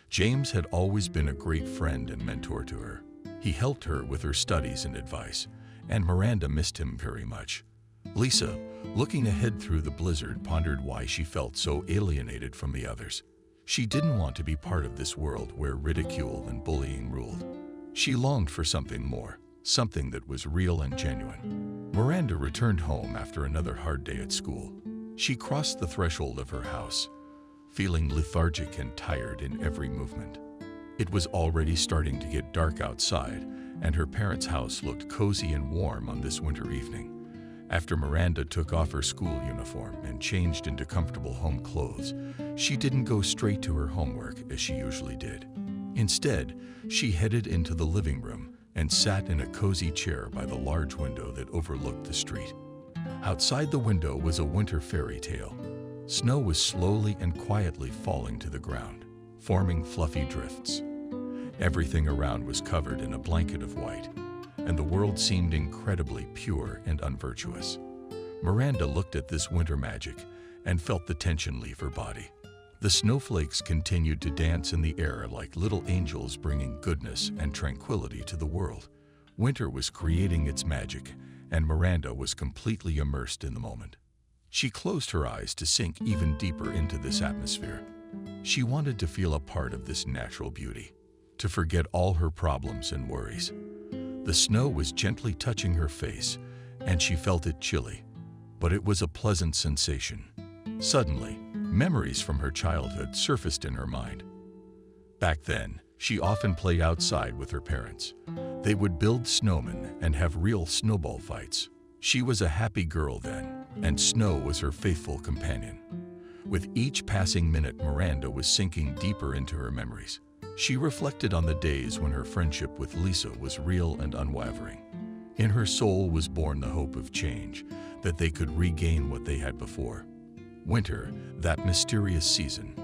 James had always been a great friend and mentor to her. He helped her with her studies and advice, and Miranda missed him very much. Lisa, looking ahead through the blizzard, pondered why she felt so alienated from the others. She didn't want to be part of this world where ridicule and bullying ruled. She longed for something more, something that was real and genuine. Miranda returned home after another hard day at school. She crossed the threshold of her house, feeling lethargic and tired in every movement. It was already starting to get dark outside, and her parents' house looked cozy and warm on this winter evening. After Miranda took off her school uniform and changed into comfortable home clothes, she didn't go straight to her homework as she usually did. Instead, she headed into the living room and sat in a cozy chair by the large window that overlooked the street. Outside the window was a winter fairy tale. Snow was slowly and quietly falling to the ground, forming fluffy drifts. Everything around was covered in a blanket of white, and the world seemed incredibly pure and unvirtuous. Miranda looked at this winter magic and felt the tension leave her body. The snowflakes continued to dance in the air like little angels, bringing goodness and tranquility to the world. Winter was creating its magic, and Miranda was completely immersed in the moment. She closed her eyes to sink even deeper into this atmosphere. She wanted to feel a part of this natural beauty, to forget all her problems and worries. The snow was gently touching her face, and she felt it chilly, but it was a pleasant sensation. Suddenly, memories from her childhood surfaced in her mind. Back then, she often played outside with her parents. They would build snowmen and have real snowball fights. She was a happy girl then, and snow was her faithful companion. With each passing minute, Miranda was sinking deeper into her memories. She reflected on the days when her friendship with Lisa was real and unwavering. In her soul was born the hope of change, that they could regain what they had before. Winter, that mysterious season,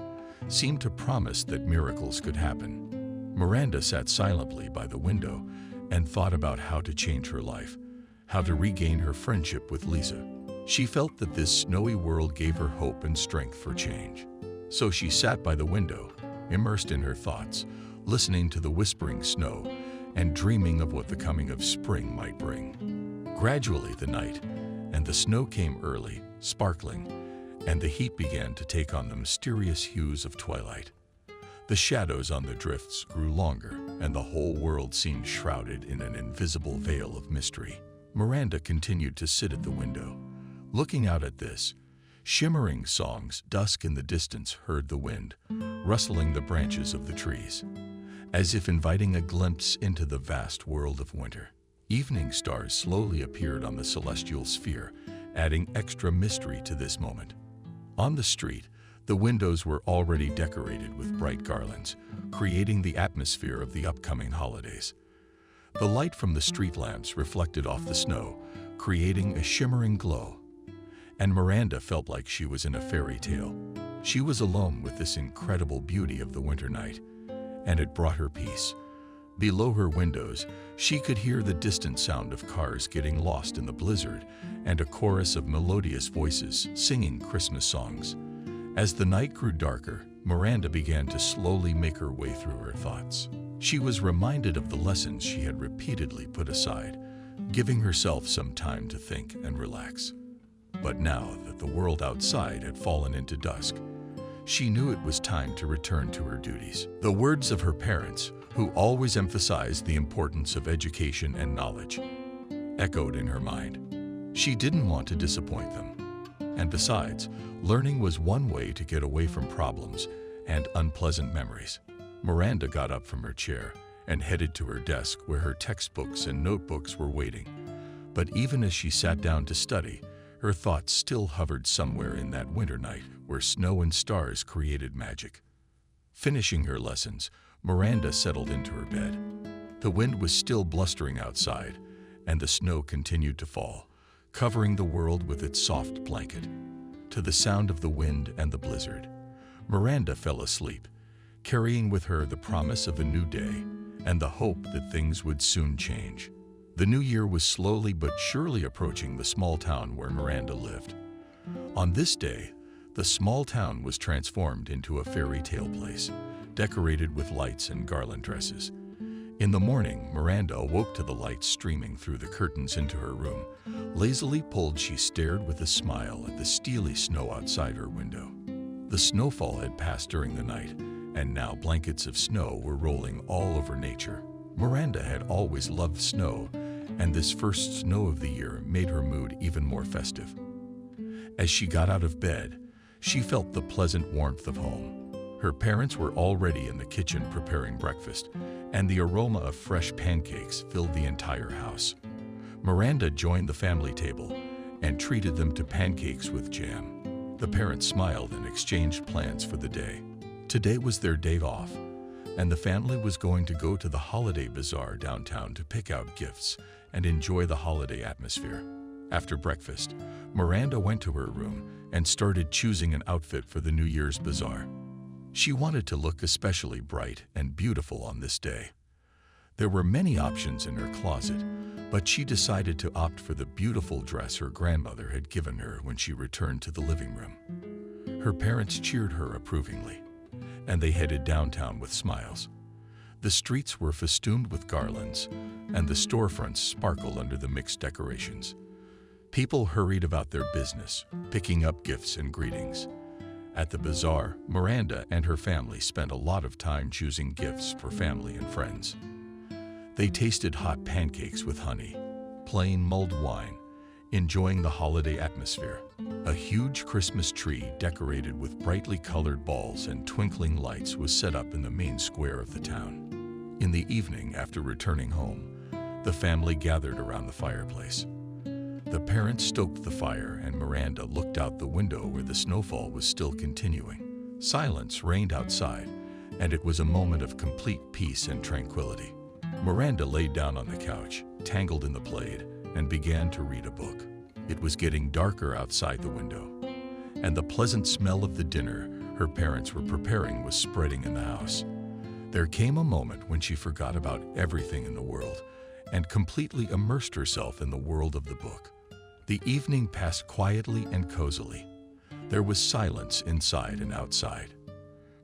seemed to promise that miracles could happen. Miranda sat silently by the window and thought about how to change her life, how to regain her friendship with Lisa. She felt that this snowy world gave her hope and strength for change. So she sat by the window, immersed in her thoughts, listening to the whispering snow and dreaming of what the coming of spring might bring. Gradually, the night and the snow came early, sparkling, and the heat began to take on the mysterious hues of twilight. The shadows on the drifts grew longer, and the whole world seemed shrouded in an invisible veil of mystery. Miranda continued to sit at the window, looking out at this shimmering songs. Dusk in the distance heard the wind, rustling the branches of the trees, as if inviting a glimpse into the vast world of winter. Evening stars slowly appeared on the celestial sphere, adding extra mystery to this moment. On the street, the windows were already decorated with bright garlands, creating the atmosphere of the upcoming holidays. The light from the street lamps reflected off the snow, creating a shimmering glow. And Miranda felt like she was in a fairy tale. She was alone with this incredible beauty of the winter night, and it brought her peace. Below her windows, she could hear the distant sound of cars getting lost in the blizzard and a chorus of melodious voices singing Christmas songs. As the night grew darker, Miranda began to slowly make her way through her thoughts. She was reminded of the lessons she had repeatedly put aside, giving herself some time to think and relax. But now that the world outside had fallen into dusk, she knew it was time to return to her duties. The words of her parents, who always emphasized the importance of education and knowledge, echoed in her mind. She didn't want to disappoint them. And besides, learning was one way to get away from problems and unpleasant memories. Miranda got up from her chair and headed to her desk where her textbooks and notebooks were waiting. But even as she sat down to study, her thoughts still hovered somewhere in that winter night where snow and stars created magic. Finishing her lessons, Miranda settled into her bed. The wind was still blustering outside, and the snow continued to fall, covering the world with its soft blanket. To the sound of the wind and the blizzard, Miranda fell asleep, carrying with her the promise of a new day and the hope that things would soon change. The new year was slowly but surely approaching the small town where Miranda lived. On this day, the small town was transformed into a fairy tale place, decorated with lights and garland dresses. In the morning, Miranda awoke to the lights streaming through the curtains into her room. Lazily pulled, she stared with a smile at the steely snow outside her window. The snowfall had passed during the night, and now blankets of snow were rolling all over nature. Miranda had always loved snow, and this first snow of the year made her mood even more festive. As she got out of bed, she felt the pleasant warmth of home. Her parents were already in the kitchen preparing breakfast, and the aroma of fresh pancakes filled the entire house. Miranda joined the family table and treated them to pancakes with jam. The parents smiled and exchanged plans for the day. Today was their day off, and the family was going to go to the holiday bazaar downtown to pick out gifts and enjoy the holiday atmosphere. After breakfast, Miranda went to her room and started choosing an outfit for the New Year's bazaar. She wanted to look especially bright and beautiful on this day. There were many options in her closet, but she decided to opt for the beautiful dress her grandmother had given her when she returned to the living room. Her parents cheered her approvingly, and they headed downtown with smiles. The streets were festooned with garlands, and the storefronts sparkled under the mixed decorations. People hurried about their business, picking up gifts and greetings. At the bazaar, Miranda and her family spent a lot of time choosing gifts for family and friends. They tasted hot pancakes with honey, plain mulled wine, enjoying the holiday atmosphere. A huge Christmas tree decorated with brightly colored balls and twinkling lights was set up in the main square of the town. In the evening, after returning home, the family gathered around the fireplace. The parents stoked the fire, and Miranda looked out the window where the snowfall was still continuing. Silence reigned outside, and it was a moment of complete peace and tranquility. Miranda laid down on the couch, tangled in the plaid, and began to read a book. It was getting darker outside the window, and the pleasant smell of the dinner her parents were preparing was spreading in the house. There came a moment when she forgot about everything in the world and completely immersed herself in the world of the book. The evening passed quietly and cozily. There was silence inside and outside.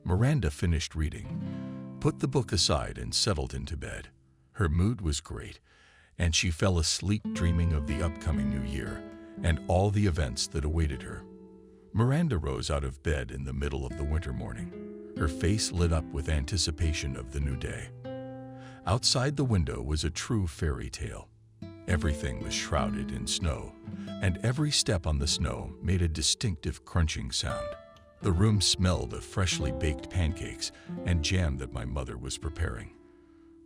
Miranda finished reading, put the book aside, and settled into bed. Her mood was great, and she fell asleep dreaming of the upcoming new year and all the events that awaited her. Miranda rose out of bed in the middle of the winter morning, her face lit up with anticipation of the new day. Outside the window was a true fairy tale. Everything was shrouded in snow, and every step on the snow made a distinctive crunching sound. The room smelled of freshly baked pancakes and jam that my mother was preparing.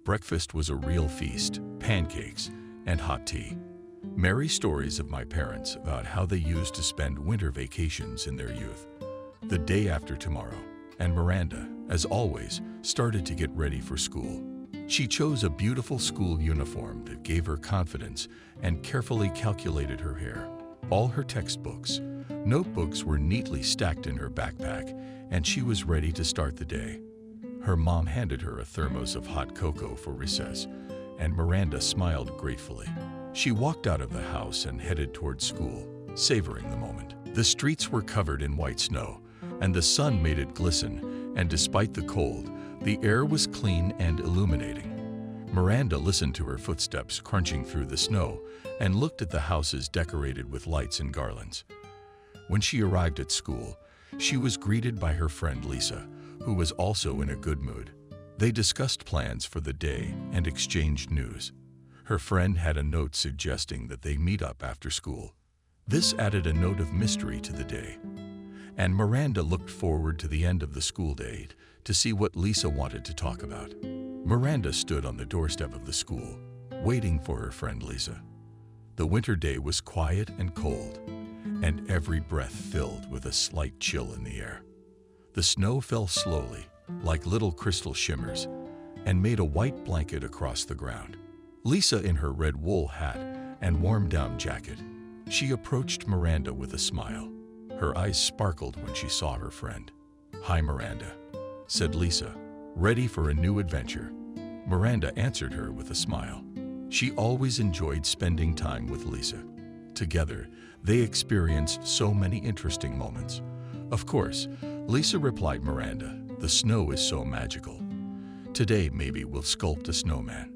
Breakfast was a real feast, pancakes and hot tea. Merry stories of my parents about how they used to spend winter vacations in their youth. The day after tomorrow, and Miranda, as always, started to get ready for school. She chose a beautiful school uniform that gave her confidence and carefully calculated her hair. All her textbooks, notebooks were neatly stacked in her backpack, and she was ready to start the day. Her mom handed her a thermos of hot cocoa for recess, and Miranda smiled gratefully. She walked out of the house and headed toward school, savoring the moment. The streets were covered in white snow, and the sun made it glisten, and despite the cold, the air was clean and illuminating. Miranda listened to her footsteps crunching through the snow and looked at the houses decorated with lights and garlands. When she arrived at school, she was greeted by her friend Lisa, who was also in a good mood. They discussed plans for the day and exchanged news. Her friend had a note suggesting that they meet up after school. This added a note of mystery to the day, and Miranda looked forward to the end of the school day to see what Lisa wanted to talk about. Miranda stood on the doorstep of the school, waiting for her friend Lisa. The winter day was quiet and cold, and every breath filled with a slight chill in the air. The snow fell slowly, like little crystal shimmers, and made a white blanket across the ground. Lisa, in her red wool hat and warm down jacket, she approached Miranda with a smile. Her eyes sparkled when she saw her friend. "Hi, Miranda," said Lisa, ready for a new adventure. Miranda answered her with a smile. She always enjoyed spending time with Lisa. Together, they experienced so many interesting moments. "Of course," Lisa replied Miranda, "the snow is so magical. Today maybe we'll sculpt a snowman."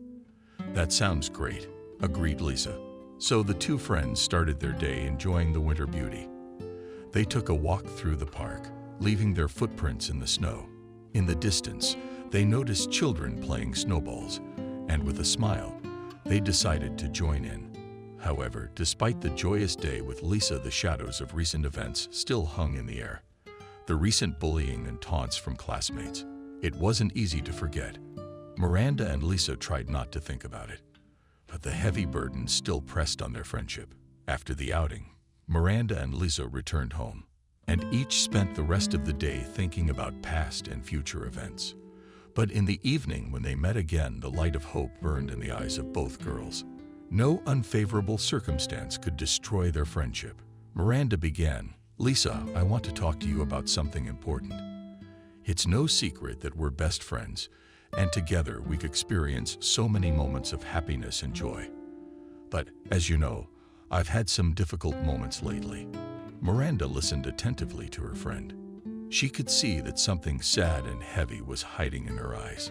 "That sounds great," agreed Lisa. So the two friends started their day enjoying the winter beauty. They took a walk through the park, leaving their footprints in the snow. In the distance, they noticed children playing snowballs, and with a smile, they decided to join in. However, despite the joyous day with Lisa, the shadows of recent events still hung in the air. The recent bullying and taunts from classmates. It wasn't easy to forget. Miranda and Lisa tried not to think about it, but the heavy burden still pressed on their friendship. After the outing, Miranda and Lisa returned home, and each spent the rest of the day thinking about past and future events. But in the evening, when they met again, the light of hope burned in the eyes of both girls. No unfavorable circumstance could destroy their friendship. Miranda began, "Lisa, I want to talk to you about something important. It's no secret that we're best friends, and together we've experienced so many moments of happiness and joy. But, as you know, I've had some difficult moments lately." Miranda listened attentively to her friend. She could see that something sad and heavy was hiding in her eyes.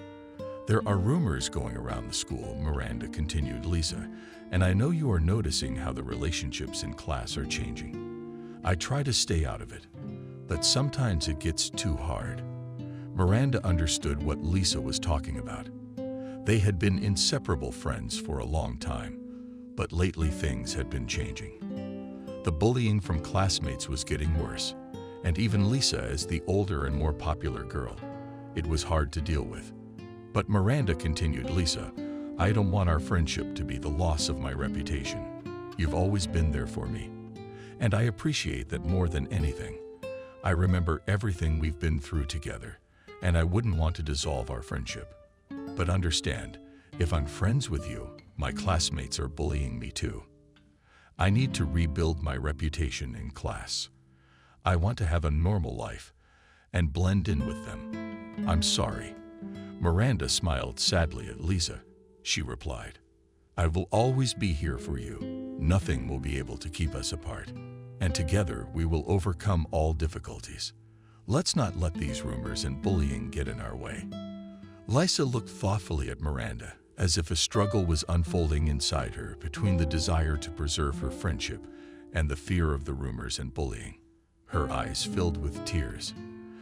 "There are rumors going around the school," Miranda continued, "Lisa, and I know you are noticing how the relationships in class are changing. I try to stay out of it, but sometimes it gets too hard." Miranda understood what Lisa was talking about. They had been inseparable friends for a long time, but lately things had been changing. The bullying from classmates was getting worse, and even Lisa, as the older and more popular girl, it was hard to deal with. But Miranda continued, "Lisa, I don't want our friendship to be the loss of my reputation. You've always been there for me, and I appreciate that more than anything. I remember everything we've been through together, and I wouldn't want to dissolve our friendship. But understand, if I'm friends with you, my classmates are bullying me too. I need to rebuild my reputation in class. I want to have a normal life and blend in with them. I'm sorry." Miranda smiled sadly at Lisa. She replied, "I will always be here for you. Nothing will be able to keep us apart, and together we will overcome all difficulties. Let's not let these rumors and bullying get in our way." Lisa looked thoughtfully at Miranda, as if a struggle was unfolding inside her between the desire to preserve her friendship and the fear of the rumors and bullying. Her eyes filled with tears,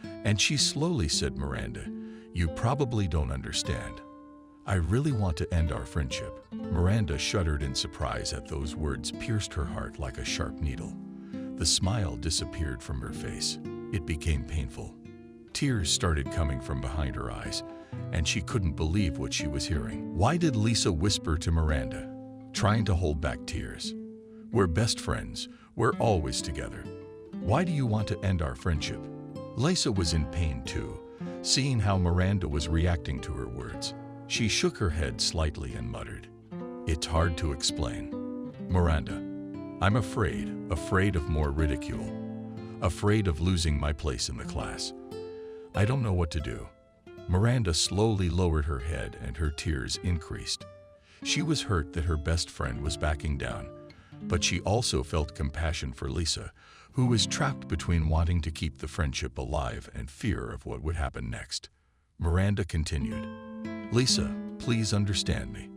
and she slowly said, "Miranda, you probably don't understand. I really want to end our friendship." Miranda shuddered in surprise at those words pierced her heart like a sharp needle. The smile disappeared from her face. It became painful. Tears started coming from behind her eyes, and she couldn't believe what she was hearing. Why did Lisa whisper to Miranda, trying to hold back tears? "We're best friends. We're always together. Why do you want to end our friendship?" Lisa was in pain too, seeing how Miranda was reacting to her words. She shook her head slightly and muttered, "It's hard to explain. Miranda, I'm afraid of more ridicule, afraid of losing my place in the class. I don't know what to do." Miranda slowly lowered her head and her tears increased. She was hurt that her best friend was backing down, but she also felt compassion for Lisa, who was trapped between wanting to keep the friendship alive and fear of what would happen next. Miranda continued, "Lisa, please understand me.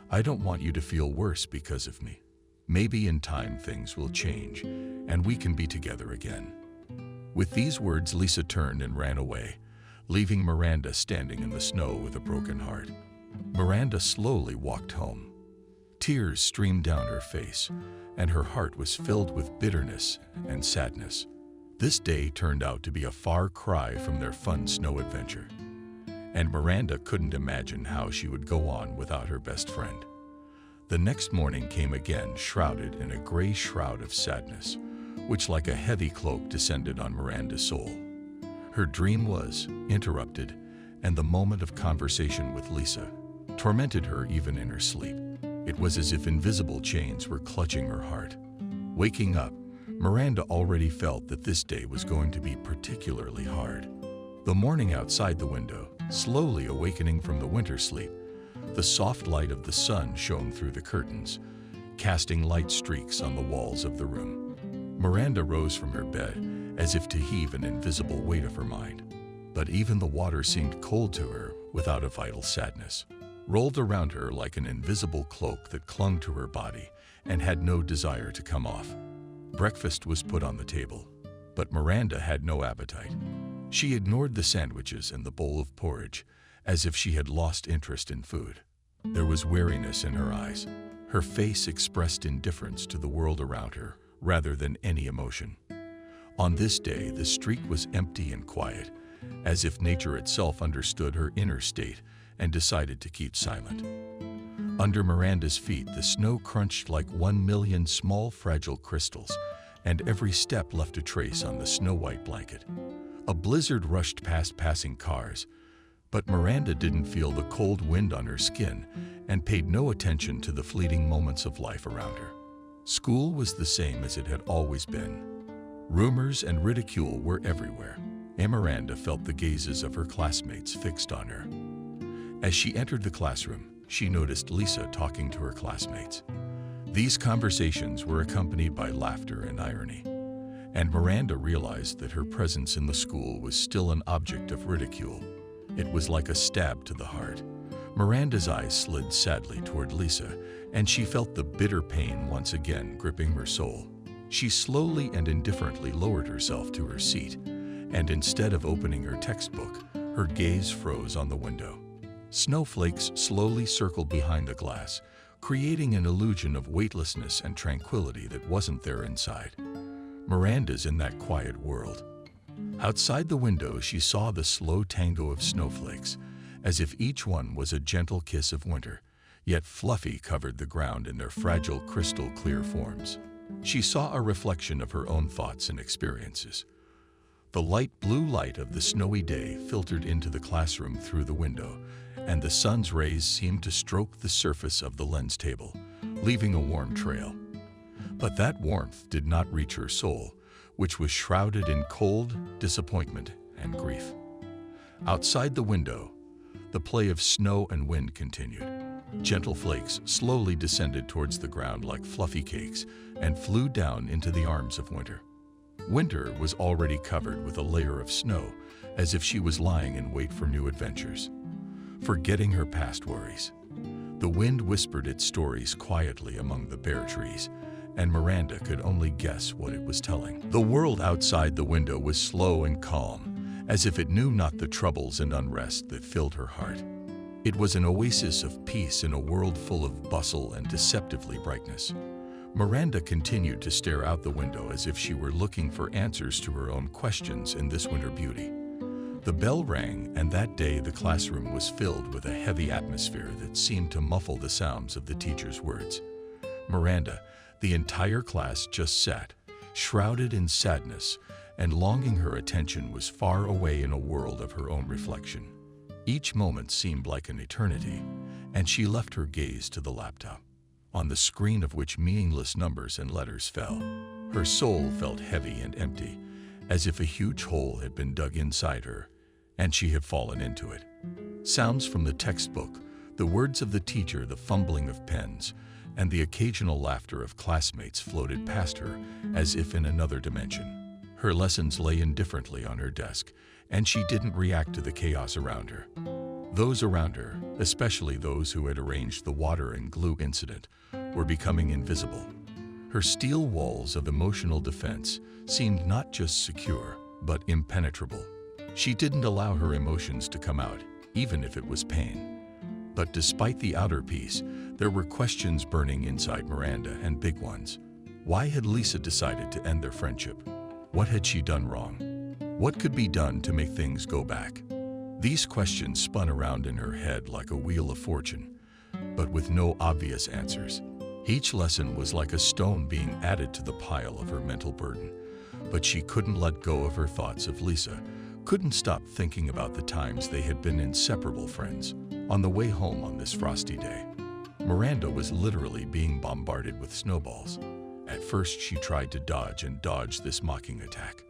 I don't want you to feel worse because of me. Maybe in time things will change, and we can be together again." With these words, Lisa turned and ran away, leaving Miranda standing in the snow with a broken heart. Miranda slowly walked home. Tears streamed down her face, and her heart was filled with bitterness and sadness. This day turned out to be a far cry from their fun snow adventure, and Miranda couldn't imagine how she would go on without her best friend. The next morning came again, shrouded in a gray shroud of sadness, which like a heavy cloak descended on Miranda's soul. Her dream was interrupted, and the moment of conversation with Lisa tormented her even in her sleep. It was as if invisible chains were clutching her heart. Waking up, Miranda already felt that this day was going to be particularly hard. The morning outside the window, slowly awakening from the winter sleep, the soft light of the sun shone through the curtains, casting light streaks on the walls of the room. Miranda rose from her bed as if to heave an invisible weight of her mind. But even the water seemed cold to her without a vital sadness, rolled around her like an invisible cloak that clung to her body and had no desire to come off. Breakfast was put on the table, but Miranda had no appetite. She ignored the sandwiches and the bowl of porridge as if she had lost interest in food. There was weariness in her eyes. Her face expressed indifference to the world around her rather than any emotion. On this day, the street was empty and quiet, as if nature itself understood her inner state and decided to keep silent. Under Miranda's feet, the snow crunched like 1,000,000 small, fragile crystals, and every step left a trace on the snow-white blanket. A blizzard rushed past passing cars, but Miranda didn't feel the cold wind on her skin and paid no attention to the fleeting moments of life around her. School was the same as it had always been. Rumors and ridicule were everywhere, and Miranda felt the gazes of her classmates fixed on her. As she entered the classroom, she noticed Lisa talking to her classmates. These conversations were accompanied by laughter and irony, and Miranda realized that her presence in the school was still an object of ridicule. It was like a stab to the heart. Miranda's eyes slid sadly toward Lisa, and she felt the bitter pain once again gripping her soul. She slowly and indifferently lowered herself to her seat, and instead of opening her textbook, her gaze froze on the window. Snowflakes slowly circled behind the glass, creating an illusion of weightlessness and tranquility that wasn't there inside. Miranda's in that quiet world. Outside the window, she saw the slow tango of snowflakes, as if each one was a gentle kiss of winter, yet fluffy covered the ground in their fragile, crystal-clear forms. She saw a reflection of her own thoughts and experiences. The light blue light of the snowy day filtered into the classroom through the window, and the sun's rays seemed to stroke the surface of the lens table, leaving a warm trail. But that warmth did not reach her soul, which was shrouded in cold, disappointment, and grief. Outside the window, the play of snow and wind continued. Gentle flakes slowly descended towards the ground like fluffy cakes and flew down into the arms of winter. Winter was already covered with a layer of snow, as if she was lying in wait for new adventures. Forgetting her past worries, the wind whispered its stories quietly among the bare trees, and Miranda could only guess what it was telling. The world outside the window was slow and calm, as if it knew not the troubles and unrest that filled her heart. It was an oasis of peace in a world full of bustle and deceptively brightness. Miranda continued to stare out the window as if she were looking for answers to her own questions in this winter beauty. The bell rang, and that day the classroom was filled with a heavy atmosphere that seemed to muffle the sounds of the teacher's words. Miranda, the entire class just sat, shrouded in sadness, and longing. Her attention was far away in a world of her own reflection. Each moment seemed like an eternity, and she left her gaze to the laptop, on the screen of which meaningless numbers and letters fell. Her soul felt heavy and empty, as if a huge hole had been dug inside her, and she had fallen into it. Sounds from the textbook, the words of the teacher, the fumbling of pens, and the occasional laughter of classmates floated past her as if in another dimension. Her lessons lay indifferently on her desk, and she didn't react to the chaos around her. Those around her, especially those who had arranged the water and glue incident, were becoming invisible. Her steel walls of emotional defense seemed not just secure, but impenetrable. She didn't allow her emotions to come out, even if it was pain. But despite the outer peace, there were questions burning inside Miranda, and big ones. Why had Lisa decided to end their friendship? What had she done wrong? What could be done to make things go back? These questions spun around in her head like a wheel of fortune, but with no obvious answers. Each lesson was like a stone being added to the pile of her mental burden, but she couldn't let go of her thoughts of Lisa, couldn't stop thinking about the times they had been inseparable friends. On the way home on this frosty day, Miranda was literally being bombarded with snowballs. At first, she tried to dodge this mocking attack.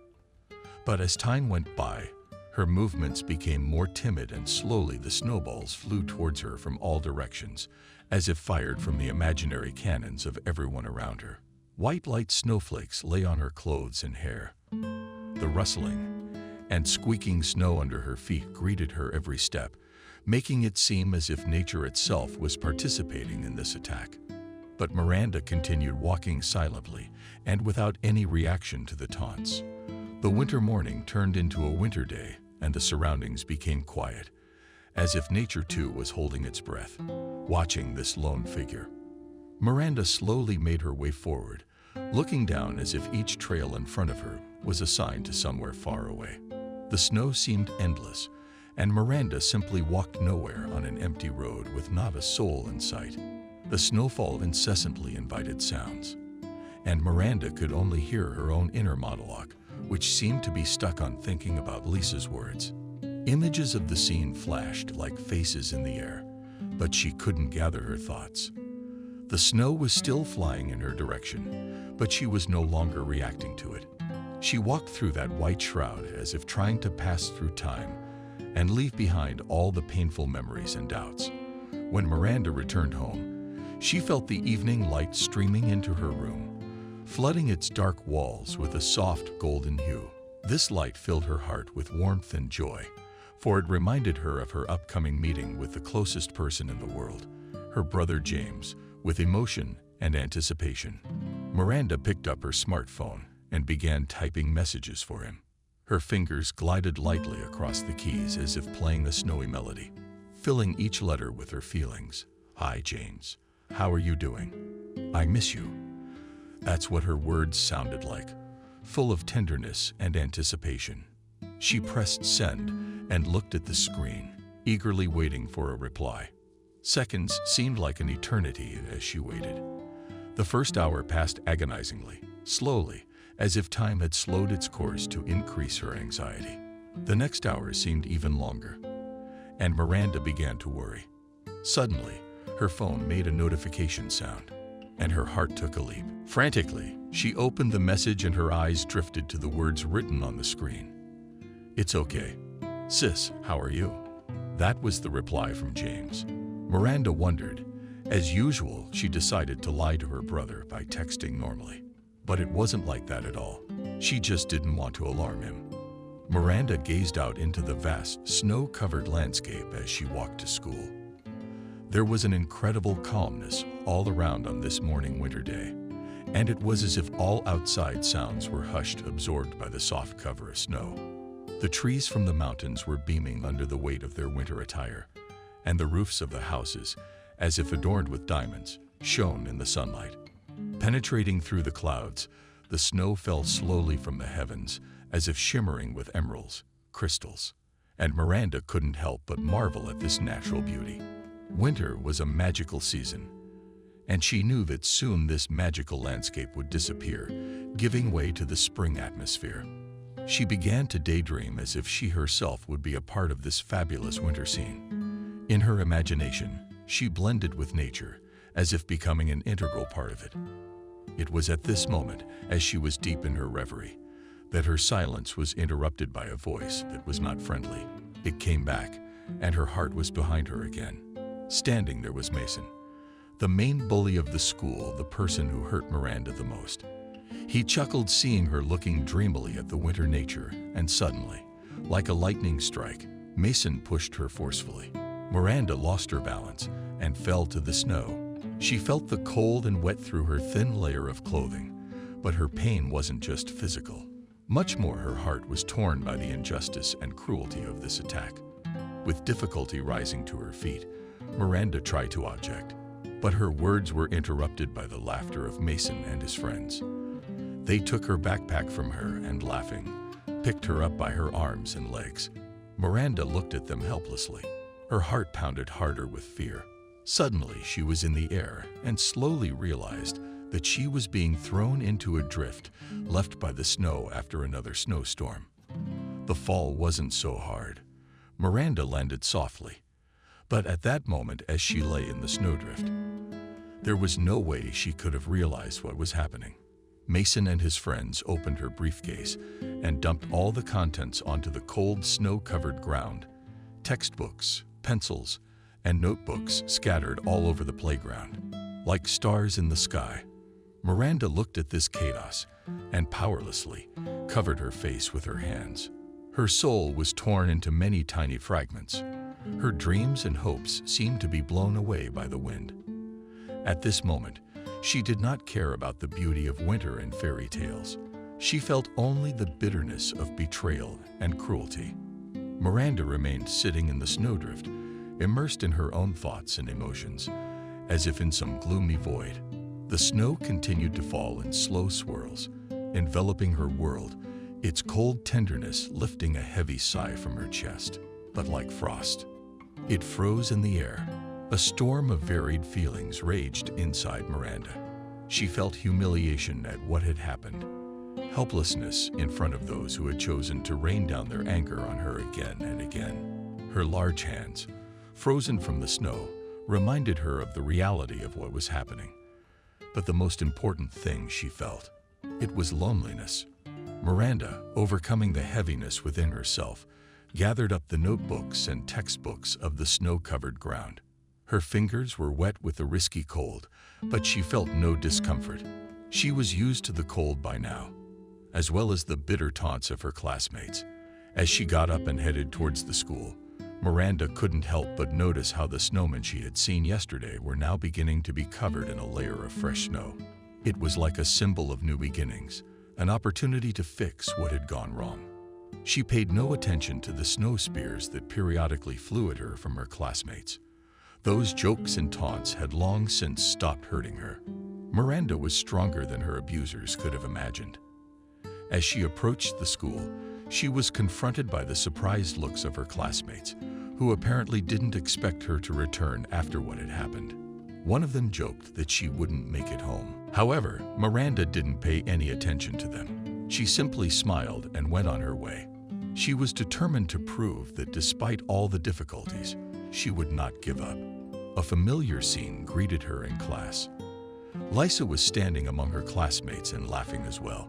But as time went by, her movements became more timid, and slowly the snowballs flew towards her from all directions, as if fired from the imaginary cannons of everyone around her. White light snowflakes lay on her clothes and hair. The rustling and squeaking snow under her feet greeted her every step, making it seem as if nature itself was participating in this attack. But Miranda continued walking silently and without any reaction to the taunts. The winter morning turned into a winter day, and the surroundings became quiet, as if nature too was holding its breath, watching this lone figure. Miranda slowly made her way forward, looking down as if each trail in front of her was assigned to somewhere far away. The snow seemed endless, and Miranda simply walked nowhere on an empty road with not a soul in sight. The snowfall incessantly invited sounds, and Miranda could only hear her own inner monologue, which seemed to be stuck on thinking about Lisa's words. Images of the scene flashed like faces in the air, but she couldn't gather her thoughts. The snow was still flying in her direction, but she was no longer reacting to it. She walked through that white shroud as if trying to pass through time and leave behind all the painful memories and doubts. When Miranda returned home, she felt the evening light streaming into her room, flooding its dark walls with a soft golden hue. This light filled her heart with warmth and joy, for it reminded her of her upcoming meeting with the closest person in the world, her brother James, with emotion and anticipation. Miranda picked up her smartphone and began typing messages for him. Her fingers glided lightly across the keys as if playing a snowy melody, filling each letter with her feelings. "Hi, James. How are you doing? I miss you." That's what her words sounded like, full of tenderness and anticipation. She pressed send and looked at the screen, eagerly waiting for a reply. Seconds seemed like an eternity as she waited. The first hour passed agonizingly, slowly, as if time had slowed its course to increase her anxiety. The next hour seemed even longer, and Miranda began to worry. Suddenly, her phone made a notification sound, and her heart took a leap. Frantically, she opened the message and her eyes drifted to the words written on the screen. "It's okay. Sis, how are you?" That was the reply from James. Miranda wondered. As usual, she decided to lie to her brother by texting normally. But it wasn't like that at all. She just didn't want to alarm him. Miranda gazed out into the vast, snow-covered landscape as she walked to school. There was an incredible calmness all around on this morning winter day, and it was as if all outside sounds were hushed, absorbed by the soft cover of snow. The trees from the mountains were beaming under the weight of their winter attire, and the roofs of the houses, as if adorned with diamonds, shone in the sunlight. Penetrating through the clouds, the snow fell slowly from the heavens, as if shimmering with emeralds, crystals, and Miranda couldn't help but marvel at this natural beauty. Winter was a magical season, and she knew that soon this magical landscape would disappear, giving way to the spring atmosphere. She began to daydream as if she herself would be a part of this fabulous winter scene. In her imagination, she blended with nature, as if becoming an integral part of it. It was at this moment, as she was deep in her reverie, that her silence was interrupted by a voice that was not friendly. It came back, and her heart was behind her again. Standing there was Mason, the main bully of the school, the person who hurt Miranda the most. He chuckled seeing her looking dreamily at the winter nature, and suddenly, like a lightning strike, Mason pushed her forcefully. Miranda lost her balance and fell to the snow. She felt the cold and wet through her thin layer of clothing, but her pain wasn't just physical. Much more, her heart was torn by the injustice and cruelty of this attack. With difficulty rising to her feet, Miranda tried to object, but her words were interrupted by the laughter of Mason and his friends. They took her backpack from her and, laughing, picked her up by her arms and legs. Miranda looked at them helplessly. Her heart pounded harder with fear. Suddenly, she was in the air and slowly realized that she was being thrown into a drift left by the snow after another snowstorm. The fall wasn't so hard. Miranda landed softly. But at that moment, as she lay in the snowdrift, there was no way she could have realized what was happening. Mason and his friends opened her briefcase and dumped all the contents onto the cold, snow-covered ground. Textbooks, pencils, and notebooks scattered all over the playground, like stars in the sky. Miranda looked at this chaos and powerlessly covered her face with her hands. Her soul was torn into many tiny fragments. Her dreams and hopes seemed to be blown away by the wind. At this moment, she did not care about the beauty of winter and fairy tales. She felt only the bitterness of betrayal and cruelty. Miranda remained sitting in the snowdrift, immersed in her own thoughts and emotions, as if in some gloomy void. The snow continued to fall in slow swirls, enveloping her world, its cold tenderness lifting a heavy sigh from her chest. but like frost. It froze in the air. A storm of varied feelings raged inside Miranda. She felt humiliation at what had happened, helplessness in front of those who had chosen to rain down their anger on her again and again. Her large hands, frozen from the snow, reminded her of the reality of what was happening. But the most important thing she felt, it was loneliness. Miranda, overcoming the heaviness within herself, gathered up the notebooks and textbooks of the snow-covered ground. Her fingers were wet with the risky cold, but she felt no discomfort. She was used to the cold by now, as well as the bitter taunts of her classmates. As she got up and headed towards the school, Miranda couldn't help but notice how the snowmen she had seen yesterday were now beginning to be covered in a layer of fresh snow. It was like a symbol of new beginnings, an opportunity to fix what had gone wrong. She paid no attention to the snow spears that periodically flew at her from her classmates. Those jokes and taunts had long since stopped hurting her. Miranda was stronger than her abusers could have imagined. As she approached the school, she was confronted by the surprised looks of her classmates, who apparently didn't expect her to return after what had happened. One of them joked that she wouldn't make it home. However, Miranda didn't pay any attention to them. She simply smiled and went on her way. She was determined to prove that despite all the difficulties, she would not give up. A familiar scene greeted her in class. Lisa was standing among her classmates and laughing as well.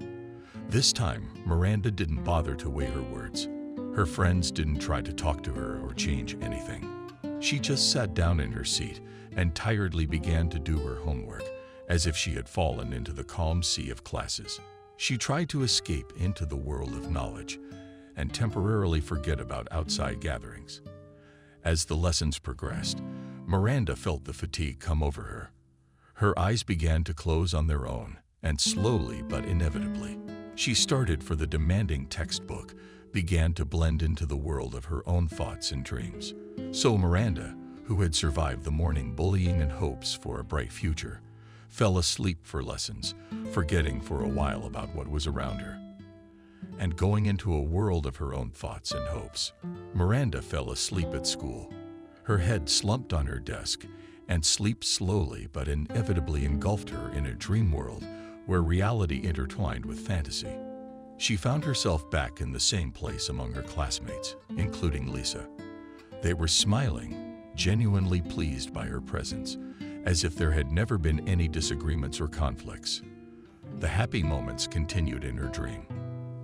This time, Miranda didn't bother to weigh her words. Her friends didn't try to talk to her or change anything. She just sat down in her seat and tiredly began to do her homework, as if she had fallen into the calm sea of classes. She tried to escape into the world of knowledge and temporarily forget about outside gatherings. As the lessons progressed, Miranda felt the fatigue come over her. Her eyes began to close on their own, and slowly but inevitably, she started for the demanding textbook, began to blend into the world of her own thoughts and dreams. So Miranda, who had survived the morning bullying and hopes for a bright future, fell asleep for lessons, forgetting for a while about what was around her, and going into a world of her own thoughts and hopes. Miranda fell asleep at school. Her head slumped on her desk, and sleep slowly but inevitably engulfed her in a dream world where reality intertwined with fantasy. She found herself back in the same place among her classmates, including Lisa. They were smiling, genuinely pleased by her presence, as if there had never been any disagreements or conflicts. The happy moments continued in her dream.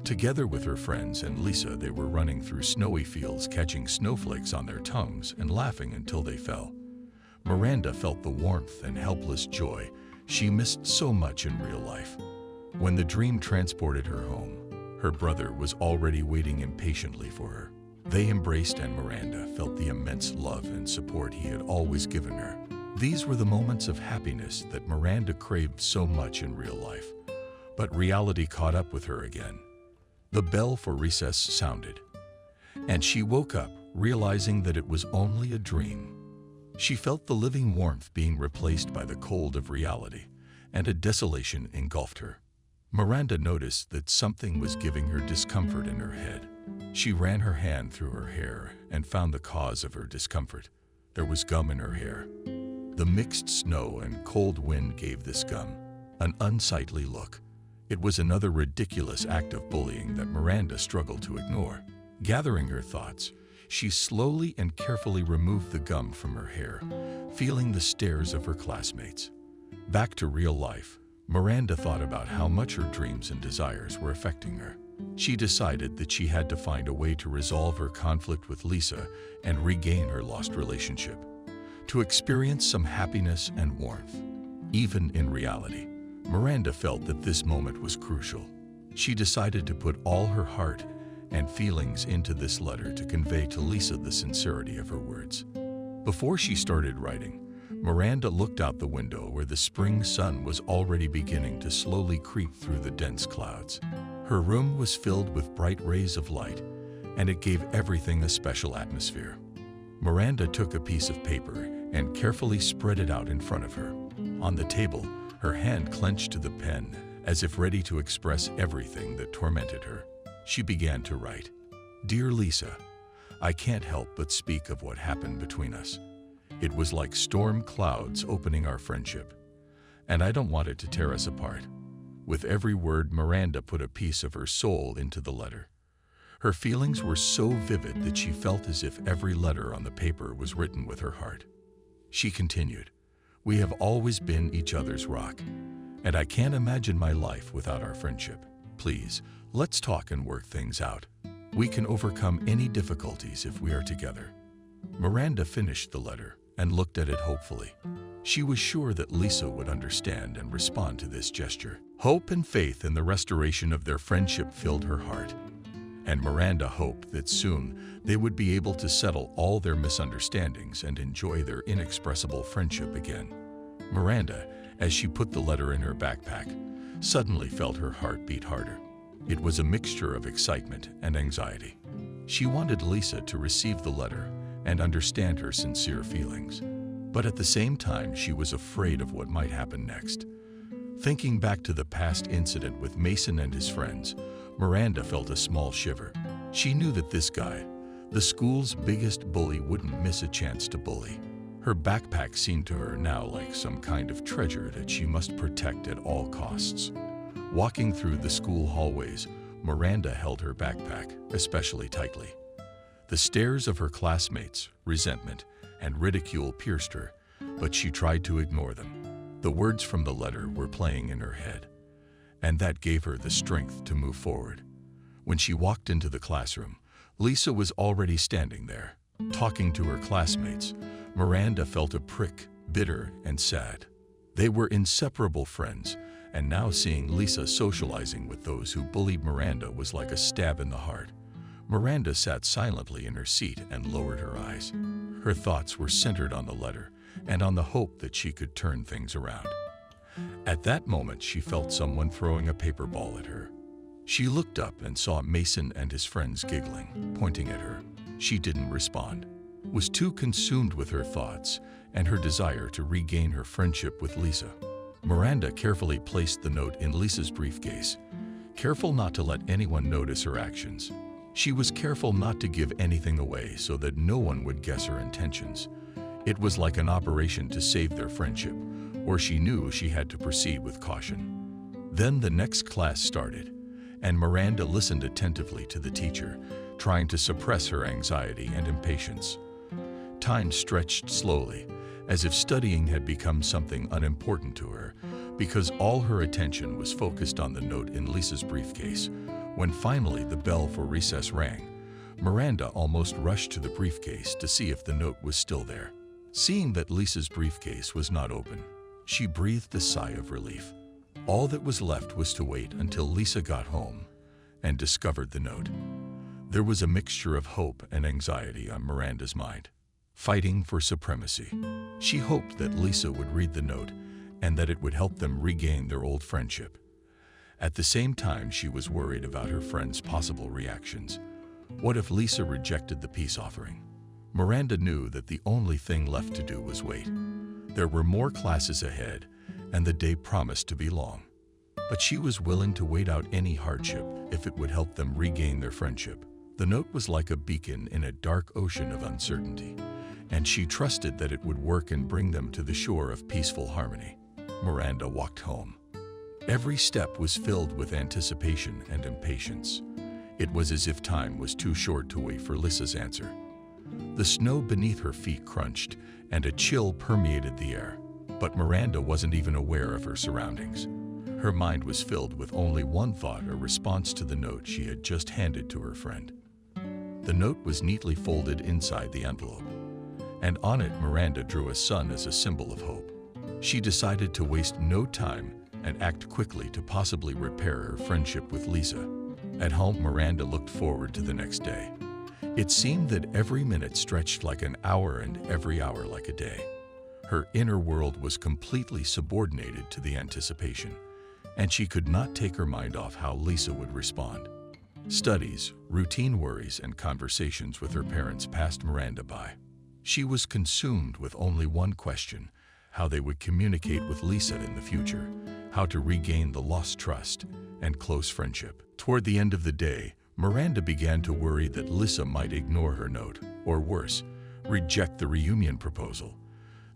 Together with her friends and Lisa, they were running through snowy fields, catching snowflakes on their tongues and laughing until they fell. Miranda felt the warmth and helpless joy she missed so much in real life. When the dream transported her home, her brother was already waiting impatiently for her. They embraced, and Miranda felt the immense love and support he had always given her. These were the moments of happiness that Miranda craved so much in real life. But reality caught up with her again. The bell for recess sounded, and she woke up, realizing that it was only a dream. She felt the living warmth being replaced by the cold of reality, and a desolation engulfed her. Miranda noticed that something was giving her discomfort in her head. She ran her hand through her hair and found the cause of her discomfort. There was gum in her hair. The mixed snow and cold wind gave this gum an unsightly look. It was another ridiculous act of bullying that Miranda struggled to ignore. Gathering her thoughts, she slowly and carefully removed the gum from her hair, feeling the stares of her classmates. Back to real life, Miranda thought about how much her dreams and desires were affecting her. She decided that she had to find a way to resolve her conflict with Lisa and regain her lost relationship, to experience some happiness and warmth. Even in reality, Miranda felt that this moment was crucial. She decided to put all her heart and feelings into this letter to convey to Lisa the sincerity of her words. Before she started writing, Miranda looked out the window where the spring sun was already beginning to slowly creep through the dense clouds. Her room was filled with bright rays of light, and it gave everything a special atmosphere. Miranda took a piece of paper and carefully spread it out in front of her. On the table, her hand clenched to the pen, as if ready to express everything that tormented her. She began to write. "Dear Lisa, I can't help but speak of what happened between us. It was like storm clouds opening our friendship, and I don't want it to tear us apart." With every word, Miranda put a piece of her soul into the letter. Her feelings were so vivid that she felt as if every letter on the paper was written with her heart. She continued, "We have always been each other's rock, and I can't imagine my life without our friendship. Please, let's talk and work things out. We can overcome any difficulties if we are together." Miranda finished the letter and looked at it hopefully. She was sure that Lisa would understand and respond to this gesture. Hope and faith in the restoration of their friendship filled her heart, and Miranda hoped that soon they would be able to settle all their misunderstandings and enjoy their inexpressible friendship again. Miranda, as she put the letter in her backpack, suddenly felt her heart beat harder. It was a mixture of excitement and anxiety. She wanted Lisa to receive the letter and understand her sincere feelings, but at the same time she was afraid of what might happen next. Thinking back to the past incident with Mason and his friends, Miranda felt a small shiver. She knew that this guy, the school's biggest bully, wouldn't miss a chance to bully. Her backpack seemed to her now like some kind of treasure that she must protect at all costs. Walking through the school hallways, Miranda held her backpack especially tightly. The stares of her classmates, resentment, and ridicule pierced her, but she tried to ignore them. The words from the letter were playing in her head, and that gave her the strength to move forward. When she walked into the classroom, Lisa was already standing there, talking to her classmates. Miranda felt a prick, bitter and sad. They were inseparable friends, and now seeing Lisa socializing with those who bullied Miranda was like a stab in the heart. Miranda sat silently in her seat and lowered her eyes. Her thoughts were centered on the letter and on the hope that she could turn things around. At that moment, she felt someone throwing a paper ball at her. She looked up and saw Mason and his friends giggling, pointing at her. She didn't respond, was too consumed with her thoughts and her desire to regain her friendship with Lisa. Miranda carefully placed the note in Lisa's briefcase, careful not to let anyone notice her actions. She was careful not to give anything away so that no one would guess her intentions. It was like an operation to save their friendship, or she knew she had to proceed with caution. Then the next class started, and Miranda listened attentively to the teacher, trying to suppress her anxiety and impatience. Time stretched slowly, as if studying had become something unimportant to her, because all her attention was focused on the note in Lisa's briefcase. When finally the bell for recess rang, Miranda almost rushed to the briefcase to see if the note was still there. Seeing that Lisa's briefcase was not open, she breathed a sigh of relief. All that was left was to wait until Lisa got home and discovered the note. There was a mixture of hope and anxiety on Miranda's mind. Fighting for supremacy, she hoped that Lisa would read the note and that it would help them regain their old friendship. At the same time, she was worried about her friends' possible reactions. What if Lisa rejected the peace offering? Miranda knew that the only thing left to do was wait. There were more classes ahead, and the day promised to be long. But she was willing to wait out any hardship if it would help them regain their friendship. The note was like a beacon in a dark ocean of uncertainty, and she trusted that it would work and bring them to the shore of peaceful harmony. Miranda walked home. Every step was filled with anticipation and impatience. It was as if time was too short to wait for Lisa's answer. The snow beneath her feet crunched, and a chill permeated the air. But Miranda wasn't even aware of her surroundings. Her mind was filled with only one thought, a response to the note she had just handed to her friend. The note was neatly folded inside the envelope, and on it Miranda drew a sun as a symbol of hope. She decided to waste no time and act quickly to possibly repair her friendship with Lisa. At home, Miranda looked forward to the next day. It seemed that every minute stretched like an hour and every hour like a day. Her inner world was completely subordinated to the anticipation, and she could not take her mind off how Lisa would respond. Studies, routine worries, and conversations with her parents passed Miranda by. She was consumed with only one question: how they would communicate with Lisa in the future, how to regain the lost trust and close friendship. Toward the end of the day, Miranda began to worry that Lisa might ignore her note, or worse, reject the reunion proposal.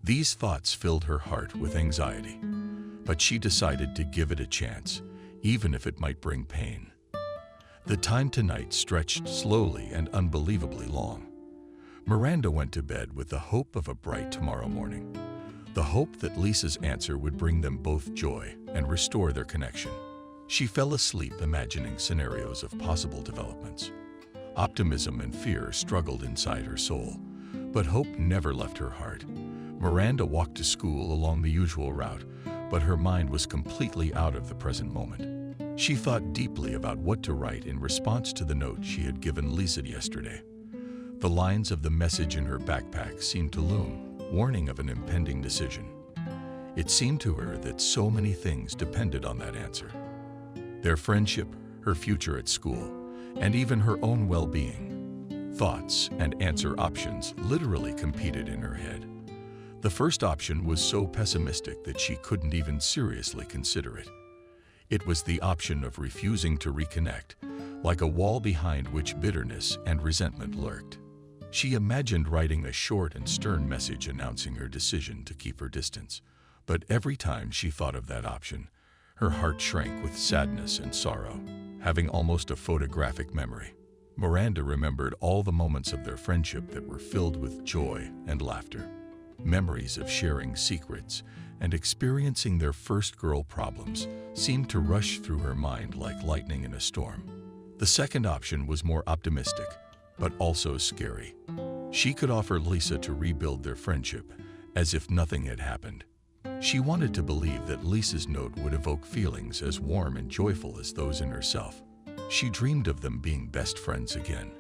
These thoughts filled her heart with anxiety, but she decided to give it a chance, even if it might bring pain. The time tonight stretched slowly and unbelievably long. Miranda went to bed with the hope of a bright tomorrow morning, the hope that Lisa's answer would bring them both joy and restore their connection. She fell asleep imagining scenarios of possible developments. Optimism and fear struggled inside her soul, but hope never left her heart. Miranda walked to school along the usual route, but her mind was completely out of the present moment. She thought deeply about what to write in response to the note she had given Lisa yesterday. The lines of the message in her backpack seemed to loom, warning of an impending decision. It seemed to her that so many things depended on that answer. Their friendship, her future at school, and even her own well-being. Thoughts and answer options literally competed in her head. The first option was so pessimistic that she couldn't even seriously consider it. It was the option of refusing to reconnect, like a wall behind which bitterness and resentment lurked. She imagined writing a short and stern message announcing her decision to keep her distance, but every time she thought of that option, her heart shrank with sadness and sorrow, having almost a photographic memory. Miranda remembered all the moments of their friendship that were filled with joy and laughter. Memories of sharing secrets and experiencing their first girl problems seemed to rush through her mind like lightning in a storm. The second option was more optimistic, but also scary. She could offer Lisa to rebuild their friendship as if nothing had happened. She wanted to believe that Lisa's note would evoke feelings as warm and joyful as those in herself. She dreamed of them being best friends again,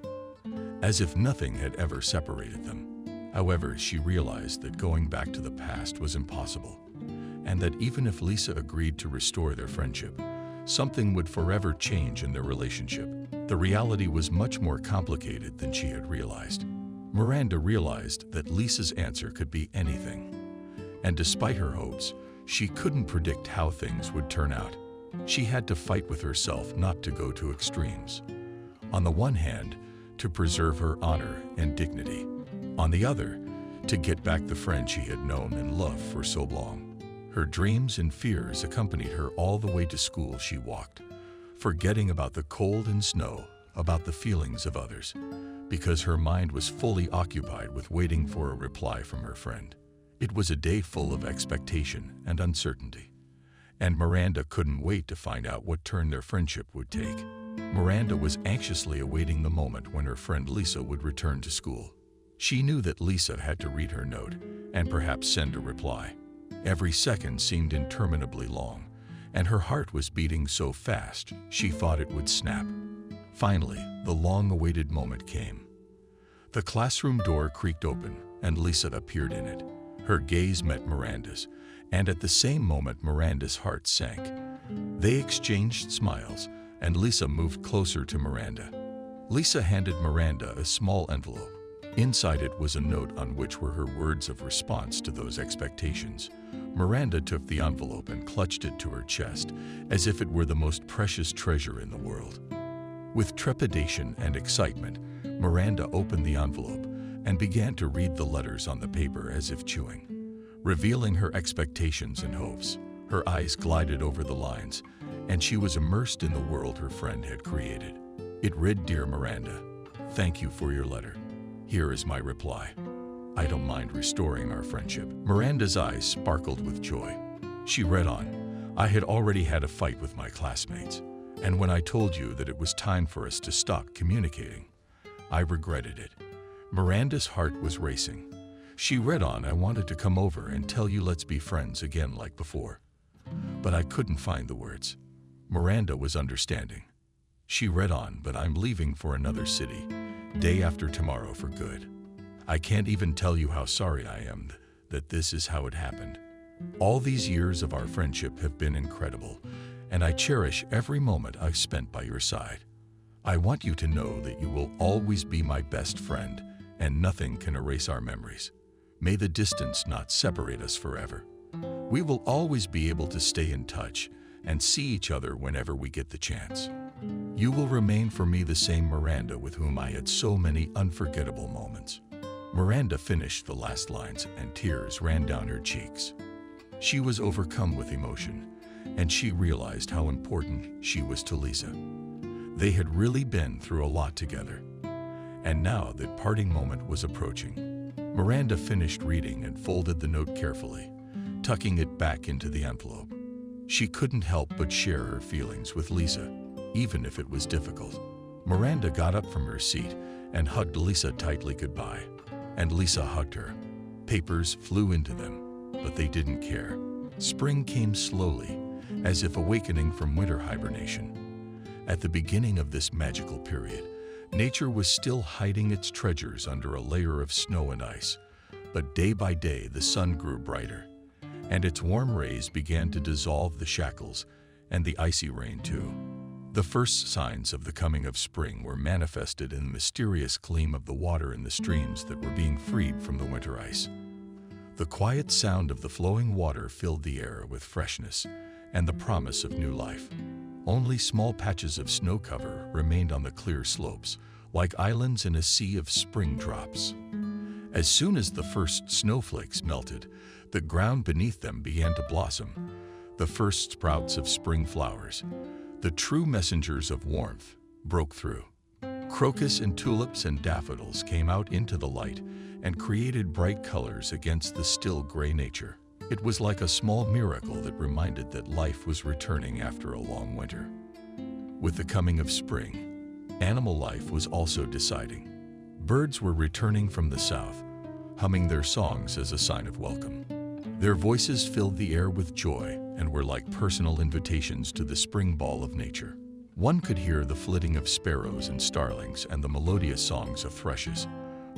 as if nothing had ever separated them. However, she realized that going back to the past was impossible, and that even if Lisa agreed to restore their friendship, something would forever change in their relationship. The reality was much more complicated than she had realized. Miranda realized that Lisa's answer could be anything, and despite her hopes, she couldn't predict how things would turn out. She had to fight with herself not to go to extremes. On the one hand, to preserve her honor and dignity. On the other, to get back the friend she had known and loved for so long. Her dreams and fears accompanied her all the way to school. She walked, forgetting about the cold and snow, about the feelings of others, because her mind was fully occupied with waiting for a reply from her friend. It was a day full of expectation and uncertainty, and Miranda couldn't wait to find out what turn their friendship would take. Miranda was anxiously awaiting the moment when her friend Lisa would return to school. She knew that Lisa had to read her note and perhaps send a reply. Every second seemed interminably long, and her heart was beating so fast she thought it would snap. Finally, the long-awaited moment came. The classroom door creaked open, and Lisa appeared in it. Her gaze met Miranda's, and at the same moment Miranda's heart sank. They exchanged smiles, and Lisa moved closer to Miranda. Lisa handed Miranda a small envelope. Inside it was a note on which were her words of response to those expectations. Miranda took the envelope and clutched it to her chest, as if it were the most precious treasure in the world. With trepidation and excitement, Miranda opened the envelope and began to read the letters on the paper as if chewing, revealing her expectations and hopes. Her eyes glided over the lines, and she was immersed in the world her friend had created. It read, "Dear Miranda, thank you for your letter. Here is my reply. I don't mind restoring our friendship." Miranda's eyes sparkled with joy. She read on, "I had already had a fight with my classmates, and when I told you that it was time for us to stop communicating, I regretted it." Miranda's heart was racing. She read on, "I wanted to come over and tell you let's be friends again like before, but I couldn't find the words." Miranda was understanding. She read on, "But I'm leaving for another city, day after tomorrow for good. I can't even tell you how sorry I am that this is how it happened. All these years of our friendship have been incredible, and I cherish every moment I've spent by your side. I want you to know that you will always be my best friend, and nothing can erase our memories. May the distance not separate us forever. We will always be able to stay in touch and see each other whenever we get the chance." You will remain for me the same Miranda with whom I had so many unforgettable moments." Miranda finished the last lines and tears ran down her cheeks. She was overcome with emotion, and she realized how important she was to Lisa. They had really been through a lot together, and now that parting moment was approaching. Miranda finished reading and folded the note carefully, tucking it back into the envelope. She couldn't help but share her feelings with Lisa, even if it was difficult. Miranda got up from her seat and hugged Lisa tightly goodbye, and Lisa hugged her. Papers flew into them, but they didn't care. Spring came slowly, as if awakening from winter hibernation. At the beginning of this magical period, nature was still hiding its treasures under a layer of snow and ice, but day by day the sun grew brighter, and its warm rays began to dissolve the shackles and the icy rain too. The first signs of the coming of spring were manifested in the mysterious gleam of the water in the streams that were being freed from the winter ice. The quiet sound of the flowing water filled the air with freshness and the promise of new life. Only small patches of snow cover remained on the clear slopes, like islands in a sea of spring drops. As soon as the first snowflakes melted, the ground beneath them began to blossom, the first sprouts of spring flowers. The true messengers of warmth broke through. Crocus and tulips and daffodils came out into the light and created bright colors against the still gray nature. It was like a small miracle that reminded that life was returning after a long winter. With the coming of spring, animal life was also deciding. Birds were returning from the south, humming their songs as a sign of welcome. Their voices filled the air with joy and were like personal invitations to the spring ball of nature. One could hear the flitting of sparrows and starlings and the melodious songs of thrushes.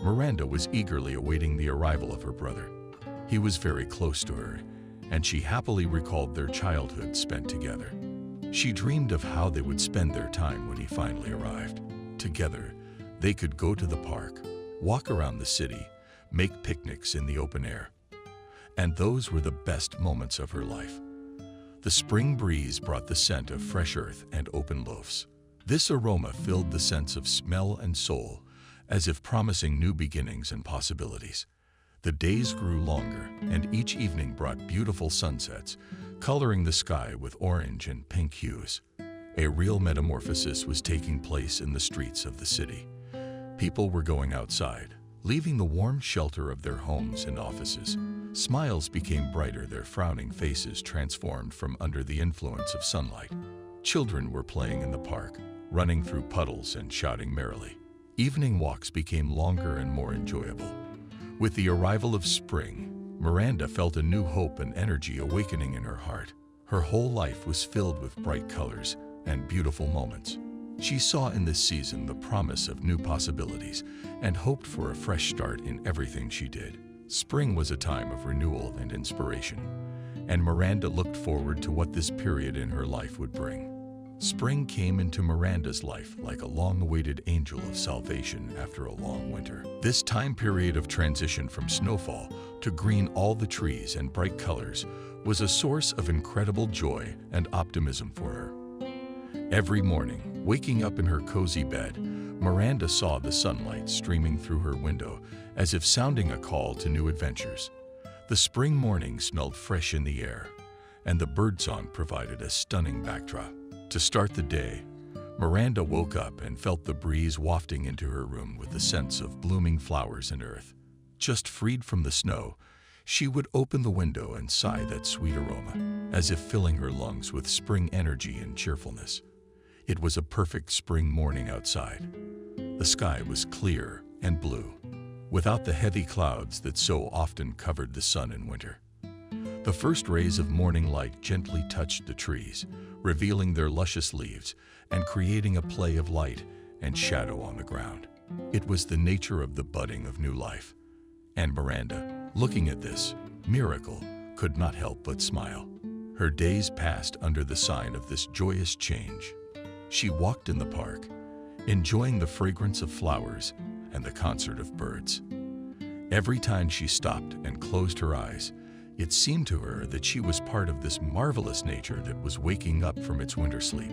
Miranda was eagerly awaiting the arrival of her brother. He was very close to her, and she happily recalled their childhood spent together. She dreamed of how they would spend their time when he finally arrived. Together, they could go to the park, walk around the city, make picnics in the open air. And those were the best moments of her life. The spring breeze brought the scent of fresh earth and open loaves. This aroma filled the sense of smell and soul, as if promising new beginnings and possibilities. The days grew longer, and each evening brought beautiful sunsets, coloring the sky with orange and pink hues. A real metamorphosis was taking place in the streets of the city. People were going outside, leaving the warm shelter of their homes and offices. Smiles became brighter, their frowning faces transformed from under the influence of sunlight. Children were playing in the park, running through puddles and shouting merrily. Evening walks became longer and more enjoyable. With the arrival of spring, Miranda felt a new hope and energy awakening in her heart. Her whole life was filled with bright colors and beautiful moments. She saw in this season the promise of new possibilities and hoped for a fresh start in everything she did. Spring was a time of renewal and inspiration, and Miranda looked forward to what this period in her life would bring. Spring came into Miranda's life like a long-awaited angel of salvation after a long winter. This time period of transition from snowfall to green, all the trees and bright colors, was a source of incredible joy and optimism for her. Every morning, waking up in her cozy bed, Miranda saw the sunlight streaming through her window as if sounding a call to new adventures. The spring morning smelled fresh in the air, and the birdsong provided a stunning backdrop. To start the day, Miranda woke up and felt the breeze wafting into her room with the sense of blooming flowers and earth. Just freed from the snow, she would open the window and sigh that sweet aroma, as if filling her lungs with spring energy and cheerfulness. It was a perfect spring morning outside. The sky was clear and blue, without the heavy clouds that so often covered the sun in winter. The first rays of morning light gently touched the trees, revealing their luscious leaves and creating a play of light and shadow on the ground. It was the nature of the budding of new life. And Miranda, looking at this miracle, could not help but smile. Her days passed under the sign of this joyous change. She walked in the park, enjoying the fragrance of flowers and the concert of birds. Every time she stopped and closed her eyes, it seemed to her that she was part of this marvelous nature that was waking up from its winter sleep.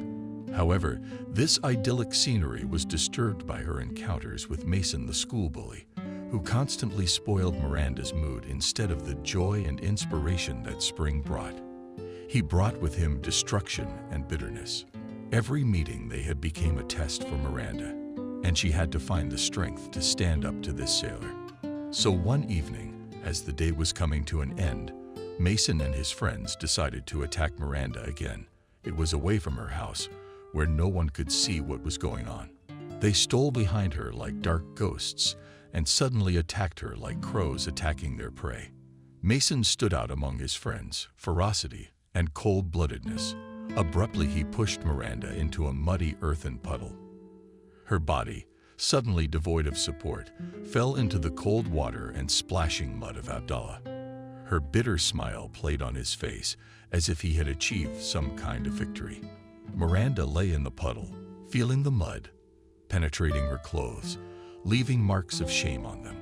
However, this idyllic scenery was disturbed by her encounters with Mason the school bully, who constantly spoiled Miranda's mood instead of the joy and inspiration that spring brought. He brought with him destruction and bitterness. Every meeting they had became a test for Miranda, and she had to find the strength to stand up to this sailor. So one evening, as the day was coming to an end, Mason and his friends decided to attack Miranda again. It was away from her house, where no one could see what was going on. They stole behind her like dark ghosts and suddenly attacked her like crows attacking their prey. Mason stood out among his friends, ferocity and cold-bloodedness. Abruptly, he pushed Miranda into a muddy earthen puddle. Her body, suddenly devoid of support, fell into the cold water and splashing mud of Abdullah. Her bitter smile played on his face as if he had achieved some kind of victory. Miranda lay in the puddle, feeling the mud penetrating her clothes, leaving marks of shame on them.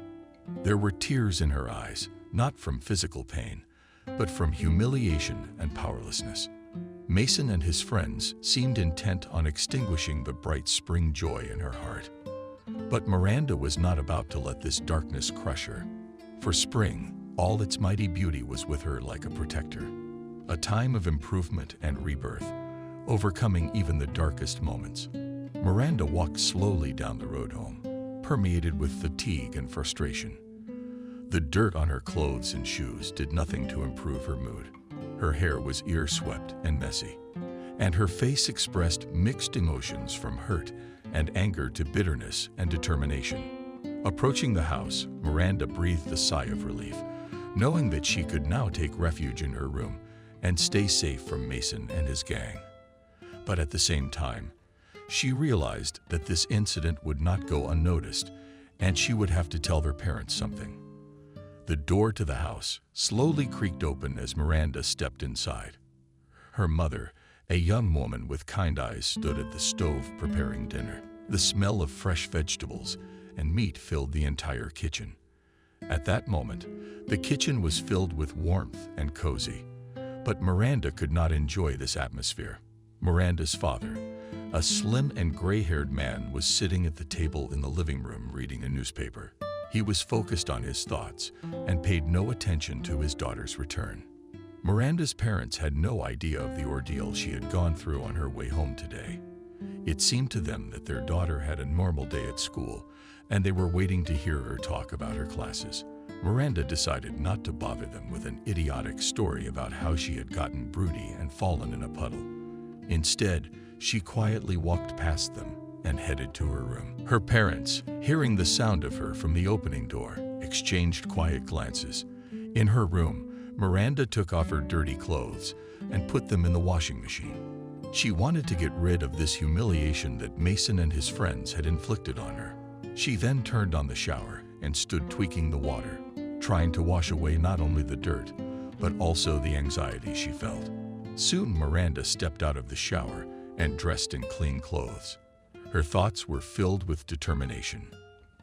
There were tears in her eyes, not from physical pain, but from humiliation and powerlessness. Mason and his friends seemed intent on extinguishing the bright spring joy in her heart. But Miranda was not about to let this darkness crush her. For spring, all its mighty beauty was with her like a protector, a time of improvement and rebirth, overcoming even the darkest moments. Miranda walked slowly down the road home, permeated with fatigue and frustration. The dirt on her clothes and shoes did nothing to improve her mood. Her hair was ear-swept and messy, and her face expressed mixed emotions from hurt and anger to bitterness and determination. Approaching the house, Miranda breathed a sigh of relief, knowing that she could now take refuge in her room and stay safe from Mason and his gang. But at the same time, she realized that this incident would not go unnoticed, and she would have to tell their parents something. The door to the house slowly creaked open as Miranda stepped inside. Her mother, a young woman with kind eyes, stood at the stove preparing dinner. The smell of fresh vegetables and meat filled the entire kitchen. At that moment, the kitchen was filled with warmth and cozy, but Miranda could not enjoy this atmosphere. Miranda's father, a slim and gray-haired man, was sitting at the table in the living room reading a newspaper. He was focused on his thoughts and paid no attention to his daughter's return. Miranda's parents had no idea of the ordeal she had gone through on her way home today. It seemed to them that their daughter had a normal day at school, and they were waiting to hear her talk about her classes. Miranda decided not to bother them with an idiotic story about how she had gotten broody and fallen in a puddle. Instead, she quietly walked past them and headed to her room. Her parents, hearing the sound of her from the opening door, exchanged quiet glances. In her room, Miranda took off her dirty clothes and put them in the washing machine. She wanted to get rid of this humiliation that Mason and his friends had inflicted on her. She then turned on the shower and stood tweaking the water, trying to wash away not only the dirt, but also the anxiety she felt. Soon Miranda stepped out of the shower and dressed in clean clothes. Her thoughts were filled with determination.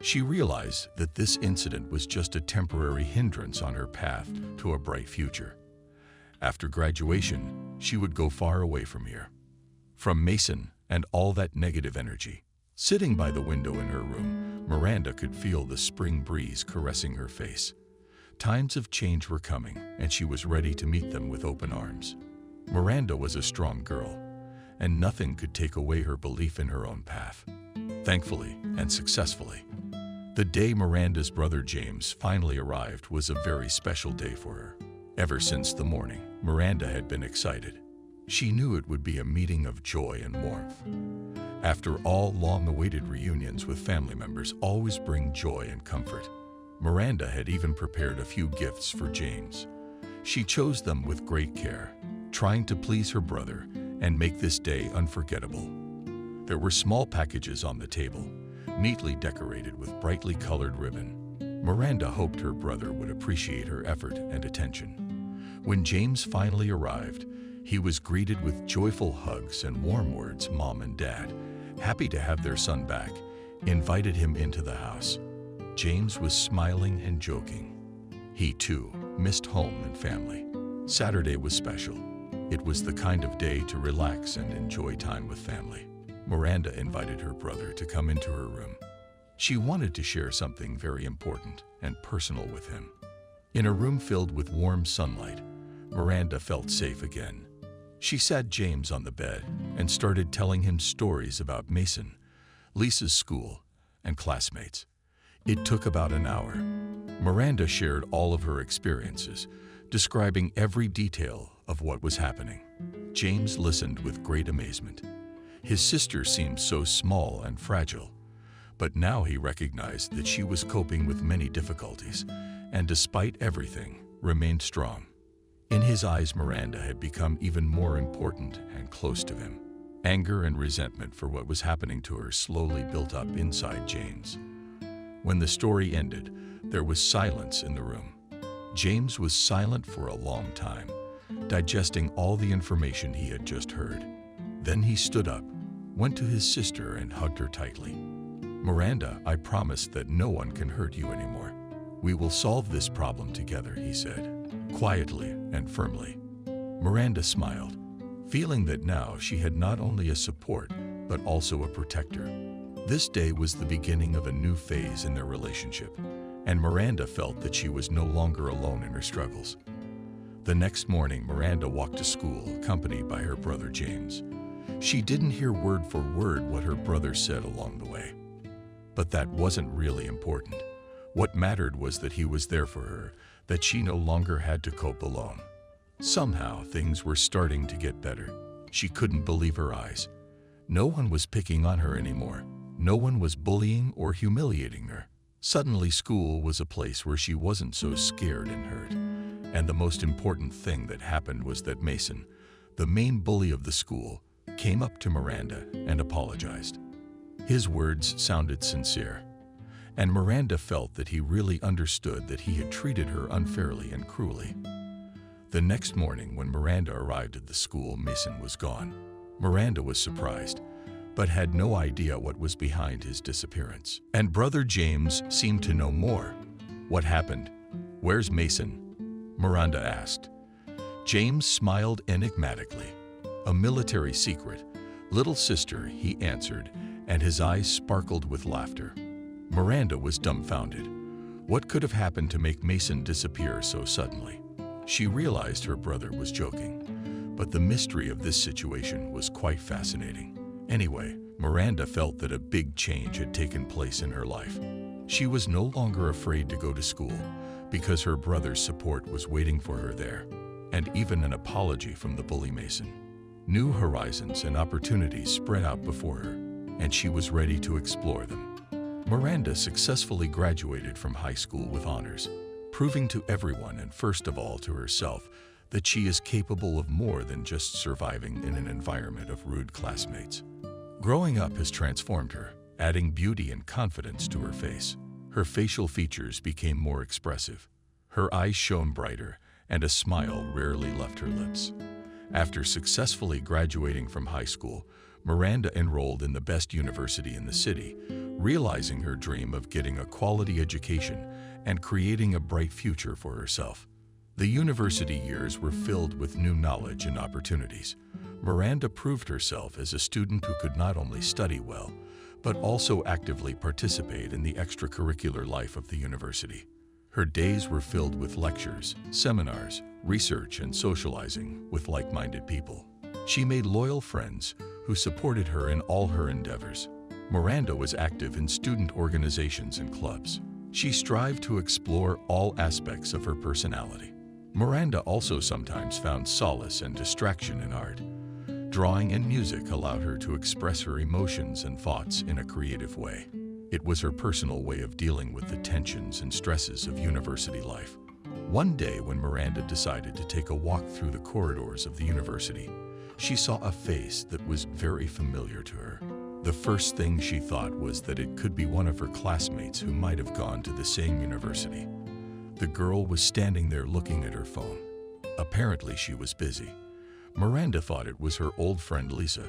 She realized that this incident was just a temporary hindrance on her path to a bright future. After graduation, she would go far away from here, from Mason and all that negative energy. Sitting by the window in her room, Miranda could feel the spring breeze caressing her face. Times of change were coming, and she was ready to meet them with open arms. Miranda was a strong girl, and nothing could take away her belief in her own path. Thankfully and successfully, the day Miranda's brother James finally arrived was a very special day for her. Ever since the morning, Miranda had been excited. She knew it would be a meeting of joy and warmth. After all, long-awaited reunions with family members always bring joy and comfort. Miranda had even prepared a few gifts for James. She chose them with great care, trying to please her brother and make this day unforgettable. There were small packages on the table, neatly decorated with brightly colored ribbon. Miranda hoped her brother would appreciate her effort and attention. When James finally arrived, he was greeted with joyful hugs and warm words. Mom and Dad, happy to have their son back, invited him into the house. James was smiling and joking. He, too, missed home and family. Saturday was special. It was the kind of day to relax and enjoy time with family. Miranda invited her brother to come into her room. She wanted to share something very important and personal with him. In a room filled with warm sunlight, Miranda felt safe again. She sat James on the bed and started telling him stories about Mason, Lisa's school, and classmates. It took about an hour. Miranda shared all of her experiences, describing every detail of what was happening. James listened with great amazement. His sister seemed so small and fragile, but now he recognized that she was coping with many difficulties, and despite everything, remained strong. In his eyes, Miranda had become even more important and close to him. Anger and resentment for what was happening to her slowly built up inside James. When the story ended, there was silence in the room. James was silent for a long time, digesting all the information he had just heard. Then he stood up, went to his sister and hugged her tightly. "Miranda, I promise that no one can hurt you anymore. We will solve this problem together," he said, quietly and firmly. Miranda smiled, feeling that now she had not only a support, but also a protector. This day was the beginning of a new phase in their relationship, and Miranda felt that she was no longer alone in her struggles. The next morning, Miranda walked to school, accompanied by her brother James. She didn't hear word for word what her brother said along the way. But that wasn't really important. What mattered was that he was there for her, that she no longer had to cope alone. Somehow, things were starting to get better. She couldn't believe her eyes. No one was picking on her anymore. No one was bullying or humiliating her. Suddenly, school was a place where she wasn't so scared and hurt. And the most important thing that happened was that Mason, the main bully of the school, came up to Miranda and apologized. His words sounded sincere, and Miranda felt that he really understood that he had treated her unfairly and cruelly. The next morning, when Miranda arrived at the school, Mason was gone. Miranda was surprised, but had no idea what was behind his disappearance. And brother James seemed to know more. "What happened? Where's Mason?" Miranda asked. James smiled enigmatically. "A military secret. Little sister," he answered, and his eyes sparkled with laughter. Miranda was dumbfounded. What could have happened to make Mason disappear so suddenly? She realized her brother was joking, but the mystery of this situation was quite fascinating. Anyway, Miranda felt that a big change had taken place in her life. She was no longer afraid to go to school because her brother's support was waiting for her there, and even an apology from the bully Mason. New horizons and opportunities spread out before her, and she was ready to explore them. Miranda successfully graduated from high school with honors, proving to everyone and first of all to herself that she is capable of more than just surviving in an environment of rude classmates. Growing up has transformed her, adding beauty and confidence to her face. Her facial features became more expressive. Her eyes shone brighter, and a smile rarely left her lips. After successfully graduating from high school, Miranda enrolled in the best university in the city, realizing her dream of getting a quality education and creating a bright future for herself. The university years were filled with new knowledge and opportunities. Miranda proved herself as a student who could not only study well, but also actively participate in the extracurricular life of the university. Her days were filled with lectures, seminars, research, and socializing with like-minded people. She made loyal friends who supported her in all her endeavors. Miranda was active in student organizations and clubs. She strived to explore all aspects of her personality. Miranda also sometimes found solace and distraction in art. Drawing and music allowed her to express her emotions and thoughts in a creative way. It was her personal way of dealing with the tensions and stresses of university life. One day, when Miranda decided to take a walk through the corridors of the university, she saw a face that was very familiar to her. The first thing she thought was that it could be one of her classmates who might have gone to the same university. The girl was standing there looking at her phone. Apparently, she was busy. Miranda thought it was her old friend Lisa.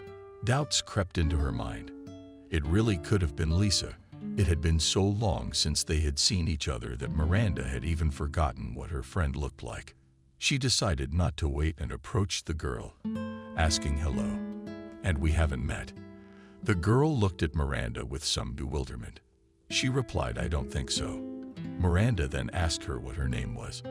Doubts crept into her mind. It really could have been Lisa. It had been so long since they had seen each other that Miranda had even forgotten what her friend looked like. She decided not to wait and approached the girl, asking hello. And we haven't met. The girl looked at Miranda with some bewilderment. She replied, I don't think so. Miranda then asked her what her name was.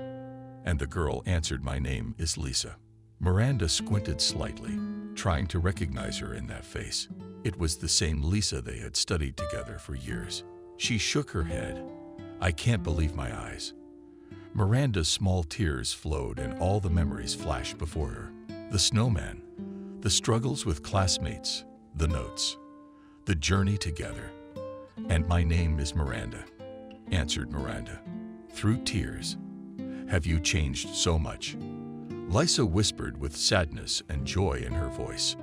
And the girl answered, my name is Lisa. Miranda squinted slightly, trying to recognize her in that face. It was the same Lisa they had studied together for years. She shook her head. I can't believe my eyes. Miranda's small tears flowed and all the memories flashed before her. The snowman, the struggles with classmates, the notes, the journey together. And my name is Miranda, answered Miranda, through tears. Have you changed so much? Lisa whispered with sadness and joy in her voice.